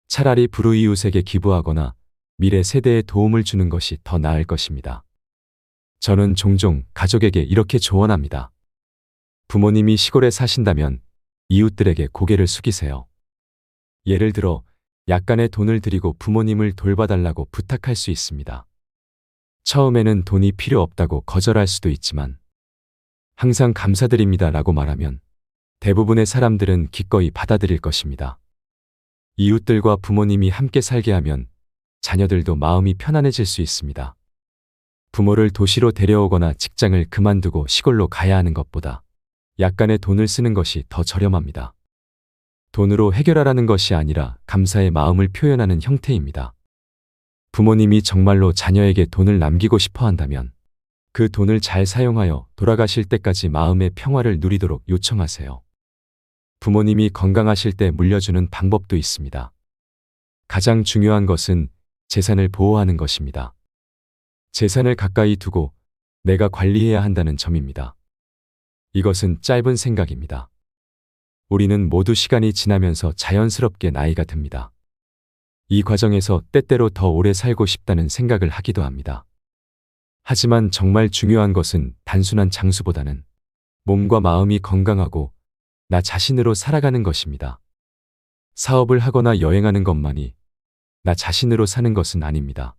차라리 불우이웃에게 기부하거나 미래 세대에 도움을 주는 것이 더 나을 것입니다. 저는 종종 가족에게 이렇게 조언합니다. 부모님이 시골에 사신다면 이웃들에게 고개를 숙이세요. 예를 들어 약간의 돈을 드리고 부모님을 돌봐달라고 부탁할 수 있습니다. 처음에는 돈이 필요 없다고 거절할 수도 있지만 항상 감사드립니다 라고 말하면 대부분의 사람들은 기꺼이 받아들일 것입니다. 이웃들과 부모님이 함께 살게 하면 자녀들도 마음이 편안해질 수 있습니다. 부모를 도시로 데려오거나 직장을 그만두고 시골로 가야 하는 것보다 약간의 돈을 쓰는 것이 더 저렴합니다. 돈으로 해결하라는 것이 아니라 감사의 마음을 표현하는 형태입니다. 부모님이 정말로 자녀에게 돈을 남기고 싶어 한다면 그 돈을 잘 사용하여 돌아가실 때까지 마음의 평화를 누리도록 요청하세요. 부모님이 건강하실 때 물려주는 방법도 있습니다. 가장 중요한 것은 재산을 보호하는 것입니다. 재산을 가까이 두고 내가 관리해야 한다는 점입니다. 이것은 짧은 생각입니다. 우리는 모두 시간이 지나면서 자연스럽게 나이가 듭니다. 이 과정에서 때때로 더 오래 살고 싶다는 생각을 하기도 합니다. 하지만 정말 중요한 것은 단순한 장수보다는 몸과 마음이 건강하고 나 자신으로 살아가는 것입니다. 사업을 하거나 여행하는 것만이 나 자신으로 사는 것은 아닙니다.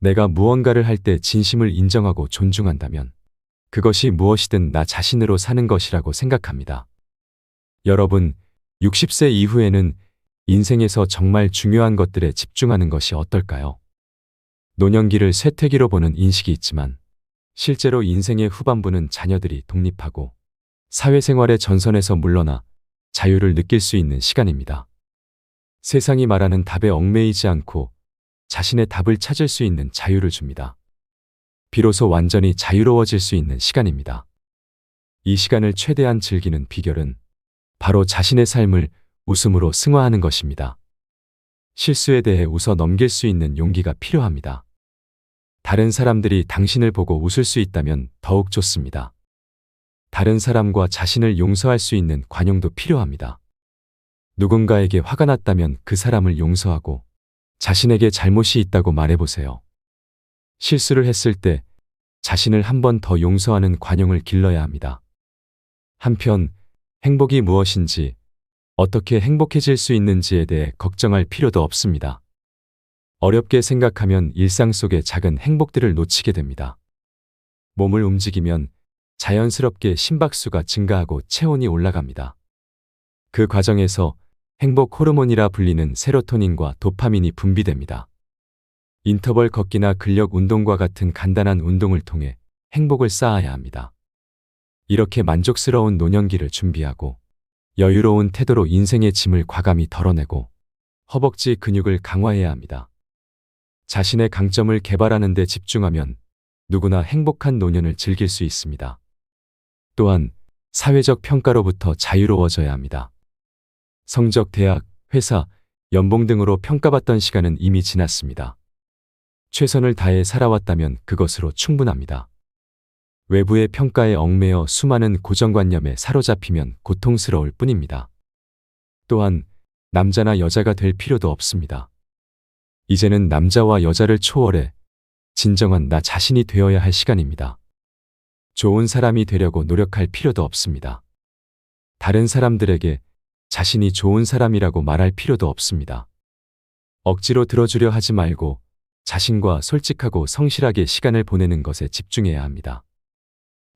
내가 무언가를 할 때 진심을 인정하고 존중한다면 그것이 무엇이든 나 자신으로 사는 것이라고 생각합니다. 여러분, 60세 이후에는 인생에서 정말 중요한 것들에 집중하는 것이 어떨까요? 노년기를 쇠퇴기로 보는 인식이 있지만 실제로 인생의 후반부는 자녀들이 독립하고 사회생활의 전선에서 물러나 자유를 느낄 수 있는 시간입니다. 세상이 말하는 답에 얽매이지 않고 자신의 답을 찾을 수 있는 자유를 줍니다. 비로소 완전히 자유로워질 수 있는 시간입니다. 이 시간을 최대한 즐기는 비결은 바로 자신의 삶을 웃음으로 승화하는 것입니다. 실수에 대해 웃어 넘길 수 있는 용기가 필요합니다. 다른 사람들이 당신을 보고 웃을 수 있다면 더욱 좋습니다. 다른 사람과 자신을 용서할 수 있는 관용도 필요합니다. 누군가에게 화가 났다면 그 사람을 용서하고 자신에게 잘못이 있다고 말해보세요. 실수를 했을 때 자신을 한 번 더 용서하는 관용을 길러야 합니다. 한편 행복이 무엇인지, 어떻게 행복해질 수 있는지에 대해 걱정할 필요도 없습니다. 어렵게 생각하면 일상 속의 작은 행복들을 놓치게 됩니다. 몸을 움직이면 자연스럽게 심박수가 증가하고 체온이 올라갑니다. 그 과정에서 행복 호르몬이라 불리는 세로토닌과 도파민이 분비됩니다. 인터벌 걷기나 근력 운동과 같은 간단한 운동을 통해 행복을 쌓아야 합니다. 이렇게 만족스러운 노년기를 준비하고 여유로운 태도로 인생의 짐을 과감히 덜어내고 허벅지 근육을 강화해야 합니다. 자신의 강점을 개발하는 데 집중하면 누구나 행복한 노년을 즐길 수 있습니다. 또한 사회적 평가로부터 자유로워져야 합니다. 성적, 대학, 회사, 연봉 등으로 평가받던 시간은 이미 지났습니다. 최선을 다해 살아왔다면 그것으로 충분합니다. 외부의 평가에 얽매여 수많은 고정관념에 사로잡히면 고통스러울 뿐입니다. 또한 남자나 여자가 될 필요도 없습니다. 이제는 남자와 여자를 초월해 진정한 나 자신이 되어야 할 시간입니다. 좋은 사람이 되려고 노력할 필요도 없습니다. 다른 사람들에게 자신이 좋은 사람이라고 말할 필요도 없습니다. 억지로 들어주려 하지 말고 자신과 솔직하고 성실하게 시간을 보내는 것에 집중해야 합니다.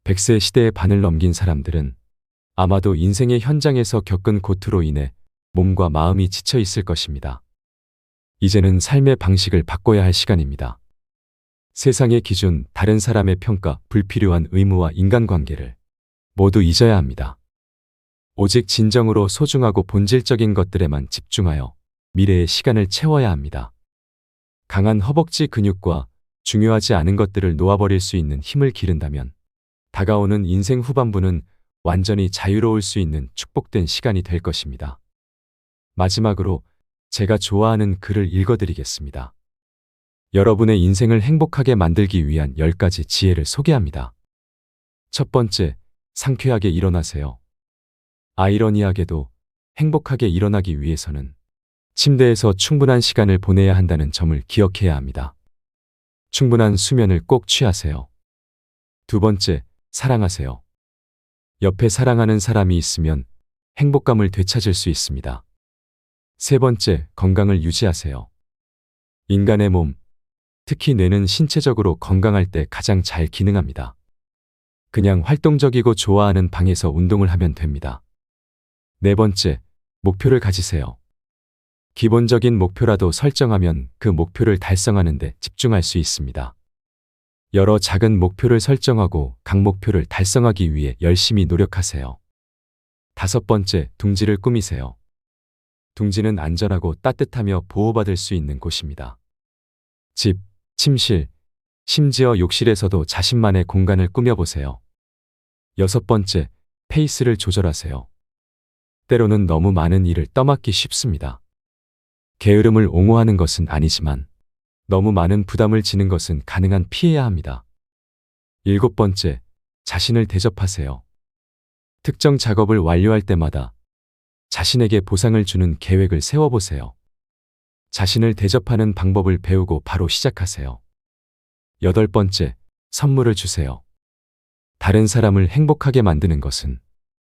100세 시대의 반을 넘긴 사람들은 아마도 인생의 현장에서 겪은 고투로 인해 몸과 마음이 지쳐 있을 것입니다. 이제는 삶의 방식을 바꿔야 할 시간입니다. 세상의 기준, 다른 사람의 평가, 불필요한 의무와 인간관계를 모두 잊어야 합니다. 오직 진정으로 소중하고 본질적인 것들에만 집중하여 미래의 시간을 채워야 합니다. 강한 허벅지 근육과 중요하지 않은 것들을 놓아버릴 수 있는 힘을 기른다면 다가오는 인생 후반부는 완전히 자유로울 수 있는 축복된 시간이 될 것입니다. 마지막으로 제가 좋아하는 글을 읽어드리겠습니다. 여러분의 인생을 행복하게 만들기 위한 10가지 지혜를 소개합니다. 첫 번째, 상쾌하게 일어나세요. 아이러니하게도 행복하게 일어나기 위해서는 침대에서 충분한 시간을 보내야 한다는 점을 기억해야 합니다. 충분한 수면을 꼭 취하세요. 두 번째, 사랑하세요. 옆에 사랑하는 사람이 있으면 행복감을 되찾을 수 있습니다. 세 번째, 건강을 유지하세요. 인간의 몸, 특히 뇌는 신체적으로 건강할 때 가장 잘 기능합니다. 그냥 활동적이고 좋아하는 방에서 운동을 하면 됩니다. 네 번째, 목표를 가지세요. 기본적인 목표라도 설정하면 그 목표를 달성하는 데 집중할 수 있습니다. 여러 작은 목표를 설정하고 각 목표를 달성하기 위해 열심히 노력하세요. 5번째, 둥지를 꾸미세요. 둥지는 안전하고 따뜻하며 보호받을 수 있는 곳입니다. 집, 침실, 심지어 욕실에서도 자신만의 공간을 꾸며보세요. 6번째, 페이스를 조절하세요. 때로는 너무 많은 일을 떠맡기 쉽습니다. 게으름을 옹호하는 것은 아니지만 너무 많은 부담을 지는 것은 가능한 피해야 합니다. 7번째, 자신을 대접하세요. 특정 작업을 완료할 때마다 자신에게 보상을 주는 계획을 세워보세요. 자신을 대접하는 방법을 배우고 바로 시작하세요. 8번째, 선물을 주세요. 다른 사람을 행복하게 만드는 것은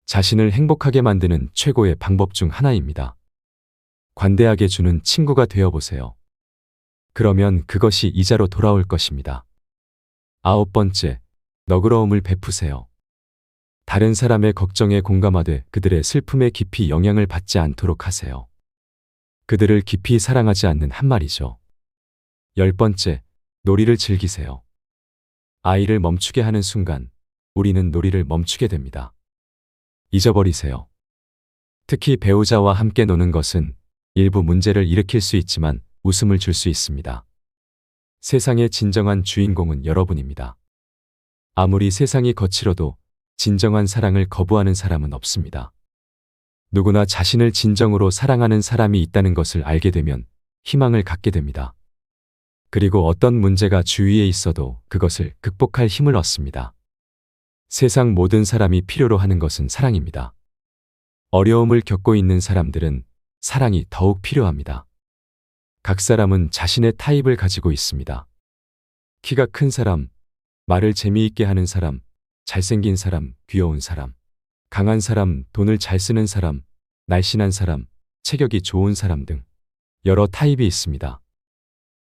자신을 행복하게 만드는 최고의 방법 중 하나입니다. 관대하게 주는 친구가 되어보세요. 그러면 그것이 이자로 돌아올 것입니다. 9번째, 너그러움을 베푸세요. 다른 사람의 걱정에 공감하되 그들의 슬픔에 깊이 영향을 받지 않도록 하세요. 그들을 깊이 사랑하지 않는 한 말이죠. 10번째, 놀이를 즐기세요. 아이를 멈추게 하는 순간 우리는 놀이를 멈추게 됩니다. 잊어버리세요. 특히 배우자와 함께 노는 것은 일부 문제를 일으킬 수 있지만 웃음을 줄 수 있습니다. 세상의 진정한 주인공은 여러분입니다. 아무리 세상이 거칠어도 진정한 사랑을 거부하는 사람은 없습니다. 누구나 자신을 진정으로 사랑하는 사람이 있다는 것을 알게 되면 희망을 갖게 됩니다. 그리고 어떤 문제가 주위에 있어도 그것을 극복할 힘을 얻습니다. 세상 모든 사람이 필요로 하는 것은 사랑입니다. 어려움을 겪고 있는 사람들은 사랑이 더욱 필요합니다. 각 사람은 자신의 타입을 가지고 있습니다. 키가 큰 사람, 말을 재미있게 하는 사람, 잘생긴 사람, 귀여운 사람, 강한 사람, 돈을 잘 쓰는 사람, 날씬한 사람, 체격이 좋은 사람 등 여러 타입이 있습니다.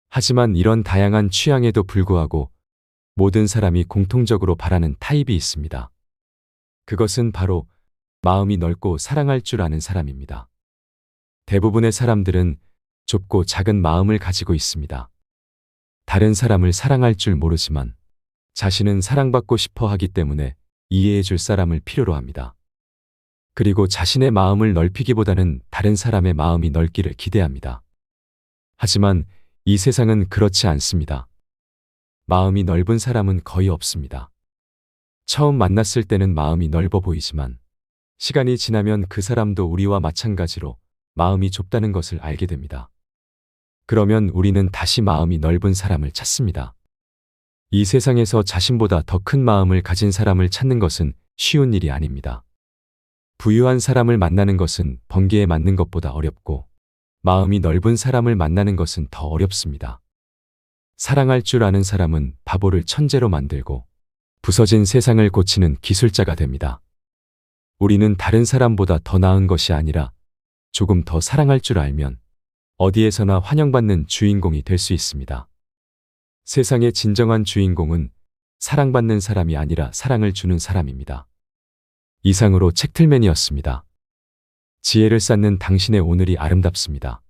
하지만 이런 다양한 취향에도 불구하고 모든 사람이 공통적으로 바라는 타입이 있습니다. 그것은 바로 마음이 넓고 사랑할 줄 아는 사람입니다. 대부분의 사람들은 좁고 작은 마음을 가지고 있습니다. 다른 사람을 사랑할 줄 모르지만 자신은 사랑받고 싶어 하기 때문에 이해해 줄 사람을 필요로 합니다. 그리고 자신의 마음을 넓히기보다는 다른 사람의 마음이 넓기를 기대합니다. 하지만 이 세상은 그렇지 않습니다. 마음이 넓은 사람은 거의 없습니다. 처음 만났을 때는 마음이 넓어 보이지만 시간이 지나면 그 사람도 우리와 마찬가지로 마음이 좁다는 것을 알게 됩니다. 그러면 우리는 다시 마음이 넓은 사람을 찾습니다. 이 세상에서 자신보다 더 큰 마음을 가진 사람을 찾는 것은 쉬운 일이 아닙니다. 부유한 사람을 만나는 것은 번개에 맞는 것보다 어렵고 마음이 넓은 사람을 만나는 것은 더 어렵습니다. 사랑할 줄 아는 사람은 바보를 천재로 만들고 부서진 세상을 고치는 기술자가 됩니다. 우리는 다른 사람보다 더 나은 것이 아니라 조금 더 사랑할 줄 알면 어디에서나 환영받는 주인공이 될 수 있습니다. 세상의 진정한 주인공은 사랑받는 사람이 아니라 사랑을 주는 사람입니다. 이상으로 책틀맨이었습니다. 지혜를 쌓는 당신의 오늘이 아름답습니다.